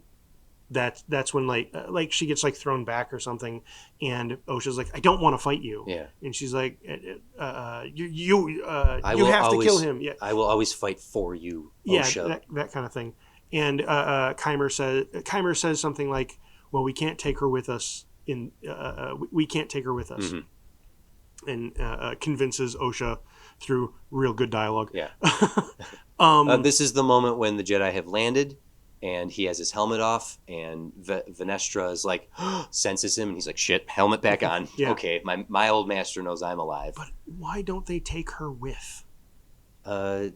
Speaker 2: that's when like she gets like thrown back or something, and Osha's like, I don't want to fight you.
Speaker 1: Yeah.
Speaker 2: And she's like, you have to kill him. Yeah.
Speaker 1: I will always fight for you, Osha.
Speaker 2: Yeah, that kind of thing. And Kymir says something like, well, we can't take her with us we can't take her with us. And convinces Osha through real good dialogue.
Speaker 1: Yeah. This is the moment when the Jedi have landed, and he has his helmet off, and Venestra is like, senses him, and he's like, shit, helmet back on.
Speaker 2: Yeah.
Speaker 1: Okay, my old master knows I'm alive.
Speaker 2: But why don't they take her with?
Speaker 1: That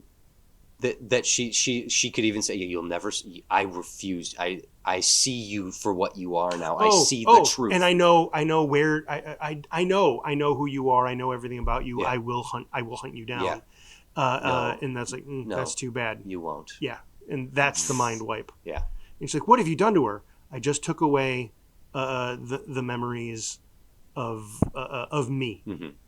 Speaker 1: she could even say, you'll never. I refuse. I see you for what you are now. I see the truth.
Speaker 2: And I know where I know who you are. I know everything about you.
Speaker 1: Yeah.
Speaker 2: I will hunt you down.
Speaker 1: Yeah.
Speaker 2: No. And that's like,
Speaker 1: No.
Speaker 2: that's too bad.
Speaker 1: You won't.
Speaker 2: Yeah. And that's the mind wipe.
Speaker 1: Yeah.
Speaker 2: And she's like, what have you done to her? I just took away the memories of me,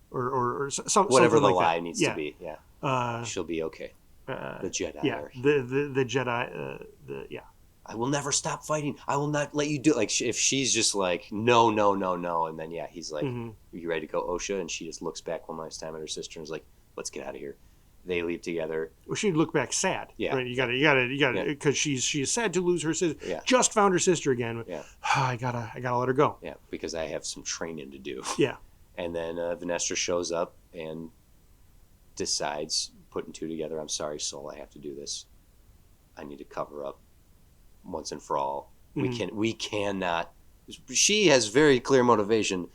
Speaker 2: or something
Speaker 1: whatever the
Speaker 2: like
Speaker 1: lie
Speaker 2: that.
Speaker 1: needs to be. Yeah. She'll be okay. The Jedi.
Speaker 2: Yeah. The Jedi.
Speaker 1: I will never stop fighting. I will not let you do it. Like, if she's just like, no, and then he's like, are you ready to go, Osha? And she just looks back one last time at her sister and is like, let's get out of here. They leave together.
Speaker 2: Well, she'd look back sad.
Speaker 1: Yeah.
Speaker 2: Right? You got to, because she is sad to lose her sister.
Speaker 1: Yeah.
Speaker 2: Just found her sister again.
Speaker 1: Yeah.
Speaker 2: I gotta let her go.
Speaker 1: Yeah, because I have some training to do.
Speaker 2: Yeah.
Speaker 1: And then Venestra shows up and decides, putting two together, I'm sorry, Soul, I have to do this. I need to cover up once and for all. We cannot. She has very clear motivation.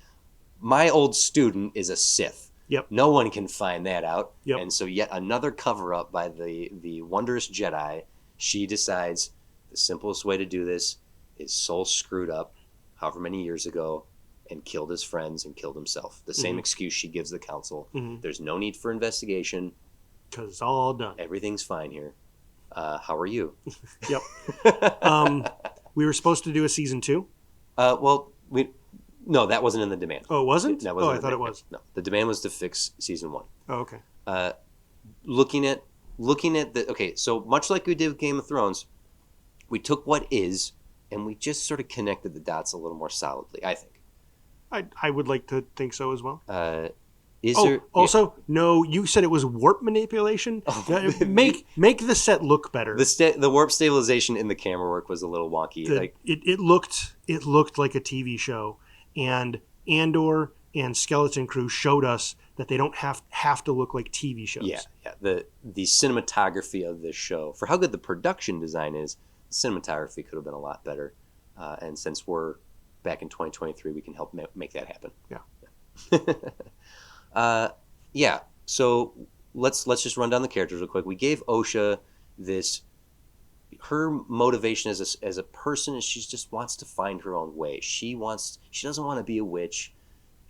Speaker 1: My old student is a Sith.
Speaker 2: Yep.
Speaker 1: No one can find that out.
Speaker 2: Yep.
Speaker 1: And so yet another cover up by the wondrous Jedi. She decides the simplest way to do this is Soul screwed up however many years ago and killed his friends and killed himself. The same excuse she gives the council. There's no need for investigation.
Speaker 2: Because it's all done.
Speaker 1: Everything's fine here. How are you?
Speaker 2: Yep. We were supposed to do a season 2.
Speaker 1: No, that wasn't in the demand.
Speaker 2: Oh, it wasn't?
Speaker 1: That wasn't
Speaker 2: I thought it was.
Speaker 1: No, the demand was to fix season 1.
Speaker 2: Oh, okay.
Speaker 1: Looking at so much like we did with Game of Thrones, we took what is and we just sort of connected the dots a little more solidly, I think.
Speaker 2: I would like to think so as well. No, you said it was warp manipulation. Make the set look better.
Speaker 1: The warp stabilization in the camera work was a little wonky.
Speaker 2: It looked like a TV show, and Andor and Skeleton Crew showed us that they don't have to look like TV shows.
Speaker 1: Yeah. The cinematography of this show, for how good the production design is, the cinematography could have been a lot better. And since we're back in 2023, we can help make that happen.
Speaker 2: Yeah.
Speaker 1: So let's just run down the characters real quick. We gave Osha her motivation as a person is she just wants to find her own way. She doesn't want to be a witch.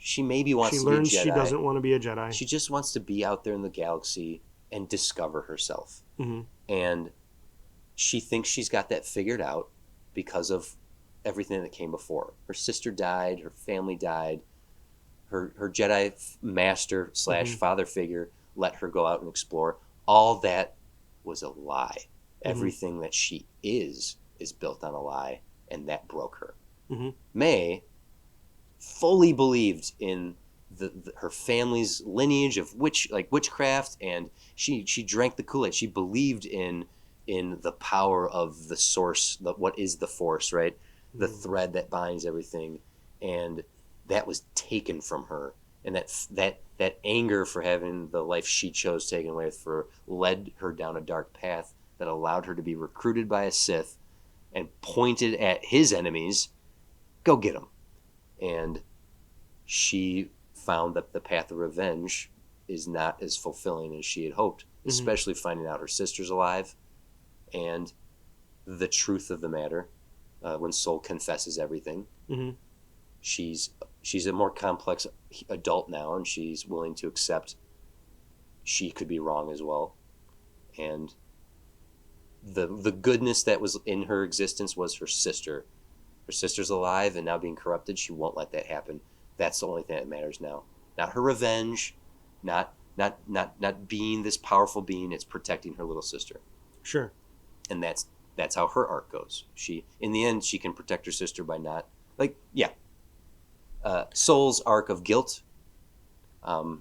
Speaker 1: She maybe wants to be a Jedi.
Speaker 2: She doesn't want to be a Jedi.
Speaker 1: She just wants to be out there in the galaxy and discover herself. And she thinks she's got that figured out because of everything that came before. Her sister died. Her family died. Her Jedi master / father figure let her go out and explore. All that was a lie. Everything that she is built on a lie, and that broke her. May fully believed in her family's lineage of witchcraft, and she drank the Kool-Aid. She believed in the power of the source, what is the Force, right? The thread that binds everything, and that was taken from her, and that anger for having the life she chose taken away from her led her down a dark path that allowed her to be recruited by a Sith and pointed at his enemies, go get them. And she found that the path of revenge is not as fulfilling as she had hoped, especially finding out her sister's alive and the truth of the matter. When Soul confesses everything, she's a more complex adult now, and she's willing to accept she could be wrong as well. And the goodness that was in her existence was her sister. Her sister's alive and now being corrupted. She won't let that happen. That's the only thing that matters now. Not her revenge, not being this powerful being. It's protecting her little sister.
Speaker 2: Sure.
Speaker 1: And that's how her arc goes. She, in the end, she can protect her sister by not, Soul's arc of guilt.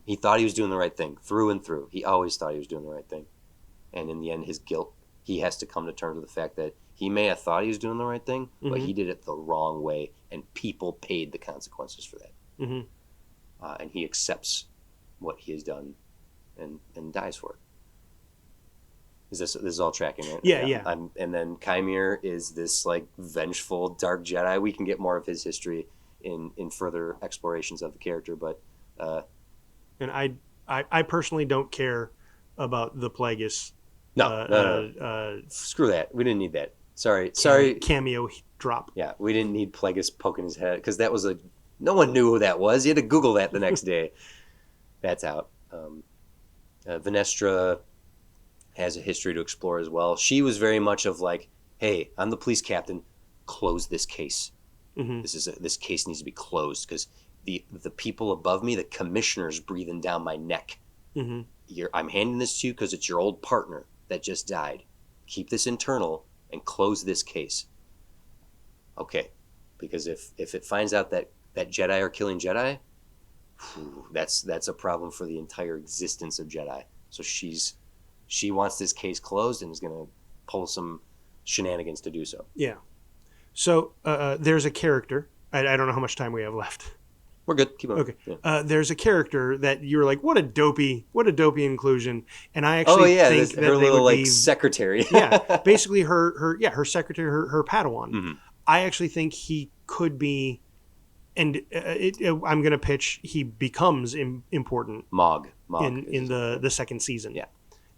Speaker 1: He thought he was doing the right thing through and through. He always thought he was doing the right thing. And in the end, his guilt, he has to come to terms with the fact that he may have thought he was doing the right thing, but he did it the wrong way, and people paid the consequences for that. And he accepts what he has done and dies for it. This is all tracking, right?
Speaker 2: Yeah.
Speaker 1: And then Chimere is this like vengeful dark Jedi. We can get more of his history in further explorations of the character, but
Speaker 2: and I personally don't care about the Plagueis.
Speaker 1: No. Screw that. We didn't need that. Sorry.
Speaker 2: Cameo drop.
Speaker 1: Yeah, we didn't need Plagueis poking his head because that was no one knew who that was. You had to Google that the next day. That's out. Venestra has a history to explore as well. She was very much of like, hey, I'm the police captain. Close this case. This case needs to be closed because the people above me, the commissioner's breathing down my neck. I'm handing this to you because it's your old partner that just died. Keep this internal and close this case. Okay, because if it finds out that Jedi are killing Jedi, that's a problem for the entire existence of Jedi. So she wants this case closed and is going to pull some shenanigans to do so.
Speaker 2: Yeah. So there's a character. I don't know how much time we have left.
Speaker 1: We're good. Keep on.
Speaker 2: Okay. Yeah. There's a character that you were like, what a dopey inclusion. And I actually think that
Speaker 1: her
Speaker 2: they
Speaker 1: little
Speaker 2: would be,
Speaker 1: secretary.
Speaker 2: Yeah, basically her secretary, her Padawan. I actually think he could be, and I'm going to pitch. He becomes important.
Speaker 1: Mog
Speaker 2: in the second season.
Speaker 1: Yeah.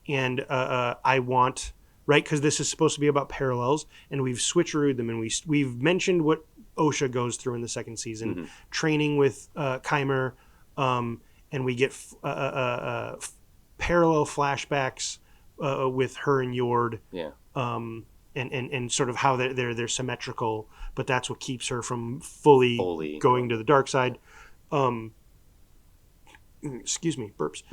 Speaker 2: And I want, right, because this is supposed to be about parallels, and we've switcherooed them, and we've mentioned what Osha goes through in the second season, training with Chimere, and we get parallel flashbacks with her and Yord, and sort of how they're symmetrical, but that's what keeps her from fully going to the dark side. Excuse me, burps.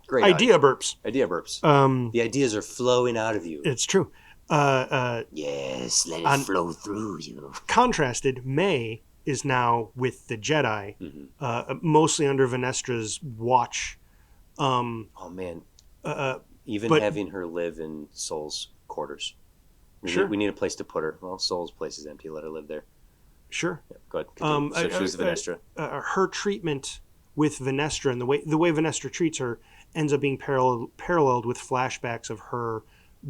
Speaker 1: Great
Speaker 2: idea burps.
Speaker 1: Idea burps. The ideas are flowing out of you.
Speaker 2: It's true.
Speaker 1: Yes, let it flow through you.
Speaker 2: Contrasted, May is now with the Jedi, mostly under Venestra's watch.
Speaker 1: Oh man, having her live in Soul's quarters. We need a place to put her. Well, Soul's place is empty. Let her live there.
Speaker 2: Sure.
Speaker 1: Yeah, go ahead. So she was Venestra.
Speaker 2: Her treatment with Venestra and the way Venestra treats her ends up being paralleled with flashbacks of her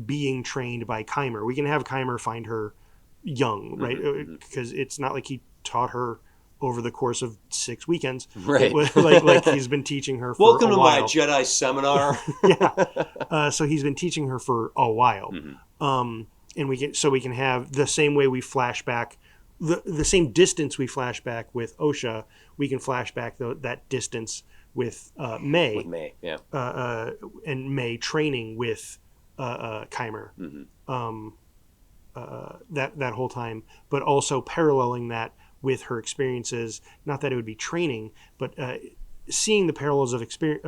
Speaker 2: being trained by Chimere. We can have Chimere find her young, right? Because it's not like he taught her over the course of 6 weekends,
Speaker 1: right?
Speaker 2: like he's been teaching her. For
Speaker 1: Welcome
Speaker 2: a
Speaker 1: to
Speaker 2: while.
Speaker 1: my Jedi seminar.
Speaker 2: Yeah. So he's been teaching her for a while, and we can have the same way we flash back. The same distance we flash back with Osha, we can flash back that distance with May.
Speaker 1: With May, yeah.
Speaker 2: And May training with Chimere. That whole time, but also paralleling that with her experiences. Not that it would be training, but seeing the parallels of experience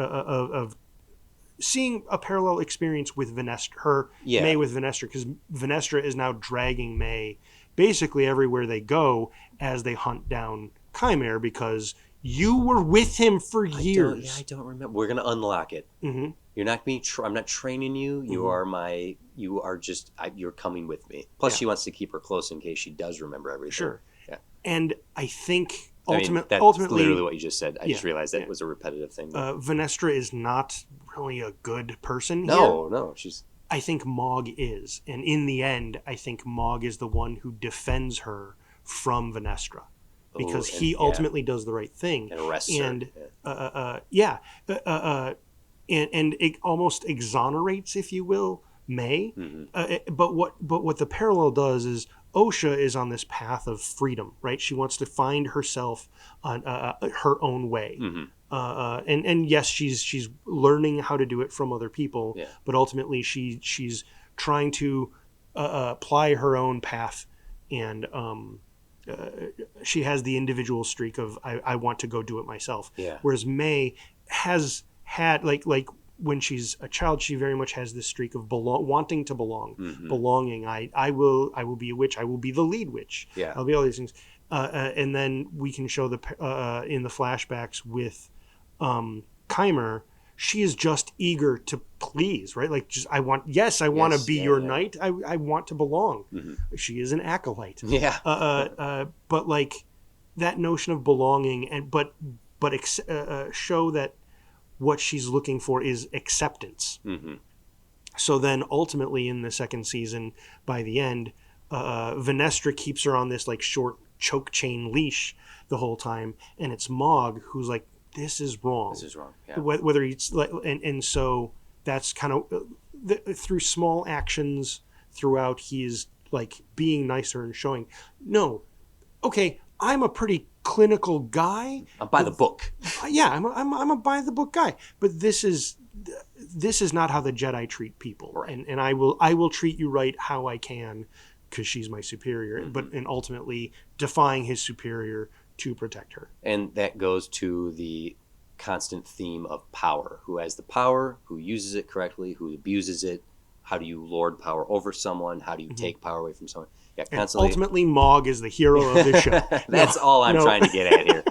Speaker 2: seeing a parallel experience with Venestra, May with Venestra, because Venestra is now dragging May basically everywhere they go as they hunt down Chimere, because you were with him for years.
Speaker 1: I don't remember. We're going to unlock it. You're not being. I'm not training you. You are my. You are just. You're coming with me. Plus, she wants to keep her close in case she does remember everything.
Speaker 2: Sure.
Speaker 1: Yeah.
Speaker 2: And I think
Speaker 1: that's
Speaker 2: ultimately,
Speaker 1: literally what you just said. I just realized that was a repetitive thing.
Speaker 2: Venestra is not really a good person.
Speaker 1: No, she's
Speaker 2: I think Mog is. And in the end, I think Mog is the one who defends her from Venestra. Because he ultimately does the right thing.
Speaker 1: And arrests
Speaker 2: and,
Speaker 1: her.
Speaker 2: And it almost exonerates, if you will, May.
Speaker 1: Mm-hmm.
Speaker 2: But what the parallel does is Osha is on this path of freedom, right? She wants to find herself on her own way.
Speaker 1: Mm-hmm.
Speaker 2: And yes, she's learning how to do it from other people,
Speaker 1: Yeah.
Speaker 2: but ultimately she's trying to apply her own path, and she has the individual streak of I want to go do it myself.
Speaker 1: Yeah.
Speaker 2: Whereas May has had like when she's a child, she very much has this streak of wanting to belong,
Speaker 1: mm-hmm.
Speaker 2: belonging. I will be a witch. I will be the lead witch.
Speaker 1: Yeah.
Speaker 2: I'll be all these things. And then we can show in the flashbacks with Keimer, she is just eager to please, right? Like, just I want to be your knight. I want to belong.
Speaker 1: Mm-hmm.
Speaker 2: She is an acolyte.
Speaker 1: Yeah.
Speaker 2: But like that notion of belonging, and but show that what she's looking for is acceptance.
Speaker 1: Mm-hmm.
Speaker 2: So then ultimately in the second season, by the end, Venestra keeps her on this like short choke chain leash the whole time, and it's Mog who's like, this is wrong.
Speaker 1: This is wrong. Yeah.
Speaker 2: Whether it's like, and so that's kind of through small actions throughout, he is like being nicer and showing, no, okay, I'm a pretty clinical guy.
Speaker 1: I'm by the book.
Speaker 2: Yeah, I'm a by the book guy. But this is not how the Jedi treat people.
Speaker 1: Right.
Speaker 2: And I will treat you right how I can, because she's my superior.
Speaker 1: Mm-hmm.
Speaker 2: And ultimately defying his superior to protect her.
Speaker 1: And that goes to the constant theme of power. Who has the power? Who uses it correctly? Who abuses it? How do you lord power over someone? How do you take power away from someone? Yeah, constantly.
Speaker 2: And ultimately, Mog is the hero of this show.
Speaker 1: That's all I'm trying to get at here.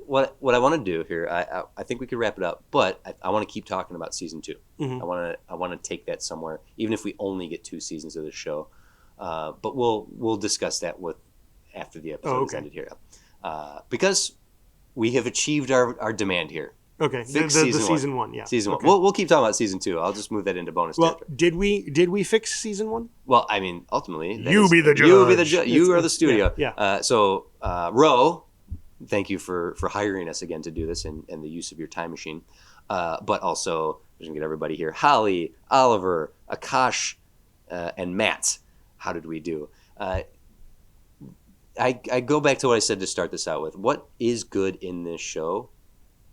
Speaker 1: What I want to do here, I think we could wrap it up, but I want to keep talking about season 2.
Speaker 2: Mm-hmm.
Speaker 1: I want to take that somewhere, even if we only get 2 seasons of this show. But we'll discuss that after the episode is ended here, because we have achieved our demand here.
Speaker 2: Okay, the season one, yeah.
Speaker 1: Season
Speaker 2: okay.
Speaker 1: 1. We'll keep talking about season 2. I'll just move that into bonus territory.
Speaker 2: Did we fix season 1?
Speaker 1: Well, I mean, ultimately,
Speaker 2: you be the judge.
Speaker 1: You be the judge. You are the studio.
Speaker 2: Yeah.
Speaker 1: So, Ro, thank you for hiring us again to do this and the use of your time machine. But also, I'm going to get everybody here. Holly, Oliver, Akash, and Matt. How did we do? I go back to what I said to start this out with. What is good in this show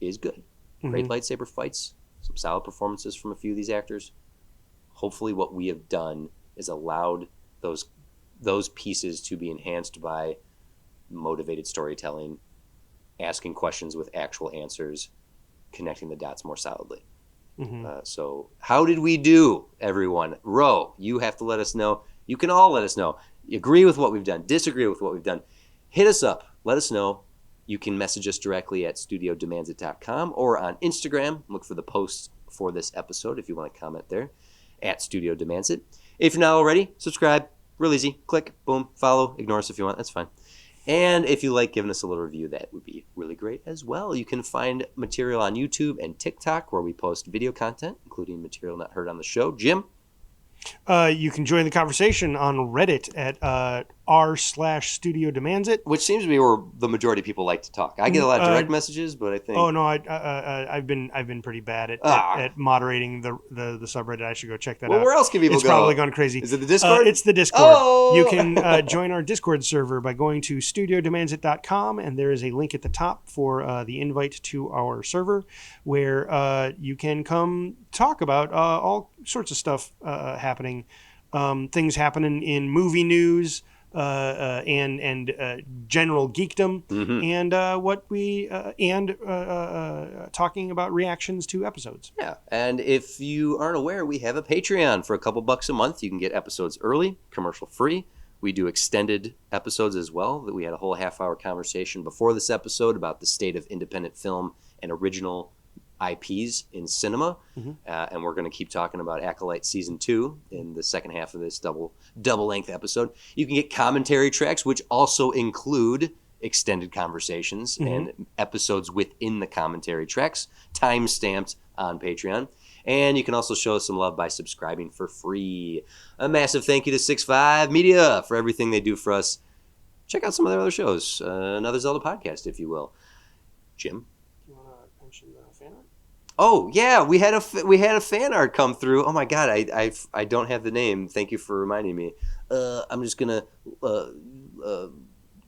Speaker 1: is good.
Speaker 2: Mm-hmm.
Speaker 1: Great lightsaber fights, some solid performances from a few of these actors. Hopefully what we have done is allowed those pieces to be enhanced by motivated storytelling, asking questions with actual answers, connecting the dots more solidly.
Speaker 2: Mm-hmm.
Speaker 1: So how did we do, everyone? Ro, you have to let us know. You can all let us know. You agree with what we've done, disagree with what we've done. Hit us up. Let us know. You can message us directly at studiodemandsit.com or on Instagram. Look for the posts for this episode if you want to comment there, at Studio Demands It. If you're not already, subscribe. Real easy. Click, boom, follow. Ignore us if you want. That's fine. And if you like giving us a little review, that would be really great as well. You can find material on YouTube and TikTok where we post video content, including material not heard on the show. Jim?
Speaker 2: You can join the conversation on Reddit at r/Studio Demands It,
Speaker 1: which seems to be where the majority of people like to talk. I get a lot of direct messages, but I think
Speaker 2: I've been pretty bad at moderating the subreddit. I should go check that out.
Speaker 1: Where else can people go?
Speaker 2: It's probably gone crazy.
Speaker 1: Is it the Discord?
Speaker 2: It's the Discord.
Speaker 1: Oh!
Speaker 2: You can join our Discord server by going to studiodemandsit.com, and there is a link at the top for the invite to our server, where you can come talk about all sorts of stuff happening. Things happening in movie news and general geekdom,
Speaker 1: mm-hmm.
Speaker 2: and talking about reactions to episodes.
Speaker 1: Yeah, and if you aren't aware, we have a Patreon. For a couple bucks a month, you can get episodes early, commercial free. We do extended episodes as well. That we had a whole half-hour conversation before this episode about the state of independent film and original IPs in cinema,
Speaker 2: mm-hmm.
Speaker 1: And we're going to keep talking about Acolyte Season 2 in the second half of this double-length episode. You can get commentary tracks, which also include extended conversations, mm-hmm. and episodes within the commentary tracks, time-stamped on Patreon. And you can also show us some love by subscribing for free. A massive thank you to 6.5 Media for everything they do for us. Check out some of their other shows, another Zelda podcast, if you will. Jim?
Speaker 2: Do you want to mention the fan art?
Speaker 1: Oh yeah, we had a fan art come through. Oh my god, I don't have the name. Thank you for reminding me. I'm just gonna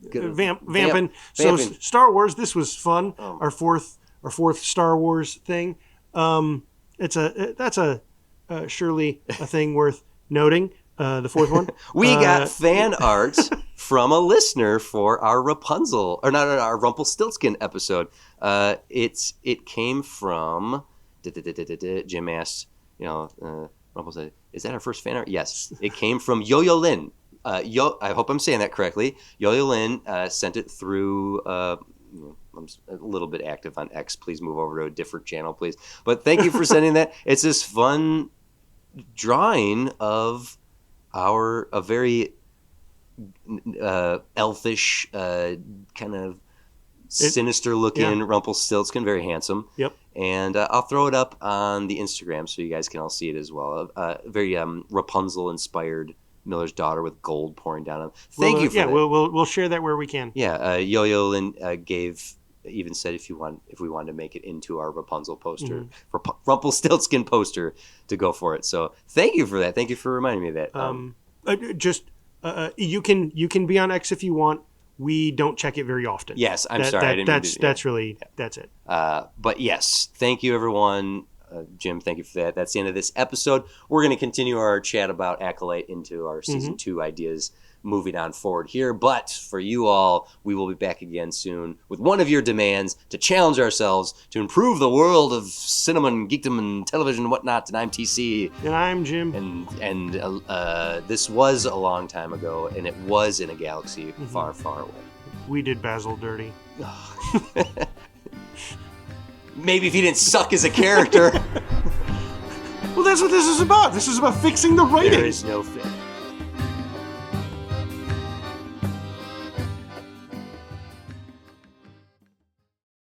Speaker 2: vamping. So Star Wars, this was fun. Our fourth Star Wars thing. That's surely a thing worth noting. The fourth one.
Speaker 1: We got fan art from a listener for our our Rumpelstiltskin episode. It came from Jim asked, Rumpel said, "Is that our first fan art?" Yes, it came from Yo-Yo Lin. I hope I'm saying that correctly. Yo-Yo Lin sent it through. I'm a little bit active on X. Please move over to a different channel, please. But thank you for sending that. It's this fun drawing of a very elfish, kind of sinister-looking Rumpelstiltskin, very handsome.
Speaker 2: Yep.
Speaker 1: And I'll throw it up on the Instagram so you guys can all see it as well. Very Rapunzel-inspired Miller's daughter with gold pouring down on. Thank you for that.
Speaker 2: We'll share that where we can.
Speaker 1: Yeah, Yo-Yo Lin even said if we wanted to make it into our Rapunzel poster, Rumpelstiltskin poster, to go for it. So thank you for that. Thank you for reminding me of that.
Speaker 2: You can be on X if you want. We don't check it very often.
Speaker 1: Yes, I'm sorry.
Speaker 2: That's it.
Speaker 1: But yes, thank you everyone. Jim, thank you for that. That's the end of this episode. We're going to continue our chat about Acolyte into our season 2 ideas moving on forward here. But for you all, we will be back again soon with one of your demands to challenge ourselves to improve the world of cinema and geekdom and television and whatnot. And I'm TC.
Speaker 2: And I'm Jim.
Speaker 1: And this was a long time ago, and it was in a galaxy far, far away.
Speaker 2: We did Basil dirty.
Speaker 1: Maybe if he didn't suck as a character.
Speaker 2: Well, that's what this is about. This is about fixing the writing.
Speaker 1: There is no fix.